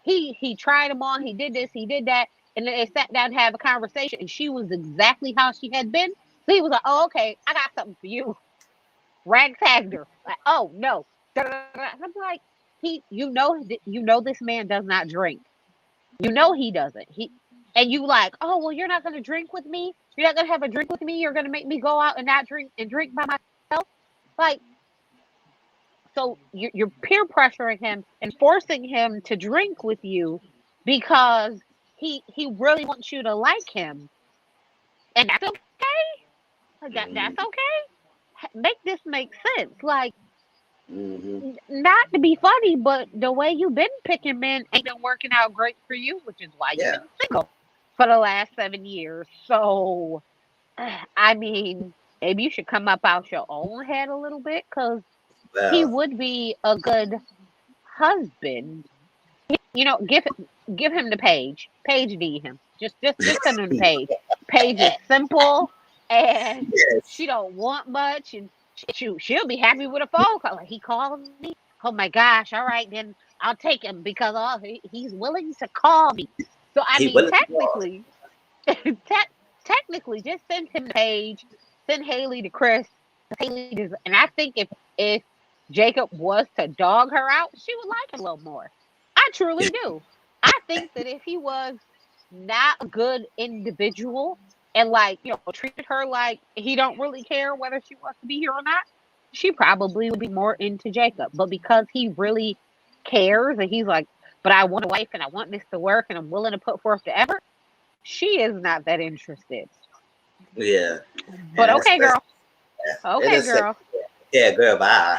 S2: he tried them on, he did this, he did that, and then they sat down to have a conversation, and she was exactly how she had been. So he was like, oh, okay, I got something for you. Ragtagged her. Like, oh no. And I'm like, you know this man does not drink. You know he doesn't. And you like, oh well, you're not gonna drink with me? You're not gonna have a drink with me? You're gonna make me go out and not drink by myself? Like, so you're peer pressuring him and forcing him to drink with you because he really wants you to like him. And that's okay. That's okay. Make this make sense. Like, not to be funny, but the way you've been picking men ain't been working out great for you, which is why you've been single for the last 7 years. So, I mean, maybe you should come up out your own head a little bit, because he would be a good husband. Give him the page. Page D him. Just send him the page. Page is simple, and she don't want much, and she'll be happy with a phone call. Like, he called me. Oh my gosh! All right, then I'll take him, because he's willing to call me. So I mean, technically, just send him the page. Send Haley to Chris. And I think if Jacob was to dog her out, she would like him a little more. I truly do. I think that if he was not a good individual and treated her like he don't really care whether she wants to be here or not, she probably would be more into Jacob. But because he really cares and he's like, but I want a wife and I want this to work and I'm willing to put forth the effort, she is not that interested.
S1: Yeah.
S2: But okay, girl. Okay, girl.
S1: Yeah, girl, bye.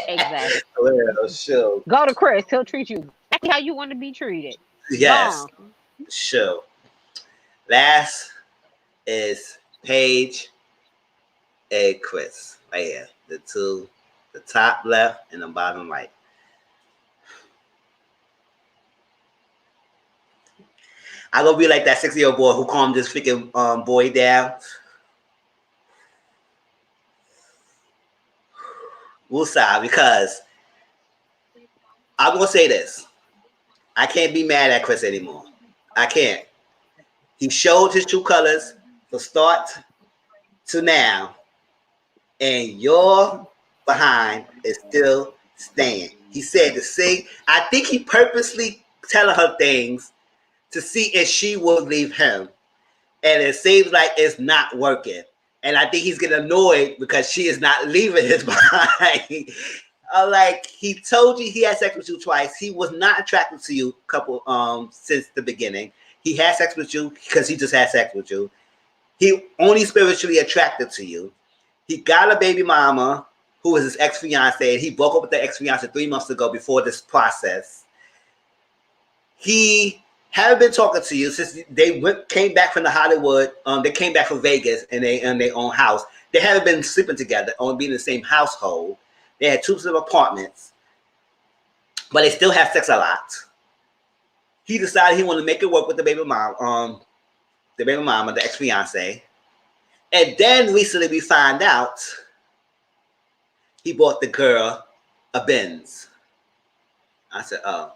S2: Exactly.
S1: Well, sure.
S2: Go to Chris. He'll treat you exactly how you want to be treated.
S1: Yes. Sure. Last is Paige and Chris. Right here. The top left and the bottom right. I gonna be like that 6-year-old boy who calmed this freaking boy down. Woosah, because I'm gonna say this. I can't be mad at Chris anymore. I can't. He showed his true colors from start to now, and your behind is still staying. He said to sing. I think he purposely telling her things to see if she will leave him. And it seems like it's not working. And I think he's getting annoyed because she is not leaving his behind. Like he told you he had sex with you twice. He was not attracted to you since the beginning. He had sex with you because he just had sex with you. He only spiritually attracted to you. He got a baby mama who was his ex-fiance, and he broke up with the ex-fiance 3 months ago before this process. He haven't been talking to you since they came back from the Hollywood. They came back from Vegas and they in their own house. They haven't been sleeping together or being in the same household. They had 2 separate apartments, but they still have sex a lot. He decided he wanted to make it work with the baby mom, the ex-fiance. And then recently we find out he bought the girl a Benz. I said, oh.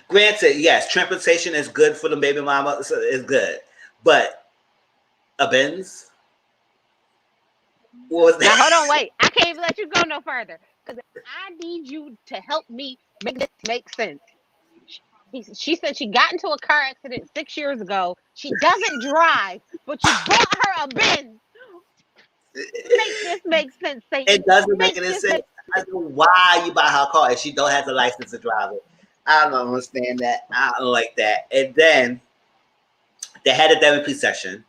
S1: Granted, yes, transportation is good for the baby mama. So it's good. But a Benz? What was that?
S2: Now, hold on, wait. I can't even let you go no further because I need you to help me make this make sense. She said she got into a car accident 6 years ago. She doesn't drive, but you bought her a Benz. Make this make sense, Satan.
S1: It doesn't make any sense. I don't know why you buy her a car if she don't have the license to drive it. I don't understand that. I don't like that. And then they had a therapy session.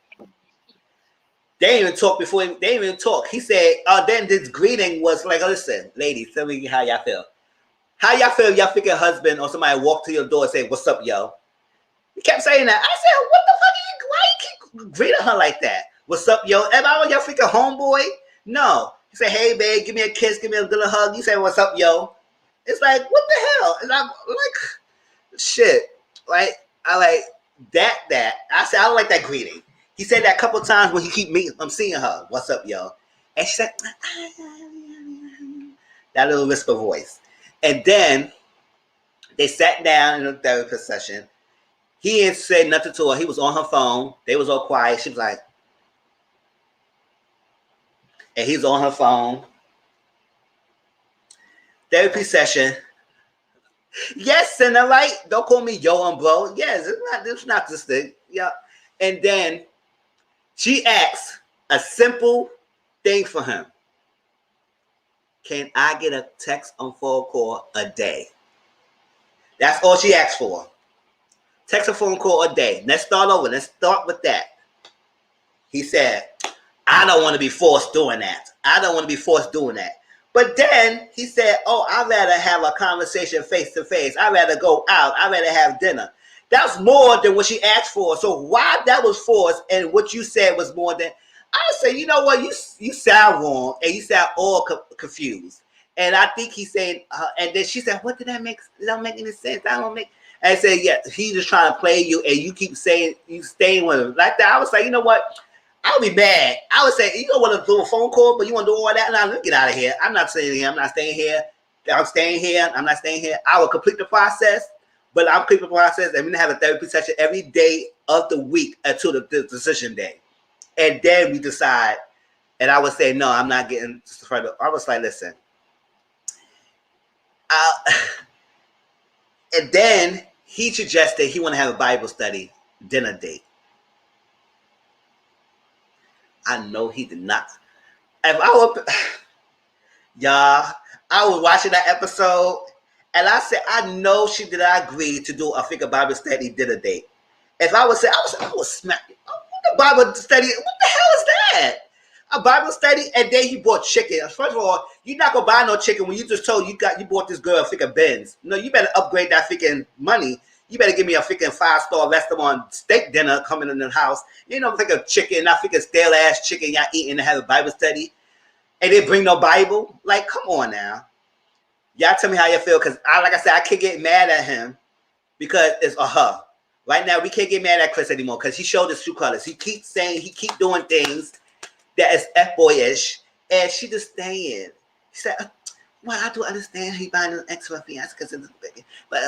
S1: They didn't even talk before. They didn't even talk. He said, then this greeting was like, listen, ladies, tell me how y'all feel. How y'all feel if y'all think your husband or somebody walk to your door and say, what's up, yo? He kept saying that. I said, what the fuck why you keep greeting her like that? What's up, yo? Am I y'all freaking homeboy? No. He said, hey, babe, give me a kiss, give me a little hug. You say, what's up, yo? It's like, what the hell? And I'm like, shit. Like, I like that. I said, I don't like that greeting. He said that a couple times when he keep meeting, I'm seeing her. What's up, yo? And she said, that little whisper voice. And then they sat down in a therapy session. He didn't say nothing to her. He was on her phone. They was all quiet. She was like, and he's on her phone. Therapy session. Yes, and I'm like, don't call me yo and bro. Yes, it's not this thing. Yeah. And then she asks a simple thing for him. Can I get a text on phone call a day? That's all she asked for. Text or phone call a day. Let's start over. Let's start with that. He said, I don't want to be forced doing that. But then he said, I'd rather have a conversation face to face. I'd rather go out. I'd rather have dinner. That's more than what she asked for. So why that was forced and what you said was more than, I say, you know what? You sound wrong and you sound all confused. And I think he's saying, and then she said, what did that make? It don't make any sense. I don't make. And I said, yeah, he's just trying to play you and you keep saying, you staying with him. Like that, I was like, you know what? I would be mad. I would say, you don't want to do a phone call, but you want to do all that? Now, let me get out of here. I'm not staying here. I'm not staying here. I'm staying here. I'm not staying here. I will complete the process, but I'll complete the process and we're going to have a therapy session every day of the week until the decision day. And then we decide. And I would say, no, I'm not getting further. I was like, listen. And then he suggested he want to have a Bible study dinner date. I know he did not. If I were, y'all, I was watching that episode and I said, I know she did not agree to do a figure Bible study dinner date. If I would say, I would smack you. What the Bible study? What the hell is that? A Bible study, and then he bought chicken. First of all, you're not gonna buy no chicken when you just told you bought this girl a freaking Benz. No, you better upgrade that freaking money. You better give me a freaking 5-star restaurant steak dinner coming in the house. You know, freaking chicken, not freaking stale ass chicken y'all eating to have a Bible study, and they bring no Bible. Like, come on now, y'all tell me how you feel, because like I said, I can't get mad at him because it's a her. Right now, we can't get mad at Chris anymore because he showed his true colors. He keeps saying, he keep doing things that is F-boyish, and she just staying. She said, well, I do understand he buying an extra fiance because it's big, but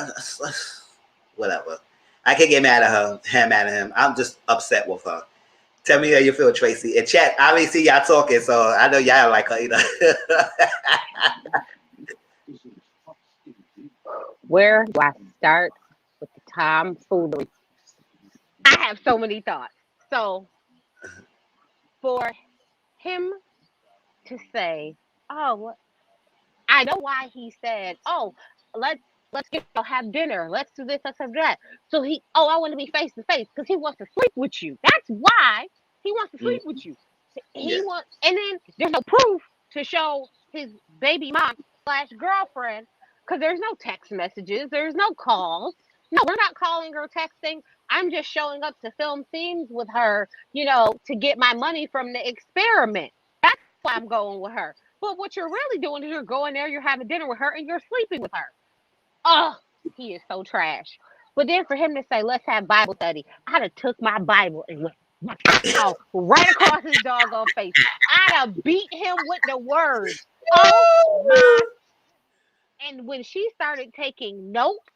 S1: whatever. I can't get mad at him. I'm just upset with her. Tell me how you feel, Tracy. In chat, I already see y'all talking, so I know y'all like her either.
S2: Where do I start with the tomfoolery? I have so many thoughts. So for him to say, "Oh, I know why he said, oh, let's have dinner, let's do this, let's have that." So I want to be face to face because he wants to sleep with you. That's why he wants to sleep with you. He
S1: Yeah.
S2: wants, and then there's no proof to show his baby mom / girlfriend because there's no text messages, there's no calls. No, we're not calling or texting. I'm just showing up to film scenes with her, to get my money from the experiment. That's why I'm going with her. But what you're really doing is you're going there, you're having dinner with her, and you're sleeping with her. Oh, he is so trash. But then for him to say, let's have Bible study, I'd have took my Bible and went right across his doggone face. I'd have beat him with the word. Oh my. And when she started taking notes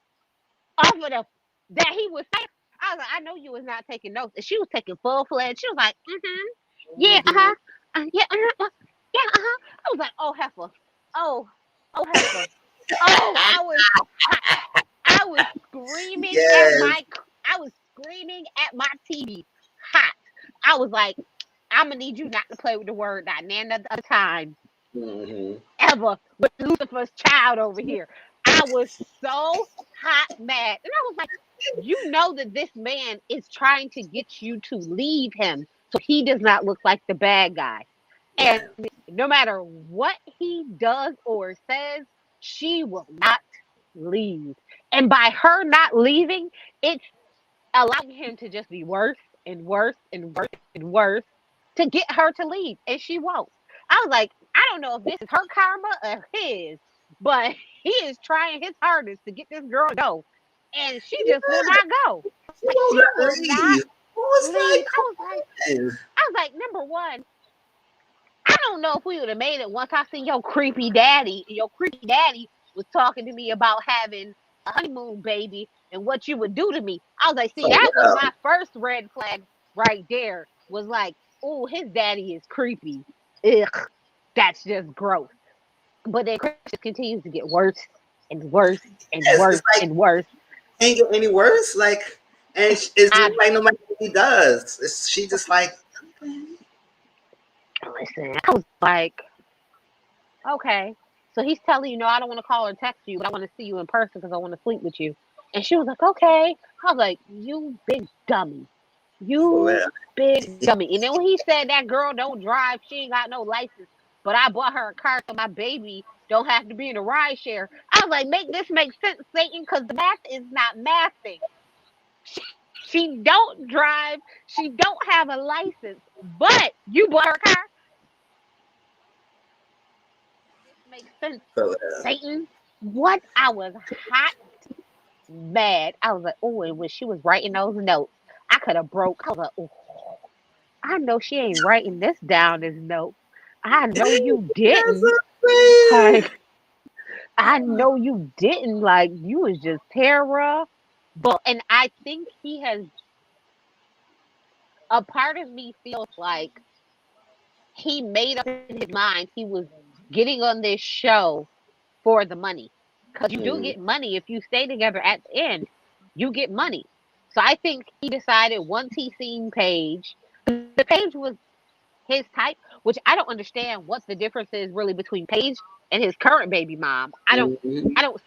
S2: off of that he was saying, I was like, I know you was not taking notes. And she was taking full-fledged. She was like, yeah, yeah, yeah, I was like, oh, heifer. Oh, heifer. Oh, I was screaming
S1: Yes.
S2: I was screaming at my TV hot. I was like, I'm gonna need you not to play with the word not none other time ever with Lucifer's child over here. I was so hot mad. And I was like, you know that this man is trying to get you to leave him so he does not look like the bad guy. And no matter what he does or says, she will not leave. And by her not leaving, it's allowing him to just be worse and worse and worse and worse to get her to leave. And she won't. I was like, I don't know if this is her karma or his, but he is trying his hardest to get this girl to go. And she just will not go.
S1: She
S2: Like, she will
S1: won't
S2: not
S1: leave. I was
S2: leave.
S1: like,
S2: I was like, number one, I don't know if we would have made it once I seen your creepy daddy. Your creepy daddy was talking to me about having a honeymoon baby and what you would do to me. I was like, see, that was my first red flag right there. Was like, oh, his daddy is creepy. Ugh, that's just gross. But then Chris just continues to get worse and worse and worse and worse.
S1: Ain't get any worse. Like, and it's like no matter what he does, she just like.
S2: Listen, I was like, okay. So he's telling you, no, I don't want to call or text you, but I want to see you in person because I want to sleep with you. And she was like, okay. I was like, you big dummy. You big dummy. And then when he said that girl don't drive, she ain't got no license, but I bought her a car so my baby don't have to be in a ride share. I was like, make this make sense, Satan, because the math is not mathing. She don't drive. She don't have a license, but you bought her a car. This makes sense, Satan. What? I was hot, mad. I was like, oh, and when she was writing those notes, I could have broke. I was like, oh, I know she ain't writing this down as note. I know you didn't. Like, I know you didn't. Like, you was just terror. But, and I think he has, a part of me feels like he made up in his mind he was getting on this show for the money. Because you do get money if you stay together at the end. You get money. So I think he decided once he seen Paige, the Paige was his type, which I don't understand what the difference is really between Paige and his current baby mom. I don't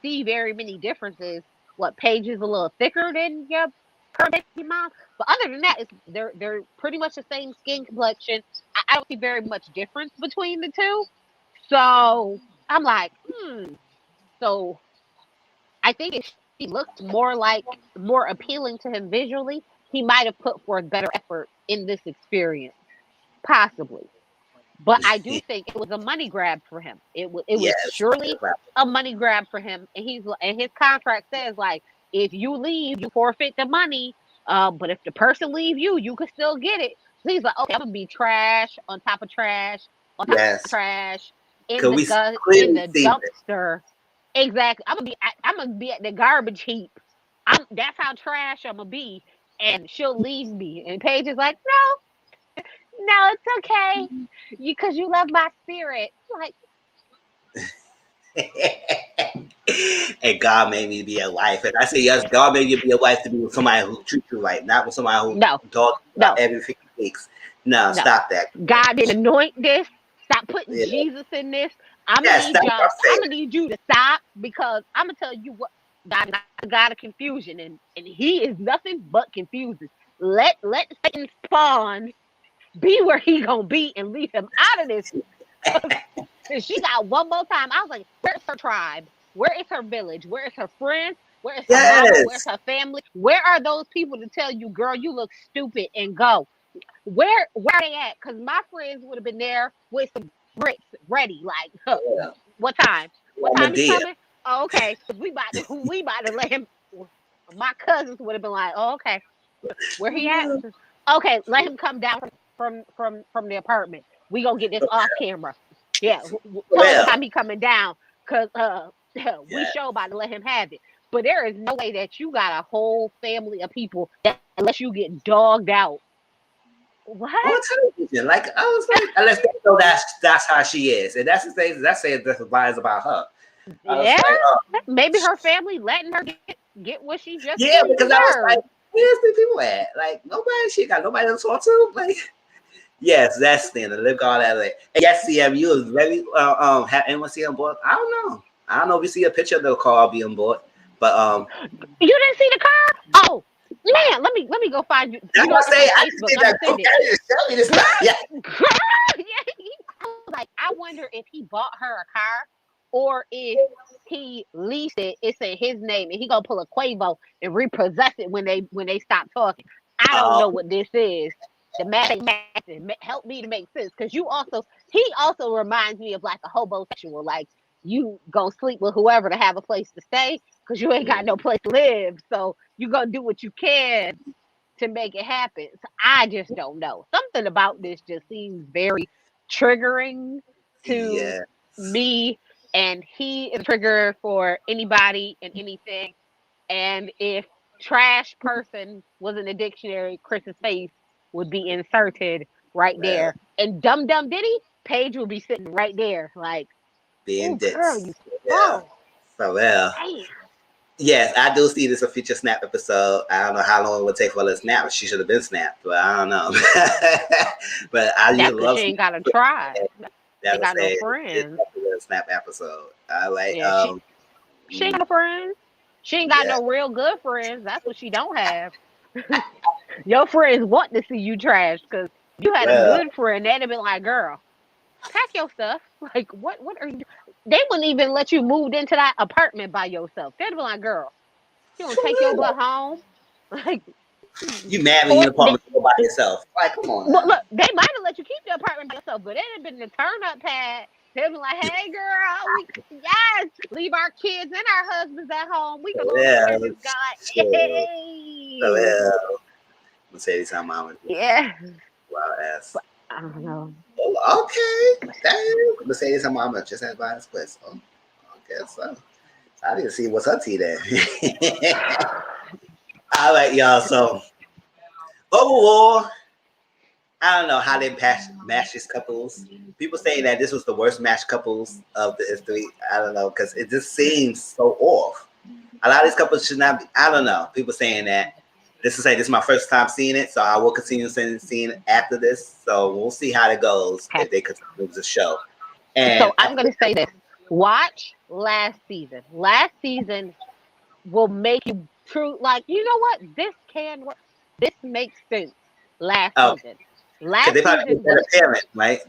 S2: see very many differences. What, Paige is a little thicker than your current baby mom, but other than that, they're pretty much the same skin complexion. I don't see very much difference between the two. So I'm like, So I think if she looked more appealing to him visually, he might have put forth better effort in this experience, possibly. But I do think it was a money grab for him. It was surely a money grab for him, and his contract says like, if you leave, you forfeit the money. But if the person leave you, you can still get it. So he's like, okay, I'm gonna be trash on top of trash on top of trash, in the dumpster. Exactly. I'm gonna be at the garbage heap. That's how trash I'm gonna be. And she'll leave me. And Paige is like, no, it's okay. Because you love my spirit. Like,
S1: and God made me to be a wife. And I say, yes, God made you to be a wife to be with somebody who treats you right, not with somebody who talks about everything he thinks. No, stop that.
S2: God didn't anoint this. Stop putting Jesus in this. I'm gonna need you to stop, because I'm gonna tell you what, God is not a God of confusion, and he is nothing but confusing. Let Satan spawn be where he gonna be and leave him out of this. And she got one more time. I was like, where's her tribe? Where is her village? Where is her friends? Where is her mama? Where's her family? Where are those people to tell you, girl, you look stupid, and go? Where are they at? Because my friends would have been there with some bricks ready. Like, what time? What time is coming? Oh, okay. We about to let him. My cousins would have been like, oh, okay. Where he at? Okay, let him come down from the apartment. We gonna get this off camera. Yeah, tell him what time he coming down, cause we sure about to let him have it. But there is no way that you got a whole family of people that unless you get dogged out. What?
S1: On television, like I was like, unless they know that's how she is, and that's the thing. That says this lies about her.
S2: Yeah, like, maybe her family letting her get what she just
S1: because I was like, where's the people at? Like nobody, she got nobody to talk to. Like, yes, that's the live all that. Like, yes, CMU is very have anyone see on board? I don't know if you see a picture of the car being bought, but
S2: you didn't see the car? Oh. Man, let me go find you.
S1: I was saying, I just did that. Tell me this. Yeah.
S2: I was like, I wonder if he bought her a car or if he leased it. It's in his name, and he gonna pull a Quavo and repossess it when they stop talking. I don't know what this is. The math ain't matching. Help me to make sense, because he also reminds me of like a homosexual. Like, you gonna sleep with whoever to have a place to stay, because you ain't got no place to live. So you gonna do what you can to make it happen. So I just don't know. Something about this just seems very triggering to me, and he is a trigger for anybody and anything. And if trash person was in the dictionary, Chris's face would be inserted right there. And Dum Dum Diddy, Paige would be sitting right there, like,
S1: being
S2: girl, you
S1: for real. Yes, I do see this a future snap episode. I don't know how long it would take for her to snap. She should have been snapped, but I don't know. But I used to love.
S2: She ain't got to try. She got no friends.
S1: Snap episode. I like.
S2: She ain't got no friends. She ain't got no real good friends. That's what she don't have. Your friends want to see you trash, because you had a good friend. They'd have been like, girl, pack your stuff. Like, what are you? They wouldn't even let you move into that apartment by yourself. They'd be like, girl, you don't take your butt home. Like,
S1: you mad when you're in the apartment by yourself. Like, come on.
S2: Well, look, they might have let you keep the apartment by yourself, but it'd have been the turn up pad. They'd be like, hey, girl, leave our kids and our husbands at home. We can go to God. Hey.
S1: Mercedes, how mama.
S2: Yeah.
S1: Wow, ass.
S2: I don't know.
S1: Oh, okay. Dang. Mercedes, her mama just had by his place. Oh, I guess so. I didn't see what's her tea there. All right, y'all. So, overall, I don't know how they match these couples. People saying that this was the worst match couples of the history. I don't know, because it just seems so off. A lot of these couples should not be. I don't know. People saying that. This is my first time seeing it, so I will continue seeing it after this. So we'll see how it goes if they continue with the show. And
S2: so I'm going to say this: watch last season. Last season will make you true. Like, you know what? This can work. This makes sense. Last season. Last
S1: they probably
S2: season
S1: was a parent, right?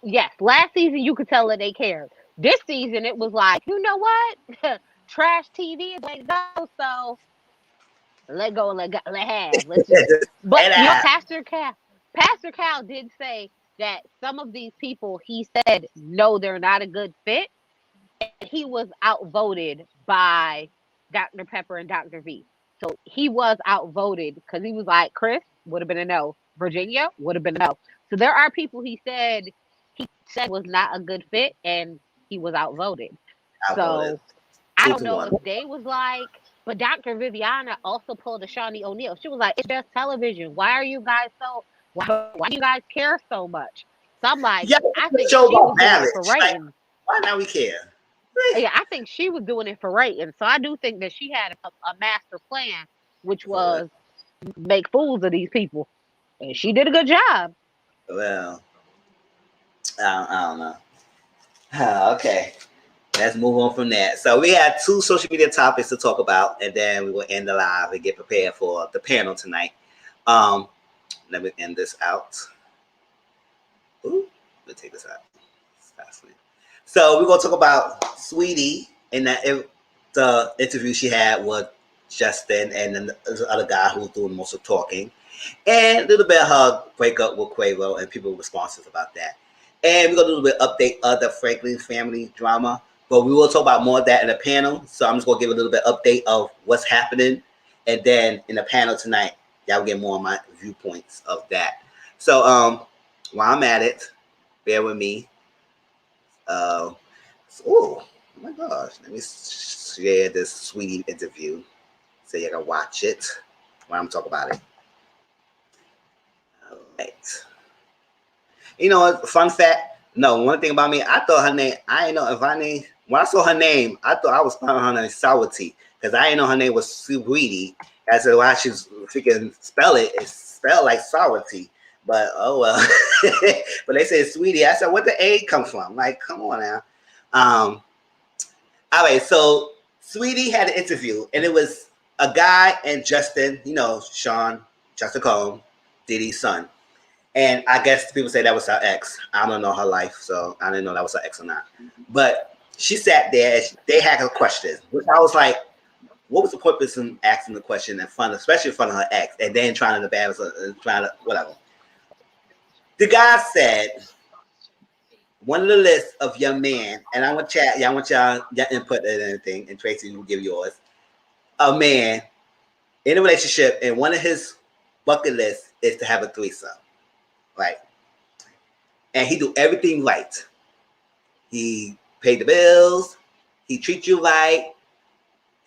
S2: Yes. Last season you could tell that they cared. This season it was like, you know what? Trash TV is the way to go. So let go, let have. Let's just. But Pastor Cal did say that some of these people, he said, no, they're not a good fit. And he was outvoted by Dr. Pepper and Dr. V. So he was outvoted because he was like, Chris would have been a no. Virginia would have been a no. So there are people he said he said was not a good fit, and he was outvoted.
S1: I voted
S2: So I
S1: 2
S2: don't
S1: to
S2: know
S1: 1.
S2: if they was like, but Dr. Viviana also pulled a Shawnee O'Neal. She was like, it's just television. Why are you guys why do you guys care so much? So I'm like,
S1: Yeah,
S2: I
S1: the
S2: think
S1: show
S2: she
S1: about
S2: was doing it for
S1: marriage. Like,
S2: ratings.
S1: why now we care?
S2: Yeah, I think she was doing it for ratings. So I do think that she had a master plan, which was make fools of these people. And she did a good job.
S1: Well, I don't know. Okay, let's move on from that. So we had 2 social media topics to talk about, and then we will end the live and get prepared for the panel tonight. Let me end this out. Ooh, let me take this out. So we're gonna talk about Saweetie and the interview she had with Justin, and then the other guy who was doing most of the talking, and a little bit of her breakup with Quavo and people responses about that. And we're gonna do a little bit update of the Franklin family drama, but we will talk about more of that in the panel. So I'm just gonna give a little bit update of what's happening, and then in the panel tonight, y'all will get more of my viewpoints of that. So while I'm at it, bear with me. Oh my gosh, let me share this Saweetie interview so you can watch it while I'm talking about it. All right. You know what? Fun fact. No, one thing about me, I thought her name. I didn't know if I name. When I saw her name, I thought I was spelling her name Saweetie because I didn't know her name was Saweetie. I said, why she's freaking spell it? It's spelled like Saweetie. But oh well. But they said Sweetie. I said, where the A come from? Like, come on now. All right, so Saweetie had an interview, and it was a guy and Justin, Sean, Justin Cone, Diddy's son. And I guess people say that was her ex. I don't know her life, so I didn't know that was her ex or not. But she sat there, and they had her questions, which I was like, what was the purpose in asking the question in front of, especially in front of her ex, and then trying to embarrass her, trying to, whatever. The guy said, one of the lists of young men, and I want chat, I want y'all input and anything, and Tracy will give yours. A man in a relationship, and one of his bucket lists is to have a threesome, right? And he do everything right. He paid the bills. He treat you right.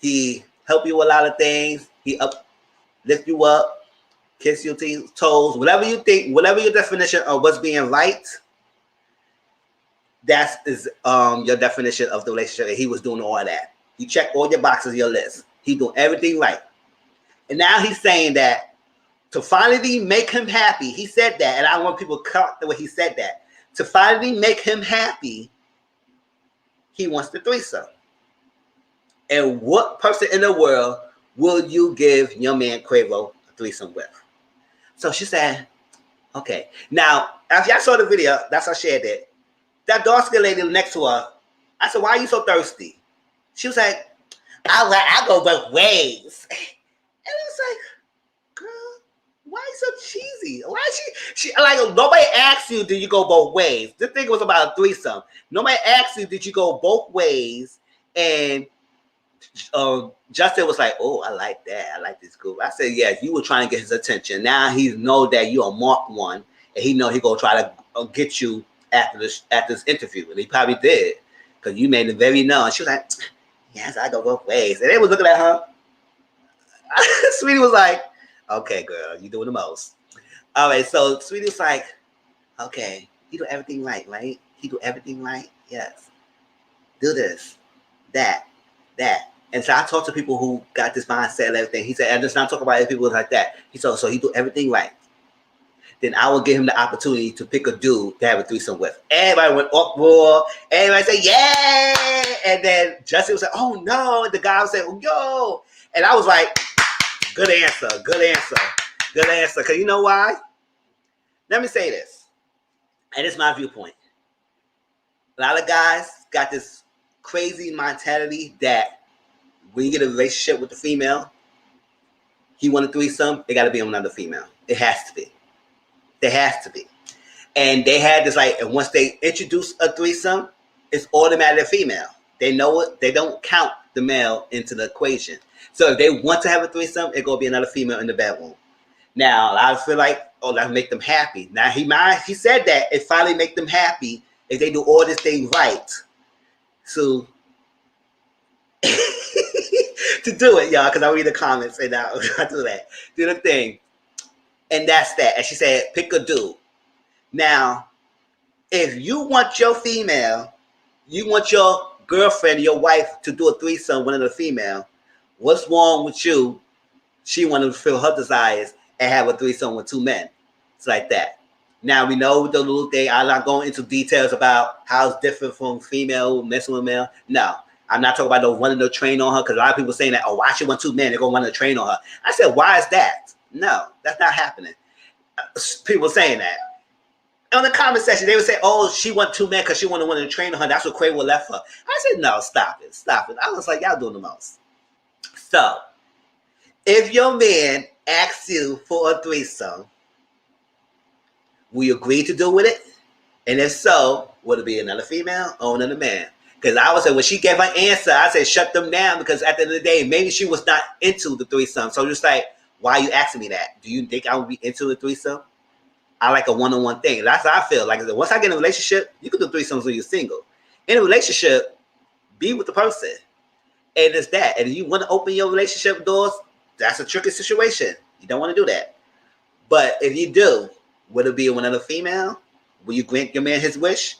S1: He help you with a lot of things. He lift you up, kiss your toes, whatever you think, whatever your definition of what's being right. That is your definition of the relationship. And he was doing all of that. He checked all your boxes, your list. He doing everything right. And now he's saying that to finally make him happy, he said that, and I want people to cut the way he said that. To finally make him happy, he wants the threesome. And what person in the world will you give your man Quavo a threesome with? So she said, okay. Now, after y'all saw the video, that's how I shared it. That dark-skinned lady next to her, I said, why are you so thirsty? She was like, I go both ways. And it was like, girl, why are you so cheesy? Why is she like, nobody asked you, did you go both ways? This thing was about a threesome. Nobody asked you, did you go both ways? And Justin was like, oh, I like that. I like this group. I said, yeah, you were trying to get his attention. Now he know that you're a marked one, and he know he gonna try to get you after this interview. And he probably did, because you made it very known. She was like, yes, I go both ways. And they was looking at her. Saweetie was like, okay, girl, you doing the most. All right, so Saweetie was like, okay, you do everything right? You do everything right? Yes. Do this, that. And so I talked to people who got this mindset and everything. He said, and just not talk about people like that. He said, so he do everything right. Then I will give him the opportunity to pick a dude to have a threesome with. Everybody went uproar. Everybody said, yay! And then Justin was like, oh no. The guy was saying, oh, yo. And I was like, good answer. Because you know why? Let me say this. And it's my viewpoint. A lot of guys got this crazy mentality that when you get a relationship with the female, he want a threesome, it got to be on another female. It has to be. There has to be. And they had this like, and once they introduce a threesome, it's automatically a female. They know it. They don't count the male into the equation. So if they want to have a threesome, it's going to be another female in the bedroom. Now, a lot of feel like, oh, that'll make them happy. Now, he said that it finally make them happy if they do all this thing right. So, to do it, y'all, because I read the comments and I do that. Do the thing. And that's that. And she said, pick a dude. Now, if you want your female, you want your girlfriend, your wife to do a threesome with another female, what's wrong with you? She wanted to fulfill her desires and have a threesome with two men. It's like that. Now we know the little thing. I'm not going into details about how it's different from female messing with male. No, I'm not talking about no running the train on her, because a lot of people saying that, oh, why she want two men? They're going to run the train on her. I said, why is that? No, that's not happening. People saying that. On the comment section, they would say, oh, she want two men because she want to run the train on her. That's what Quavo left her. I said, no, stop it. Stop it. I was like, y'all doing the most. So, if your man asks you for a threesome, will you agree to do with it? And if so, would it be another female or another man? Because I would say, when she gave her answer, I said, shut them down, because at the end of the day, maybe she was not into the threesome. So just like, why are you asking me that? Do you think I would be into the threesome? I like a one-on-one thing. That's how I feel. Like I said, once I get in a relationship, you can do threesomes when you're single. In a relationship, be with the person. And it's that. And if you want to open your relationship doors, that's a tricky situation. You don't want to do that. But if you do, would it be one other female? Will you grant your man his wish?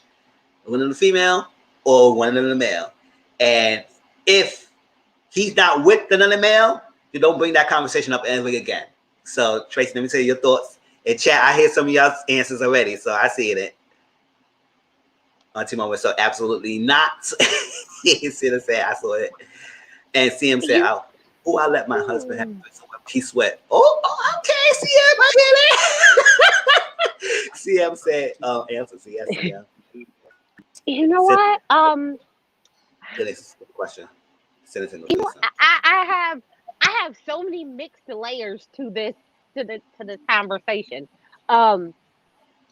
S1: One other female or one other male? And if he's not with another male, you don't bring that conversation up ever again. So, Tracy, let me tell you your thoughts. In chat, I hear some of y'all's answers already, so I see it. Auntie Mama, so absolutely not. You see the say I saw it. And CM said, oh, I let my husband have he sweat. Oh, okay, CM, I get it. CM said, answer CM.
S2: You know what?
S1: Next question.
S2: I have so many mixed layers to this conversation. And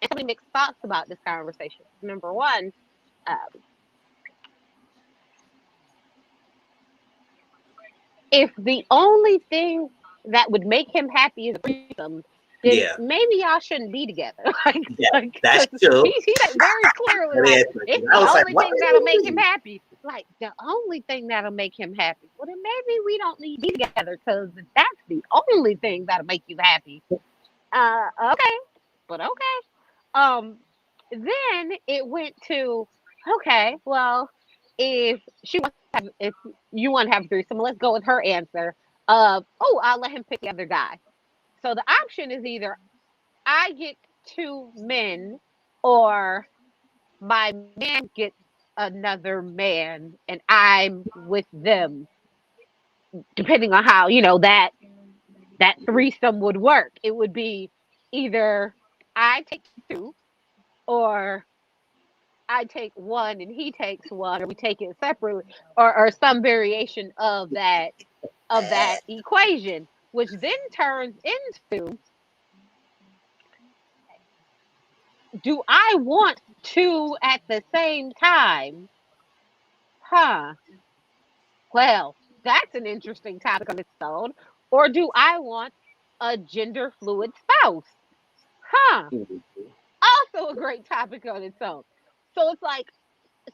S2: so many mixed thoughts about this conversation. Number one, if the only thing that would make him happy is a threesome, then maybe y'all shouldn't be together.
S1: That's true.
S2: He said very clearly, it's the only thing that'll make him happy. Like, the only thing that'll make him happy. Well, then maybe we don't need to be together, because that's the only thing that'll make you happy. Okay, but okay. Then it went to, okay, well, if you want to have a threesome, let's go with her answer. I'll let him pick the other guy. So the option is either I get two men, or my man gets another man and I'm with them, depending on how, that threesome would work. It would be either I take two, or I take one and he takes one, or we take it separately, or some variation of that equation, which then turns into, do I want two at the same time? Well, that's an interesting topic on its own. Or do I want a gender fluid spouse? Also a great topic on its own. So it's like,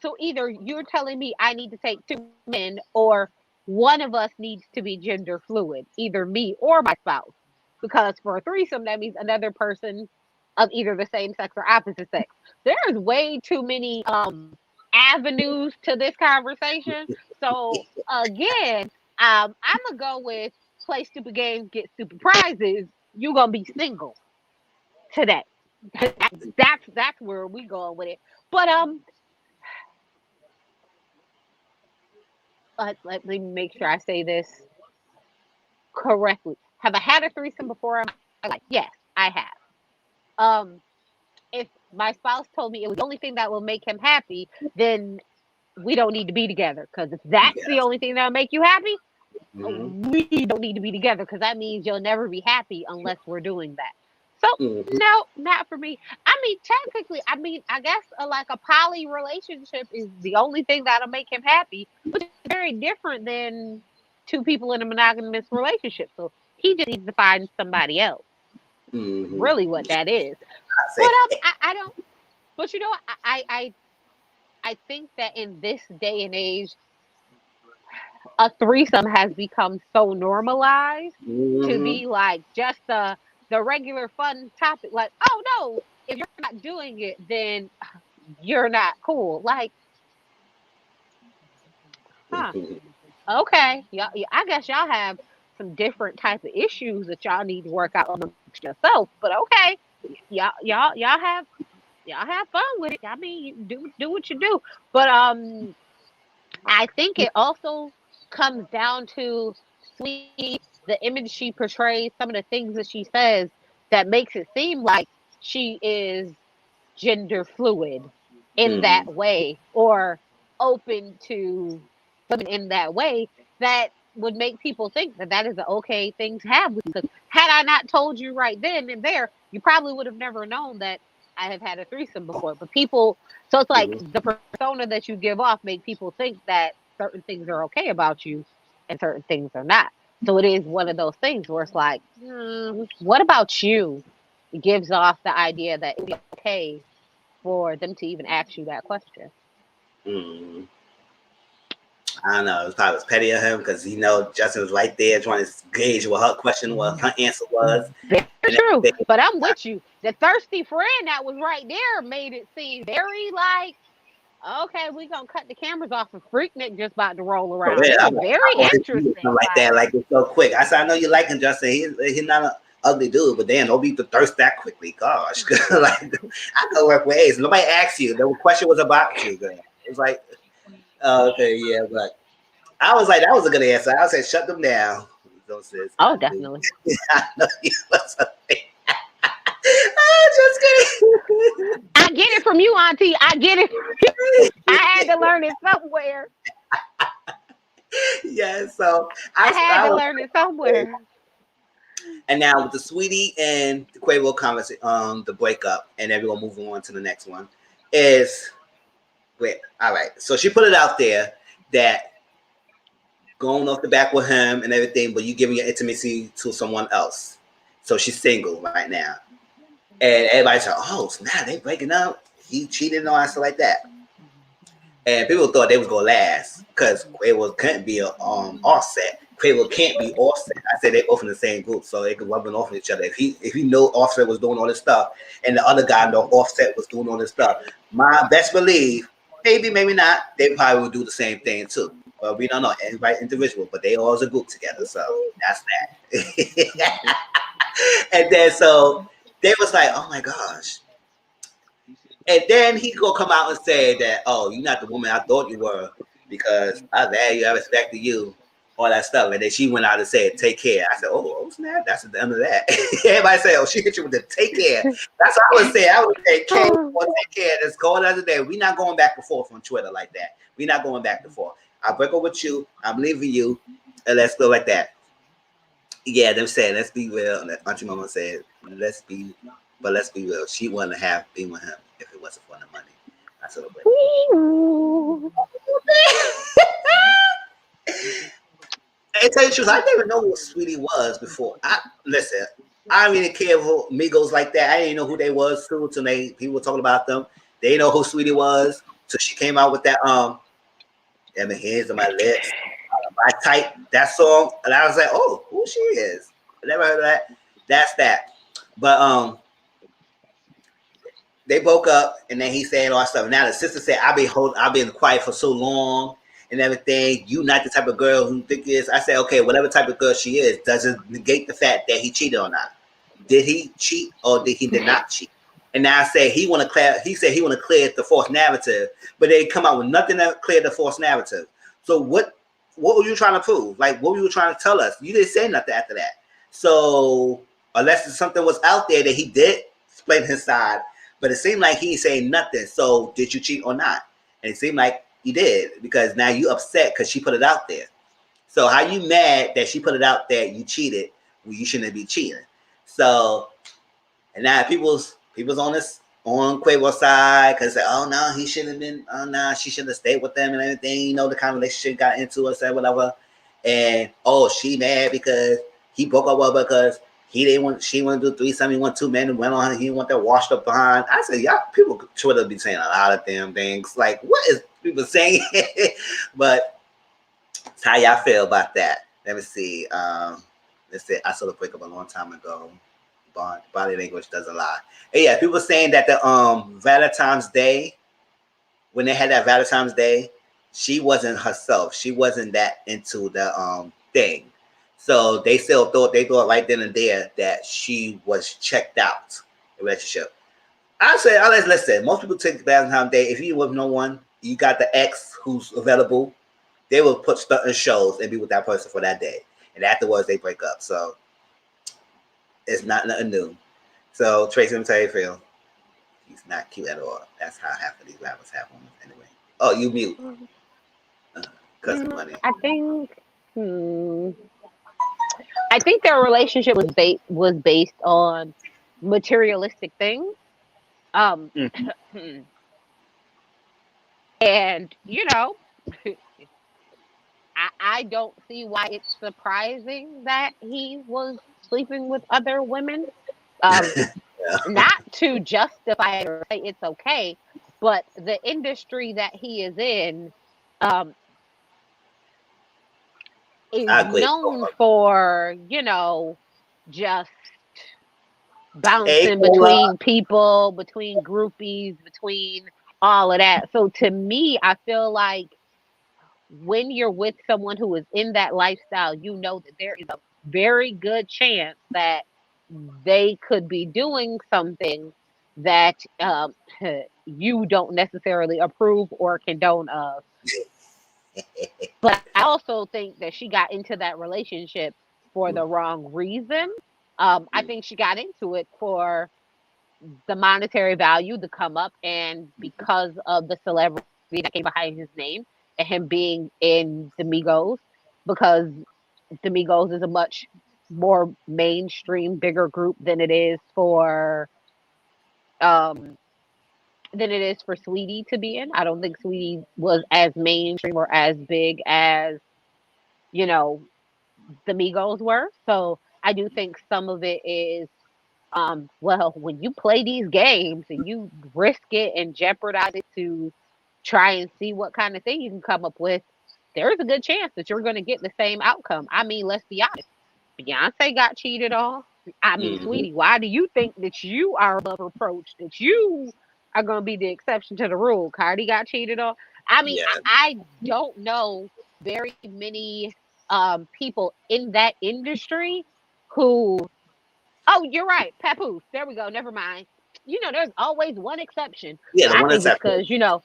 S2: so either you're telling me I need to take two men, or one of us needs to be gender fluid, either me or my spouse. Because for a threesome, that means another person of either the same sex or opposite sex. There's way too many avenues to this conversation. So again, I'm gonna go with play stupid games, get stupid prizes. You're gonna be single today. That's where we going with it. But let me make sure I say this correctly. Have I had a threesome before? I'm like, yes, I have. If my spouse told me it was the only thing that will make him happy, then we don't need to be together. Because if that's the only thing that'll make you happy, we don't need to be together, because that means you'll never be happy unless we're doing that. So no, not for me. I mean, technically, I guess like a poly relationship is the only thing that'll make him happy, which is very different than two people in a monogamous relationship. So he just needs to find somebody else. Really what that is. But I don't. But you know, I think that in this day and age, a threesome has become so normalized to be like just the regular fun topic. Like, oh no, if you're not doing it, then you're not cool. Like, huh? Okay, yeah, I guess y'all have some different type of issues that y'all need to work out amongst yourself. But okay, y'all have fun with it. I mean, you do what you do. But I think it also comes down to Sweetie, the image she portrays, some of the things that she says that makes it seem like she is gender fluid in that way, or open to women in that way, that would make people think that that is an okay thing to have. Because had I not told you right then and there, you probably would have never known that I have had a threesome before. But people, so it's like the persona that you give off make people think that certain things are okay about you and certain things are not. So it is one of those things where it's like, what about you? It gives off the idea that it's okay for them to even ask you that question.
S1: I don't know. It probably was petty of him because Justin was right there trying to gauge what her question was, her answer was.
S2: Very true. But I'm with you. The thirsty friend that was right there made it seem very like, okay, we gonna cut the cameras off and Freaknik just about to roll around. It was very interesting.
S1: Like that, like it's so quick. I said, I know you liking Justin. He's not an ugly dude, but damn, don't be to thirst that quickly. Gosh, like I go work with Ace. Nobody asked you. The question was about you. Girl. It was like, okay, yeah, but I was like, that was a good answer. I would say, shut them down.
S2: Oh, definitely.
S1: I know you was a just kidding.
S2: I get it from you, Auntie. I get it. I had to learn it somewhere.
S1: Yeah, so
S2: I had to learn it somewhere.
S1: And now with the Saweetie and the Quavo conversation, the breakup, and then we're gonna move on to the next one. All right. So she put it out there that going off the back with him and everything, but you giving your intimacy to someone else. So she's single right now. And everybody's like, oh, snap, they breaking up. He cheated and all that stuff like that. And people thought they was gonna last because Quavo couldn't be Offset. Quavo can't be Offset. I said they both in the same group, so they could rubbing off each other. If he know Offset was doing all this stuff, and the other guy know Offset was doing all this stuff, my best believe, maybe not, they probably would do the same thing too. But we don't know. Everybody individual, but they all as a group together. So that's that. And then so they was like, oh my gosh. And then he gonna come out and say that, oh, you're not the woman I thought you were because I value, I respected you, all that stuff. And then she went out and said, take care. I said, oh snap, that's the end of that. Everybody say, oh, she hit you with the take care. That's what I would say. I would say, take care. That's going the other day. We're not going back and forth on Twitter like that. We're not going back and forth. I break up with you. I'm leaving you, and let's go like that. Yeah, them saying, let's be real. And Auntie Mama said, let's be real. She wouldn't have been with him if it wasn't for the money. I said, I tell you the truth, I didn't even know who Saweetie was before. I didn't really care for Migos like that. I didn't know who they was too until people were talking about them. They didn't know who Saweetie was. So she came out with that and my hands on my lips. I typed that song and I was like, oh, who she is? I never heard of that. That's that. But they broke up and then he said all that stuff. Now the sister said, I've been quiet for so long and everything. You not the type of girl who think this. I said, okay, whatever type of girl she is, doesn't negate the fact that he cheated or not. Did he cheat or did he not cheat? And now I say he want to clear the false narrative, but they come out with nothing to clear the false narrative. So what were you trying to prove? Like, what were you trying to tell us? You didn't say nothing after that. So unless something was out there that he did explain his side, but it seemed like he ain't saying nothing. So did you cheat or not? And it seemed like you did, because now you upset because she put it out there. So how you mad that she put it out there, you cheated, well, you shouldn't be cheating. So, and now people's on Quavo's side because oh no, he should have been, oh no, she should have stayed with them and everything, you know, the kind of relationship got into or said whatever. And oh, she mad because he broke up with her because he didn't want, she wanted to do threesome. He want two men and went on. He want that washed up behind. I said, y'all people Twitter be saying a lot of damn things. Like, what is people saying? But how y'all feel about that? Let me see. Let's say I saw the breakup a long time ago. Body language doesn't lie. And yeah, people saying that the Valentine's Day, when they had that Valentine's Day, she wasn't herself. She wasn't that into the thing. So they thought right then and there that she was checked out in a relationship. I said, listen, most people take Valentine's Day. If you with no one, you got the ex who's available, they will put stuff in shows and be with that person for that day. And afterwards they break up. So it's not nothing new. So Tracy, let me tell you, Phil, he's not cute at all. That's how half of these rappers have women anyway. Oh, you mute. Cousin money.
S2: I think their relationship was based on materialistic things. And you know, I don't see why it's surprising that he was sleeping with other women. Not to justify it or say it's okay, but the industry that he is in is known for, you know, just bouncing between people, between groupies, between all of that. So to me, I feel like when you're with someone who is in that lifestyle, you know that there is a very good chance that they could be doing something that you don't necessarily approve or condone of. But I also think that she got into that relationship for the wrong reason. I think she got into it for the monetary value, the come up, and because of the celebrity that came behind his name and him being in the Migos, because the Migos is a much more mainstream, bigger group than it is for Saweetie to be in. I don't think Saweetie was as mainstream or as big as, you know, the Migos were. So I do think some of it is, well, when you play these games and you risk it and jeopardize it to try and see what kind of thing you can come up with, there is a good chance that you're going to get the same outcome. I mean, let's be honest. Beyonce got cheated on. I mean, Sweetie, why do you think that you are above reproach, that you are going to be the exception to the rule? Cardi got cheated on. I mean, I don't know very many people in that industry who, oh, you're right, Papoose. There we go. Never mind. You know, there's always one exception.
S1: Yeah,
S2: but I think it's because, you know,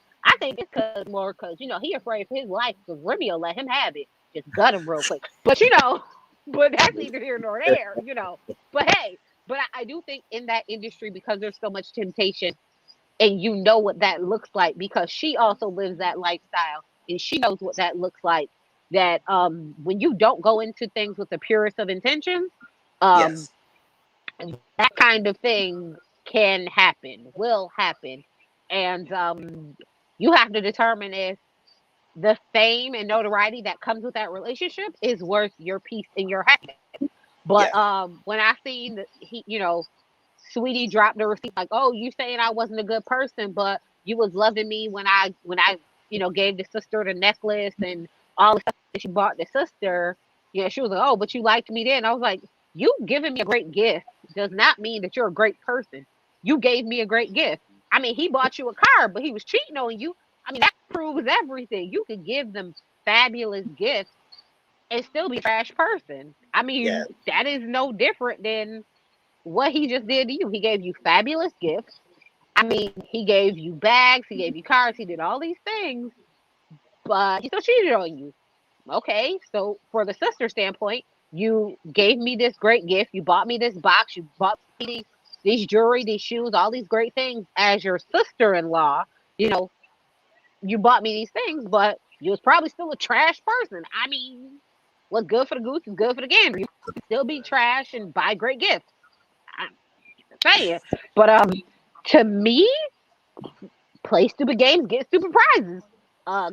S2: you know, he afraid for his life because Remy will let him have it. Just gut him real quick. But, you know, but that's neither here nor there, you know. But hey, I do think in that industry, because there's so much temptation and you know what that looks like, because she also lives that lifestyle and she knows what that looks like, that when you don't go into things with the purest of intentions, that kind of thing can happen, will happen. And you have to determine if the fame and notoriety that comes with that relationship is worth your peace and your happiness. But when I seen that he, you know, Sweetie dropped the receipt like, oh, you saying I wasn't a good person, but you was loving me when I, you know, gave the sister the necklace and all the stuff that she bought the sister. Yeah, she was like, oh, but you liked me then. I was like, you giving me a great gift does not mean that you're a great person. You gave me a great gift. I mean, he bought you a car, but he was cheating on you. I mean, that proves everything. You could give them fabulous gifts and still be a trash person. I mean, that is no different than what he just did to you. He gave you fabulous gifts. I mean, he gave you bags, he gave you cars, he did all these things, but he still cheated on you. Okay, so for the sister standpoint, you gave me this great gift, you bought me this box, you bought me these jewelry, these shoes, all these great things as your sister-in-law. You know, you bought me these things, but you was probably still a trash person. I mean, what's good for the goose is good for the gander. You can still be trash and buy great gifts. I'm saying. But to me, play stupid games, get stupid prizes.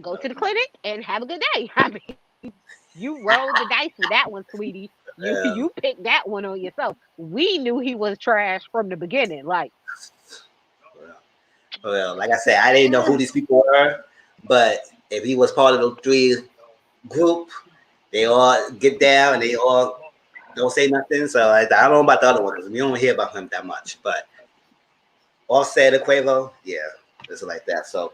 S2: Go to the clinic and have a good day. I mean, you rolled the dice with that one, Sweetie. You picked that one on yourself. We knew he was trash from the beginning. Like,
S1: well, like I said, I didn't know who these people were, but if he was part of the 3 group, they all get down and they all don't say nothing. So I don't know about the other ones. We don't hear about him that much, but Offset and Quavo, yeah, it's like that. So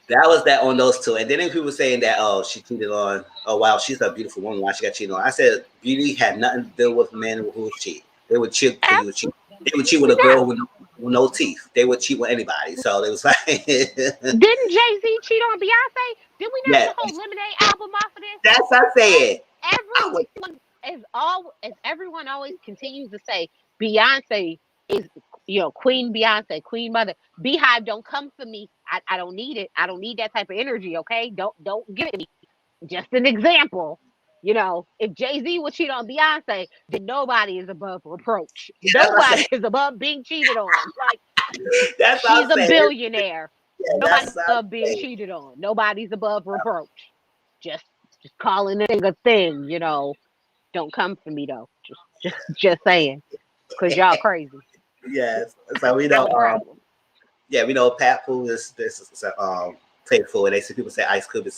S1: that was that on those 2. And then people saying that, oh, she cheated on, oh, wow, she's a beautiful woman. Why she got cheated on? I said, beauty had nothing to do with men who cheat. They would cheat because you would cheat. They would cheat with a girl with no teeth. They would cheat with anybody. So it was like.
S2: Didn't Jay-Z cheat on Beyonce? Did we not get a whole Lemonade album off of this?
S1: That's what I said.
S2: Everyone always continues to say, Beyonce is, Queen Beyonce, Queen Mother. Beehive, don't come for me. I don't need it. I don't need that type of energy. Okay, don't give it to me. Just an example. If Jay-Z would cheat on Beyonce, then nobody is above reproach. Nobody is above being cheated on. Like, she's a billionaire. Yeah, nobody's above being cheated on. Nobody's above reproach. Just calling it a thing. Don't come for me though. Just saying, because y'all crazy.
S1: Yes, so we know. We know Pat Pooh is faithful, and they see people say Ice Cube is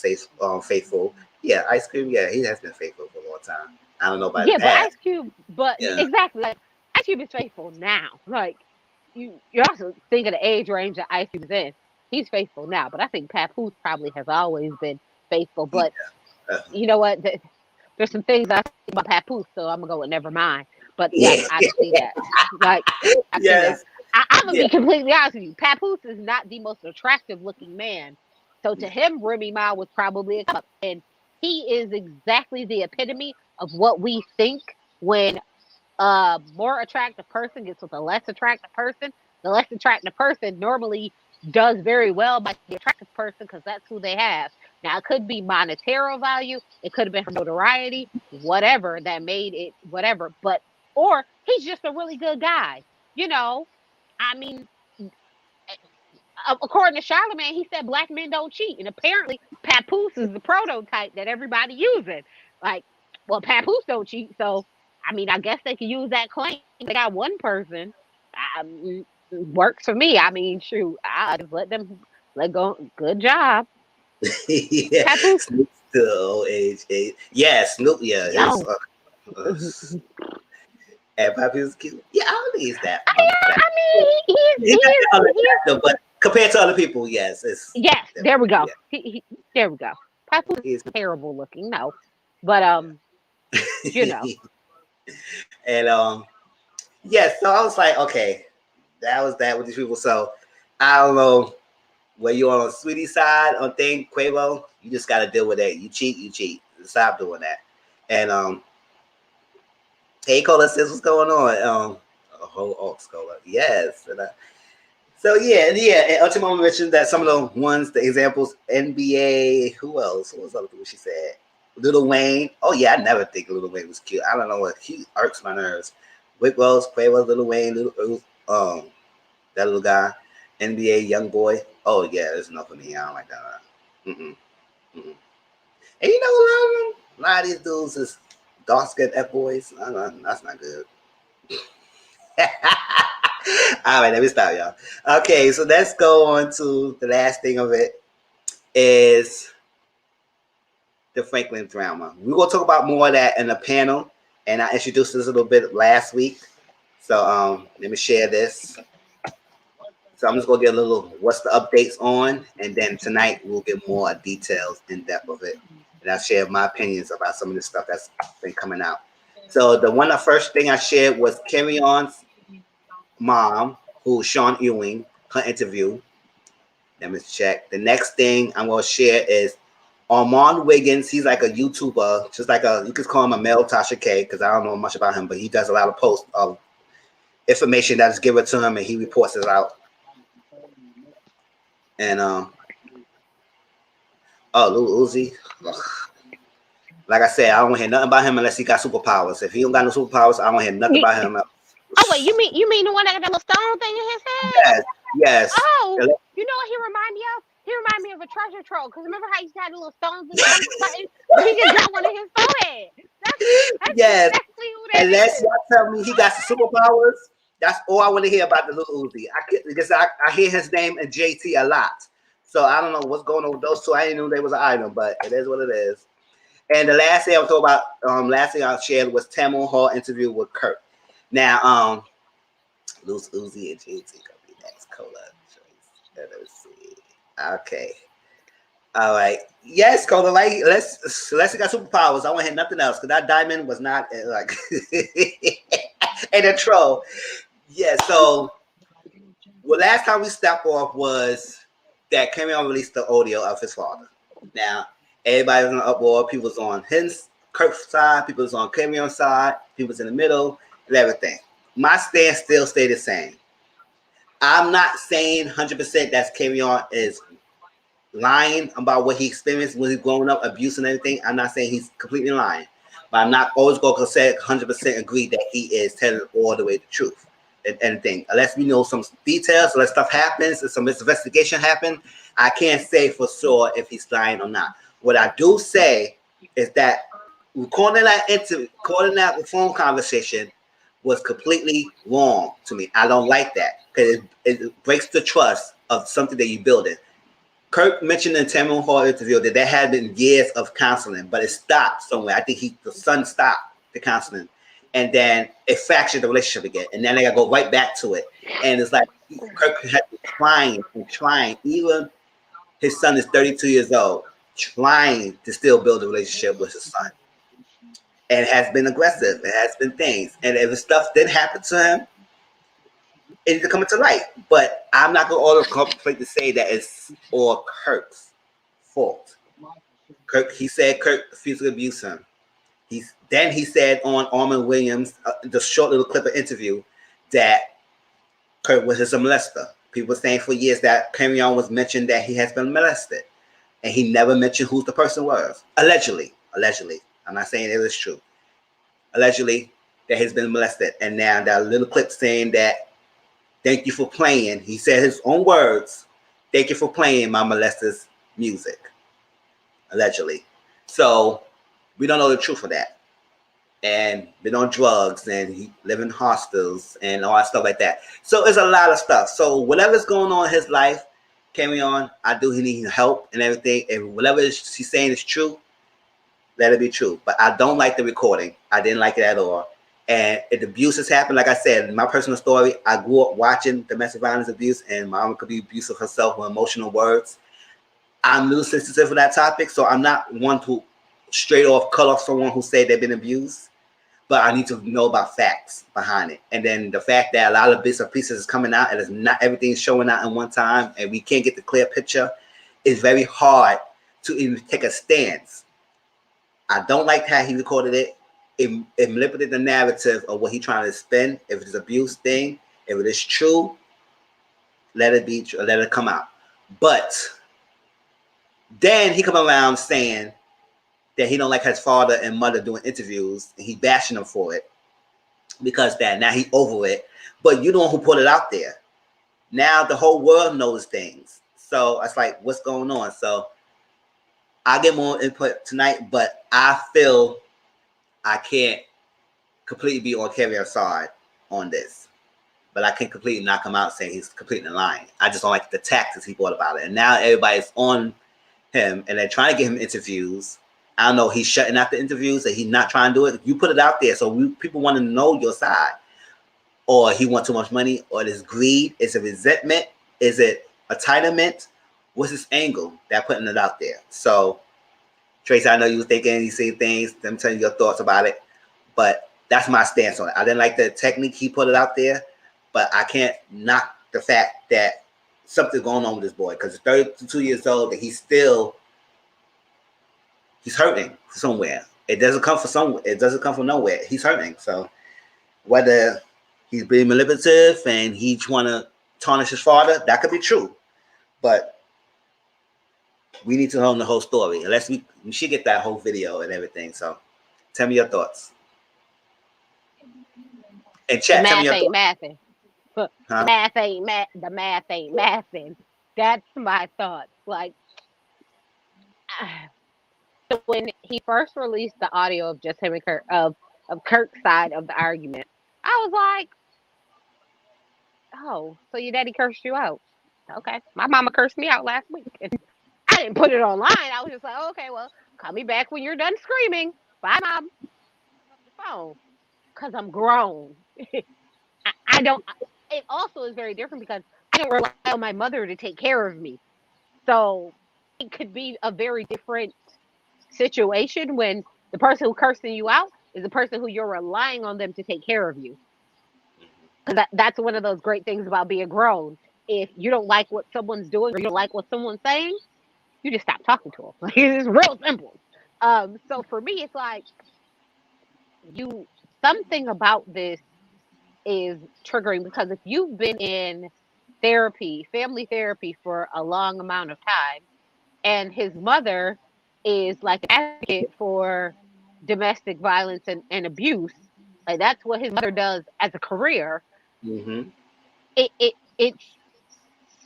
S1: faithful. Yeah, Ice Cube. Yeah, he has been faithful for a long time. I don't know about
S2: but Ice Cube. But exactly, like Ice Cube is faithful now. Like you're also thinking the age range that Ice Cube is in. He's faithful now, but I think Pat Pooh probably has always been faithful. But you know what? There's some things I think about Pat Pooh, so I'm gonna go with never mind. But yes, I see that. Like, I see that. I'm gonna be completely honest with you. Papoose is not the most attractive looking man. So to him, Remy Ma was probably a cup. And he is exactly the epitome of what we think when a more attractive person gets with a less attractive person. The less attractive person normally does very well by the attractive person because that's who they have. Now, it could be monetary value. It could have been notoriety, whatever that made it, whatever. Or he's just a really good guy. I mean, according to Charlamagne, he said black men don't cheat. And apparently, Papoose is the prototype that everybody using. Like, well, Papoose don't cheat. So, I mean, I guess they can use that claim. They got one person. Works for me. I mean, shoot, I just let go. Good job.
S1: Yeah. Papoose. Snoop still age 8. Yeah, Snoop, yeah. And Papoose cute. Yeah, I don't think he's that. He's but compared to other people, yes.
S2: There we go. Yeah. There we go. Papoose is terrible looking, no. But And
S1: so I was like, okay, that was that with these people. So I don't know where you're on Saweetie side on thing, Quavo, you just gotta deal with that. You cheat. Stop doing that. And hey, Cola says, what's going on? Cola. Yes. And, and Ultimo mentioned that some of the ones, the examples, NBA, who else? What was other people she said? Lil Wayne. Oh yeah, I never think Lil Wayne was cute. I don't know what, he irks my nerves. Wick Wells, Quavo, Lil Wayne, that little guy, NBA young boy. Oh yeah, there's enough for me. I don't like that. And a lot of these dudes is dark skinned F boys. That's not good. All right, let me stop, y'all. Okay, so let's go on to the last thing of it is the Franklin drama. We're gonna talk about more of that in the panel, and I introduced this a little bit last week. So let me share this. So I'm just gonna get a little what's the updates on, and then tonight we'll get more details in depth of it, and I'll share my opinions about some of the stuff that's been coming out. So the first thing I shared was Carry On's mom, who Sean Ewing, her interview. Let me check. The next thing I'm gonna share is Armand Wiggins. He's like a YouTuber, just like you could call him a male Tasha K, because I don't know much about him, but he does a lot of posts of information that's given to him, and he reports it out. And Lil Uzi. Like I said, I don't hear nothing about him unless he got superpowers. If he don't got no superpowers, I don't hear nothing about him.
S2: Oh wait, you mean the one that got that little stone thing in his head?
S1: Yes.
S2: Oh, you know what he remind me of? He reminded me of a treasure troll. Because remember how he had the little stones in his button? But he can drop one in his forehead. That's
S1: Yes.
S2: exactly who that
S1: Unless
S2: is.
S1: y'all tell me he got some superpowers, that's all I want to hear about the little Uzi. Because I hear his name and JT a lot. So I don't know what's going on with those two. I didn't know they was an item, but it is what it is. And the last thing I was talking about, last thing I shared was Tamron Hall interview with Kirk. Now, Loose Uzi and JT gonna be next cola choice. Let us see. Okay. All right. Yes, Cola. Like, let's got superpowers. I want to hear nothing else because that diamond was not like and a troll. Yeah. So, well, last time we stepped off was that Cameron released the audio of his father. Now, everybody was on the uproar. People was on his Kirk's side. People was on Cameron's side. People was in the middle and everything. My stance still stay the same. I'm not saying 100% that Cameron is lying about what he experienced when he's growing up, abuse and everything. I'm not saying he's completely lying, but I'm not always going to say 100% agree that he is telling all the way the truth and anything. Unless we know some details, unless stuff happens, and some investigation happen, I can't say for sure if he's lying or not. What I do say is that recording that phone conversation was completely wrong to me. I don't like that because it breaks the trust of something that you're building. Kirk mentioned in the Tamron Hall interview that there had been years of counseling, but it stopped somewhere. I think the son stopped the counseling, and then it fractured the relationship again. And then they got to go right back to it. And it's like Kirk had been trying and trying. Even his son is 32 years old, trying to still build a relationship with his son. And it has been aggressive. It has been things. And if stuff did happen to him, it needs to come into light. But I'm not going to completely say that it's all Kirk's fault. Kirk physically abused him. He said on Armin Williams, the short little clip of interview, that Kirk was a molester. People were saying for years that Cameron was mentioned that he has been molested, and he never mentioned who the person was. Allegedly. I'm not saying it was true. Allegedly, that he's been molested, and now that little clip saying that, thank you for playing. He said his own words. Thank you for playing my molester's music. Allegedly. So we don't know the truth of that. And been on drugs and he live in hostels and all that stuff like that. So it's a lot of stuff. So whatever's going on in his life, carry on. He need help and everything. And whatever she's saying is true, let it be true. But I don't like the recording. I didn't like it at all. And if abuse has happened, like I said, my personal story, I grew up watching domestic violence abuse, and my mom could be abusive herself with emotional words. I'm a little sensitive for that topic, so I'm not one to straight off cut off someone who said they've been abused, but I need to know about facts behind it. And then the fact that a lot of bits and pieces is coming out, and it's not everything's showing out in one time, and we can't get the clear picture, is very hard to even take a stance. I don't like how he recorded it. It manipulated the narrative of what he's trying to spin. If it's an abuse thing, if it is true, let it come out. But then he come around saying that he don't like his father and mother doing interviews, and he bashing them for it because that now he over it. But you the one who put it out there. Now the whole world knows things. So it's like, what's going on? So I'll get more input tonight, but I feel I can't completely be on Kevin's side on this. But I can't completely knock him out saying he's completely lying. I just don't like the tactics he brought about it. And now everybody's on him and they're trying to get him interviews. I don't know, he's shutting out the interviews and he's not trying to do it. You put it out there so people want to know your side. Or he wants too much money, or it is greed, is it resentment, is it entitlement? What's his angle that putting it out there? So, Tracy, I know you were thinking, you see things, them telling you your thoughts about it, but that's my stance on it. I didn't like the technique he put it out there, but I can't knock the fact that something's going on with this boy because he's 32 years old and he's hurting somewhere. It doesn't come from somewhere. It doesn't come from nowhere. He's hurting. So whether he's being manipulative and he's want to tarnish his father, that could be true. But we need to know the whole story. Unless we should get that whole video and everything. So tell me your thoughts. And chat, tell me your thoughts.
S2: Mathing. Huh? The math ain't mathing. That's my thoughts. Like, so when he first released the audio of just him and Kirk, of Kirk's side of the argument, I was like, oh, so your daddy cursed you out? Okay, my mama cursed me out last week. I didn't put it online. I was just like, okay, well, call me back when you're done screaming. Bye, mom. The phone, because I'm grown. I don't. It also is very different because I don't rely on my mother to take care of me. So it could be a very different situation when the person who cursing you out is the person who you're relying on them to take care of you. Because that's one of those great things about being grown. If you don't like what someone's doing or you don't like what someone's saying, you just stop talking to them. Like, it's real simple. So for me, it's like you something about this is triggering because if you've been in therapy, family therapy for a long amount of time, and his mother is like an advocate for domestic violence and abuse, like that's what his mother does as a career.
S1: Mm-hmm.
S2: It's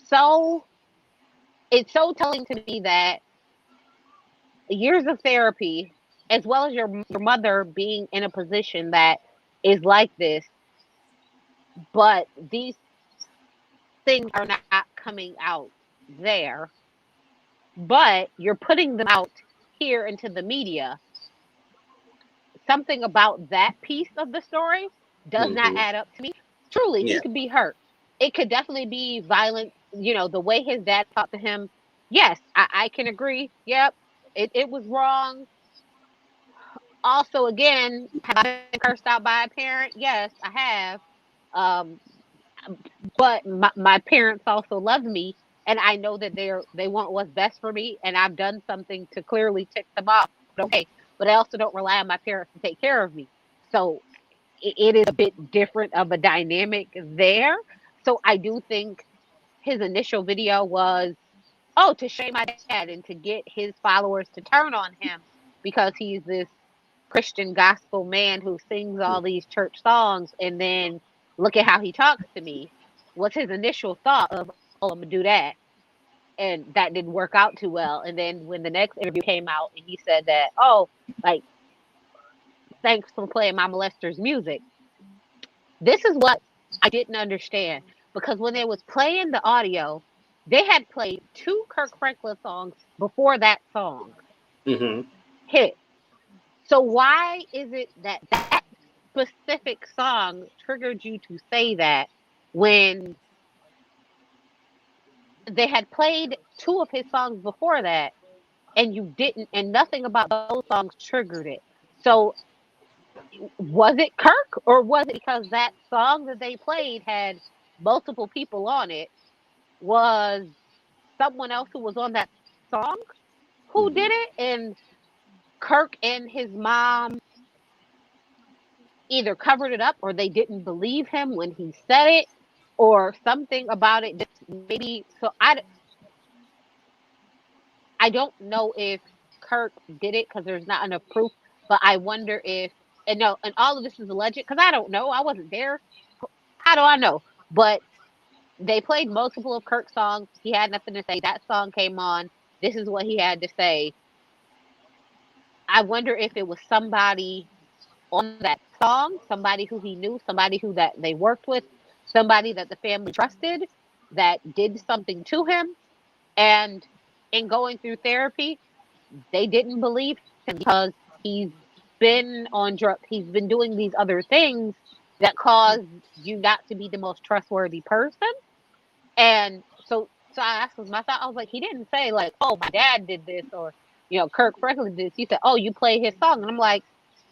S2: so it's so telling to me that years of therapy, as well as your mother being in a position that is like this, but these things are not coming out there, but you're putting them out here into the media. Something about that piece of the story does not
S1: Mm-hmm.
S2: add up to me. Truly,
S1: Yeah.
S2: he could be hurt. It could definitely be violent. The way his dad talked to him. Yes, I can agree. Yep, it was wrong. Also, again, have I been cursed out by a parent? Yes, I have. Um, but my parents also love me, and I know that they want what's best for me, and I've done something to clearly tick them off. Okay, but I also don't rely on my parents to take care of me. So it is a bit different of a dynamic there. So I do think his initial video was, oh, to shame my dad and to get his followers to turn on him because he's this Christian gospel man who sings all these church songs, and then look at how he talks to me. Was his initial thought of, oh, I'm gonna do that, and that didn't work out too well. And then when the next interview came out and he said that, oh, like, thanks for playing my molester's music. This is what I didn't understand, because when they was playing the audio, they had played two Kirk Franklin songs before that song
S1: Mm-hmm.
S2: hit. So why is it that that specific song triggered you to say that when they had played two of his songs before that and you didn't, and nothing about those songs triggered it? So was it Kirk, or was it because that song that they played had multiple people on it? Was someone else who was on that song who
S1: Mm-hmm.
S2: did it, and Kirk and his mom either covered it up or they didn't believe him when he said it, or something about it just maybe. So I don't know if Kirk did it because there's not enough proof, but I wonder if, and no, and all of this is alleged because I don't know, I wasn't there. How do I know? But they played multiple of Kirk's songs. He had nothing to say. That song came on. This is what he had to say. I wonder if it was somebody on that song, somebody who he knew, somebody who that they worked with, somebody that the family trusted that did something to him. And in going through therapy, they didn't believe him because he's been on drugs. He's been doing these other things that cause you not to be the most trustworthy person. And so I asked him my thought. I was like, he didn't say like, oh, my dad did this, or Kirk Franklin did this. He said, oh, you play his song, and I'm like,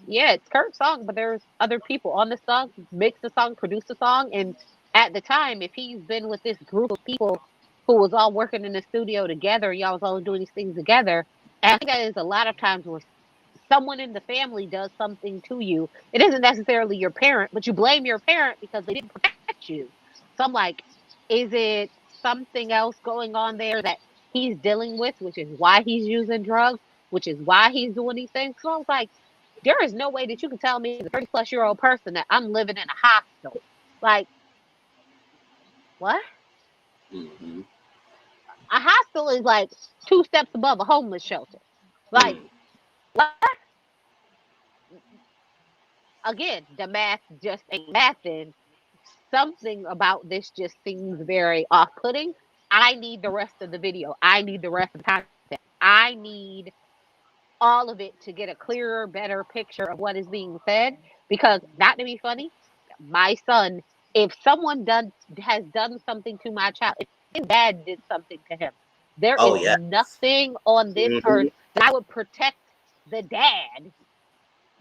S2: yeah, it's Kirk's song, but there's other people on the song, mixed the song, produced the song, and at the time, if he's been with this group of people who was all working in the studio together, y'all was all doing these things together, and I think that is a lot of times where someone in the family does something to you. It isn't necessarily your parent, but you blame your parent because they didn't protect you. So I'm like, is it something else going on there that he's dealing with, which is why he's using drugs, which is why he's doing these things? So I was like, there is no way that you can tell me as a 30-plus-year-old person that I'm living in a hostel. Like, what?
S1: Mm-hmm.
S2: A hostel is like 2 steps above a homeless shelter. Like, what? Again, the math just ain't mathing. Something about this just seems very off-putting. I need the rest of the video. I need the rest of the content. I need all of it to get a clearer, better picture of what is being said. Because, not to be funny, my son, if someone has done something to my child, if his dad did something to him, there
S1: Oh
S2: is
S1: yeah.
S2: nothing on this earth that I would protect the dad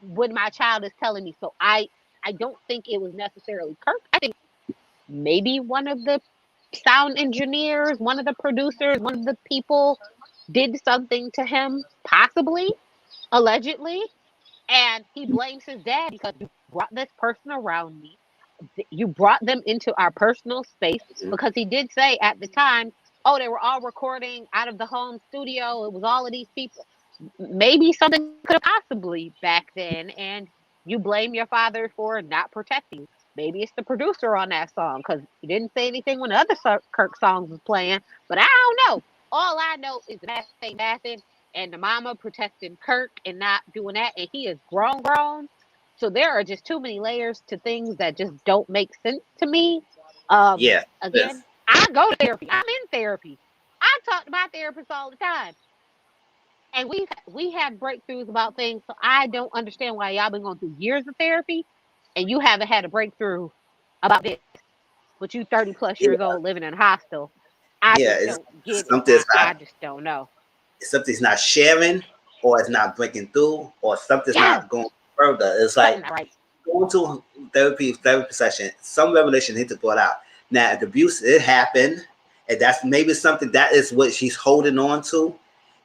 S2: when my child is telling me. So I don't think it was necessarily Kirk. I think maybe one of the sound engineers, one of the producers, one of the people did something to him, possibly, allegedly, and he blames his dad because you brought this person around me. You brought them into our personal space because he did say at the time, oh, they were all recording out of the home studio. It was all of these people. Maybe something could have possibly back then, and you blame your father for not protecting you. Maybe it's the producer on that song because he didn't say anything when the other Kirk songs was playing. But I don't know. All I know is the math ain't mathing, and the mama protecting Kirk and not doing that, and he is grown. So there are just too many layers to things that just don't make sense to me.
S1: Yeah.
S2: Again, I go to therapy. I'm in therapy. I talk to my therapist all the time. And we have breakthroughs about things. So I don't understand why y'all been going through years of therapy and you haven't had a breakthrough about this. But you 30 plus
S1: Yeah.
S2: years old living in a hostel. I
S1: Yeah.
S2: just
S1: It's
S2: don't get it.
S1: something's
S2: I
S1: not
S2: just don't know.
S1: something's not sharing, or it's not breaking through, or something's
S2: Yes,
S1: not going further. It's
S2: something
S1: like
S2: not right.
S1: going to therapy session. Some revelation need to brought out. Now, the abuse it happened, and that's maybe something that is what she's holding on to,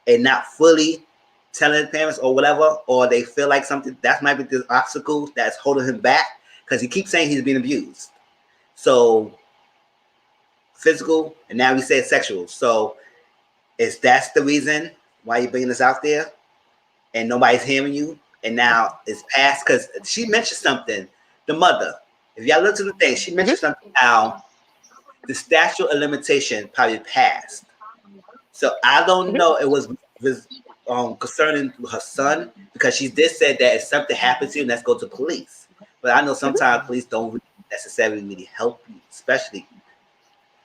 S1: and not fully telling the parents or whatever, or they feel like something that might be the obstacle that's holding him back because he keeps saying he's being abused. So physical, and now we say sexual. So is that's the reason why you're bringing this out there, and nobody's hearing you, and now it's past because she mentioned something. The mother, if y'all look to the thing, she mentioned
S2: Mm-hmm.
S1: something how the statute of limitation probably passed. So I don't know. It was concerning her son because she did say that if something happens to you, let's go to police. But I know sometimes police don't really necessarily really help you, especially.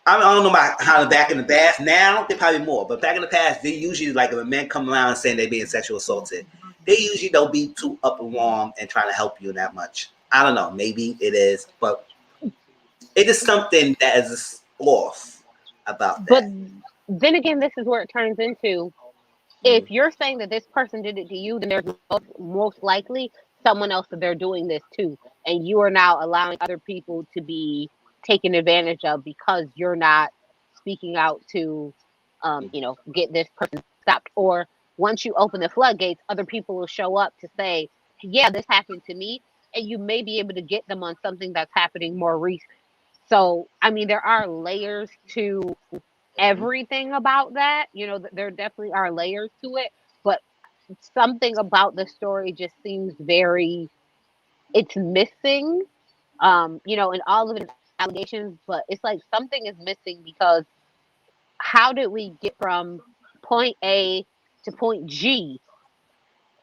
S1: I don't know about how back in the past. Now they probably more, but back in the past, they usually like if a man come around saying they're being sexual assaulted, they usually don't be too up and warm and trying to help you that much. I don't know. Maybe it is, but it is something that is off about
S2: But
S1: that.
S2: then again, this is where it turns into
S1: Mm-hmm.
S2: if you're saying that this person did it to you, then there's most likely someone else that they're doing this to. And you are now allowing other people to be taken advantage of because you're not speaking out to, get this person stopped. Or once you open the floodgates, other people will show up to say, yeah, this happened to me. And you may be able to get them on something that's happening more recent. So, I mean, there are layers to everything about that. There definitely are layers to it, but something about the story just seems it's missing. And all of it is allegations, but it's like something is missing because how did we get from point A to point G,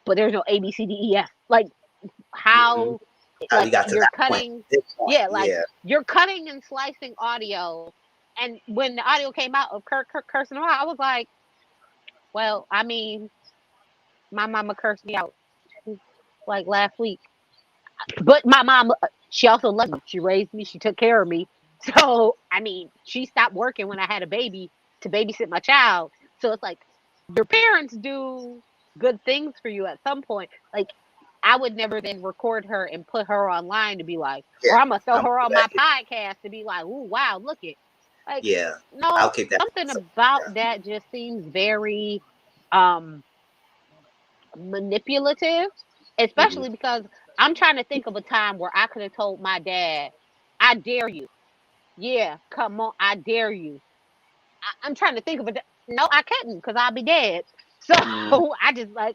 S2: but there's no A, B, C, D, E, F? Like
S1: Mm-hmm.
S2: how,
S1: How you
S2: like
S1: got to
S2: you're
S1: that point?
S2: cutting,
S1: This point,
S2: yeah, like
S1: yeah,
S2: you're cutting and slicing audio. And when the audio came out of Kirk cursing him out, I was like, well, I mean, my mama cursed me out like last week. But my mom, she also loved me. She raised me. She took care of me. So, I mean, she stopped working when I had a baby to babysit my child. So it's like your parents do good things for you at some point. Like, I would never then record her and put her online to be like,
S1: yeah.
S2: or I'm going to throw
S1: I'm
S2: her on my
S1: that.
S2: podcast to be like, ooh, wow, look it. Like,
S1: Yeah, I'll
S2: no,
S1: keep that.
S2: something
S1: So,
S2: about that just seems very um manipulative,
S1: yeah. Mm-hmm.
S2: especially because I'm trying to think of a time where I could have told my dad, I dare you. Yeah, come on, I dare you. I'm trying to think of it. No, I couldn't because I'll be dead. So
S1: Mm-hmm.
S2: I just like,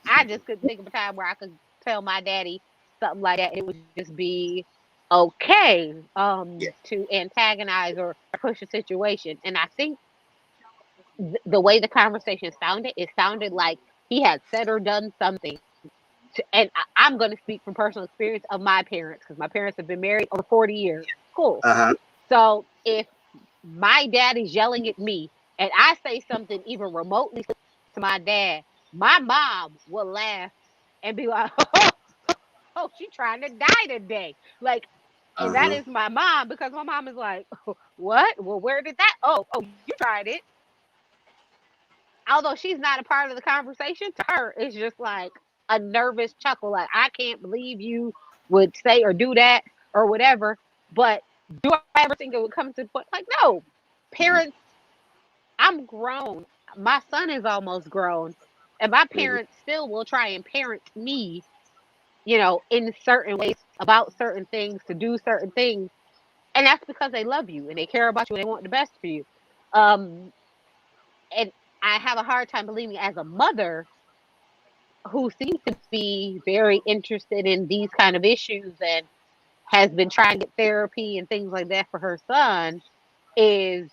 S2: I just couldn't think of a time where I could tell my daddy something like that. It would just be okay
S1: Yeah.
S2: to antagonize or push a situation. And I think the way the conversation sounded, it sounded like he had said or done something. And I'm going to speak from personal experience of my parents, because my parents have been married over 40 years. Cool. So if my dad is yelling at me and I say something even remotely to my dad, my mom will laugh and be like, oh, she trying to die today. Like, and that is my mom, because my mom is like, what? Well, where did that? Oh, you tried it. Although she's not a part of the conversation, to her, it's just like a nervous chuckle. Like, I can't believe you would say or do that or whatever. But do I ever think it would come to the point? Like, no. Parents, I'm grown. My son is almost grown. And my parents still will try and parent me, in certain ways about certain things, to do certain things. And that's because they love you and they care about you and they want the best for you. And I have a hard time believing, as a mother who seems to be very interested in these kind of issues and has been trying to get therapy and things like that for her son, is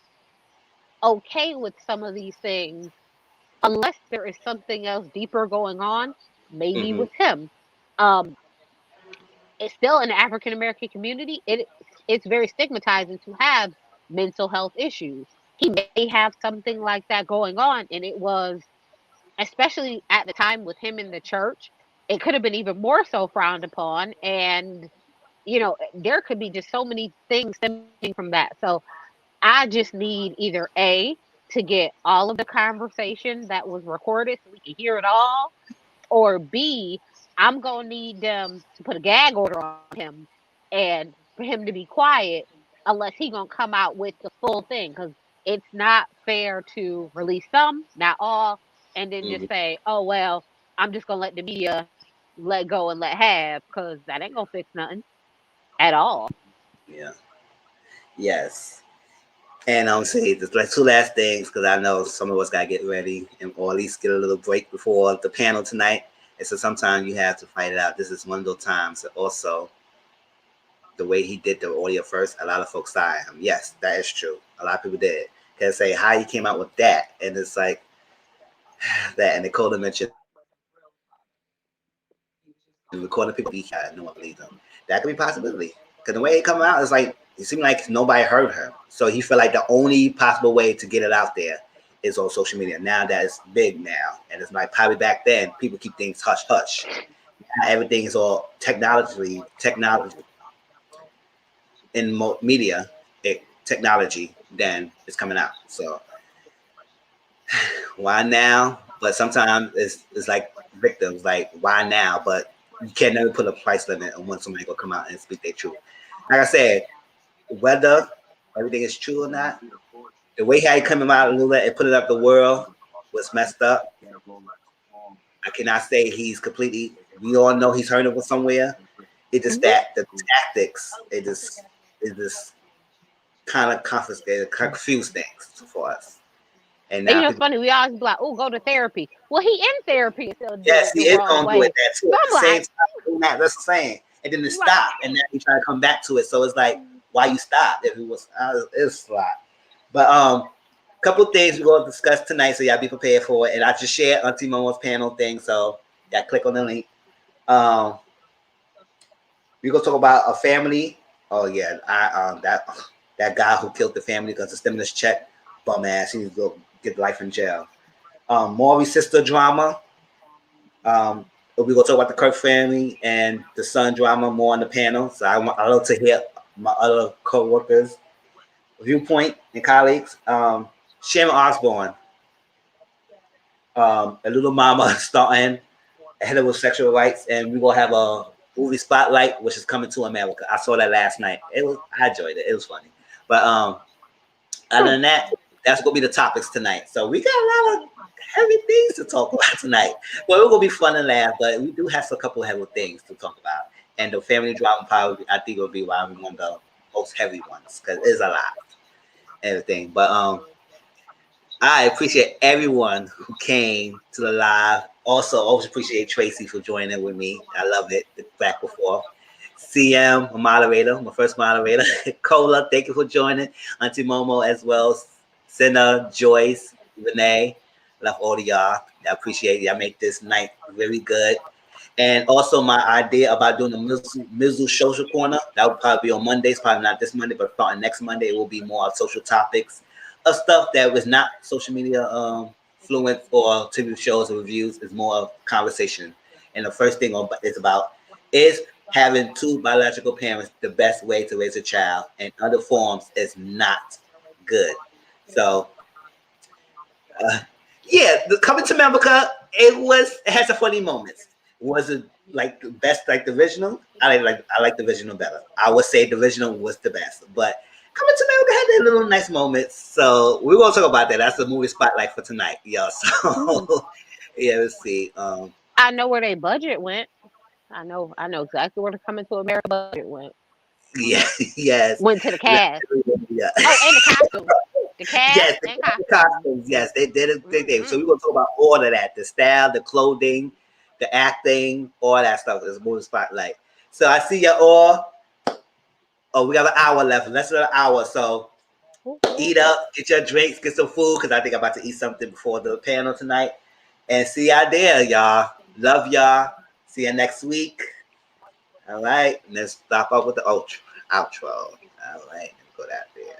S2: okay with some of these things, unless there is something else deeper going on, maybe with him. It's still in the African American community. It's very stigmatizing to have mental health issues. He may have something like that going on, and it was, especially at the time with him in the church, it could have been even more so frowned upon. And, there could be just so many things stemming from that. So I just need either A, to get all of the conversation that was recorded so we can hear it all, or B, I'm going to need them to put a gag order on him and for him to be quiet, unless he going to come out with the full thing. Because it's not fair to release some, not all, and then just say, oh, well, I'm just going to let the media let go and let have, because that ain't going to fix nothing at all.
S1: Yeah. Yes. And I'm saying there's like two last things, because I know some of us got to get ready or at least get a little break before the panel tonight. And so sometimes you have to fight it out. This is one of those times. Also, the way he did the audio first, a lot of folks signed him. Yes, that is true. A lot of people did. Can say how he came out with that, and it's like that. And Nicole mentioned recording people. No one believed him. That could be a possibility, because the way it come out is like it seemed like nobody heard her. So he felt like the only possible way to get it out there is on social media. Now that it's big now, and it's like probably back then people keep things hush hush. Now everything is all technology in media, technology, then it's coming out. So why now? But sometimes it's like victims, like why now? But you can never put a price limit on when somebody will come out and speak their truth. Like I said, whether everything is true or not, the way how he coming out a little bit and put it up the world was messed up. I cannot say he's completely. We all know he's heard of it somewhere. It just that the tactics, it just kind of confuse things for us. And now
S2: it's funny, we always be like, oh, go to therapy. Well, he in therapy still.
S1: Yes, he is going to do it that too. At the same time, that's the same. And then it stopped, and then he tried to come back to it. So it's like, why you stop? If it was, it's a lot. But a couple of things we're going to discuss tonight, so y'all be prepared for it. And I just shared Auntie Momo's panel thing, so y'all click on the link. We're going to talk about a family. Oh yeah, that guy who killed the family because of stimulus check, bum ass. He needs to go get life in jail. Maury's sister drama. We're going to talk about the Kirk family and the son drama more on the panel. So I love to hear my other co-workers' viewpoint and colleagues. Sharon Osbourne, a little mama starting ahead of sexual rights, and we're going to have a movie spotlight, which is coming to America. I saw that last night. I enjoyed it. It was funny. But other than that, that's going to be the topics tonight. So we got a lot of heavy things to talk about tonight. Well, it's going to be fun and laugh, but we do have a couple of heavy things to talk about. And the family drama probably, I think, will be one of the most heavy ones, because it's a lot. Everything. But I appreciate everyone who came to the live. Also, always appreciate Tracy for joining in with me. I love it. Back and forth. CM, a moderator, my first moderator. Cola, thank you for joining. Auntie Momo as well. Senna, Joyce, Renee. Love all of y'all. I appreciate y'all. Make this night really good. And also my idea about doing the Mizzle social corner, that would probably be on Mondays, probably not this Monday, but starting next Monday, it will be more of social topics of stuff that was not social media fluent or TV shows or reviews. Is more of conversation. And the first thing is having two biological parents the best way to raise a child, and other forms is not good. So yeah, the coming to America, it has some funny moments. Was it like the best, like the original? I like the original better. I would say the original was the best, but coming to America had their little nice moments. So we won't talk about that. That's the movie spotlight for tonight, yo. So yeah, let's see.
S2: I know where their budget went. I know exactly where the Coming to America budget went.
S1: Yeah, yes.
S2: Went to the cast.
S1: Yeah.
S2: Oh, and the costumes. The cast
S1: Yes,
S2: and
S1: the
S2: costumes.
S1: costumes. Yes, they did a big thing. So we're gonna talk about all of that: the style, the clothing, the acting, all that stuff. Is movie spotlight. So I see you all. Oh, we got an hour left. Less than an hour. So eat up, get your drinks, get some food, because I think I'm about to eat something before the panel tonight. And see y'all there, y'all. Love y'all. See you next week. All right. Let's stop up with the outro. All right. Let's go that there.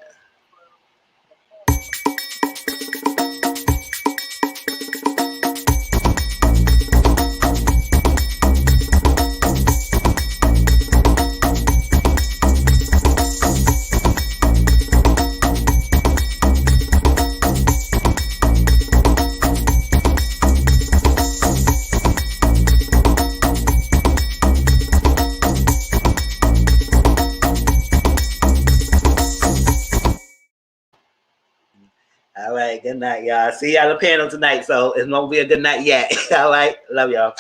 S1: All right, good night, y'all. See y'all on the panel tonight. So it's not gonna be a good night yet. All right, love y'all.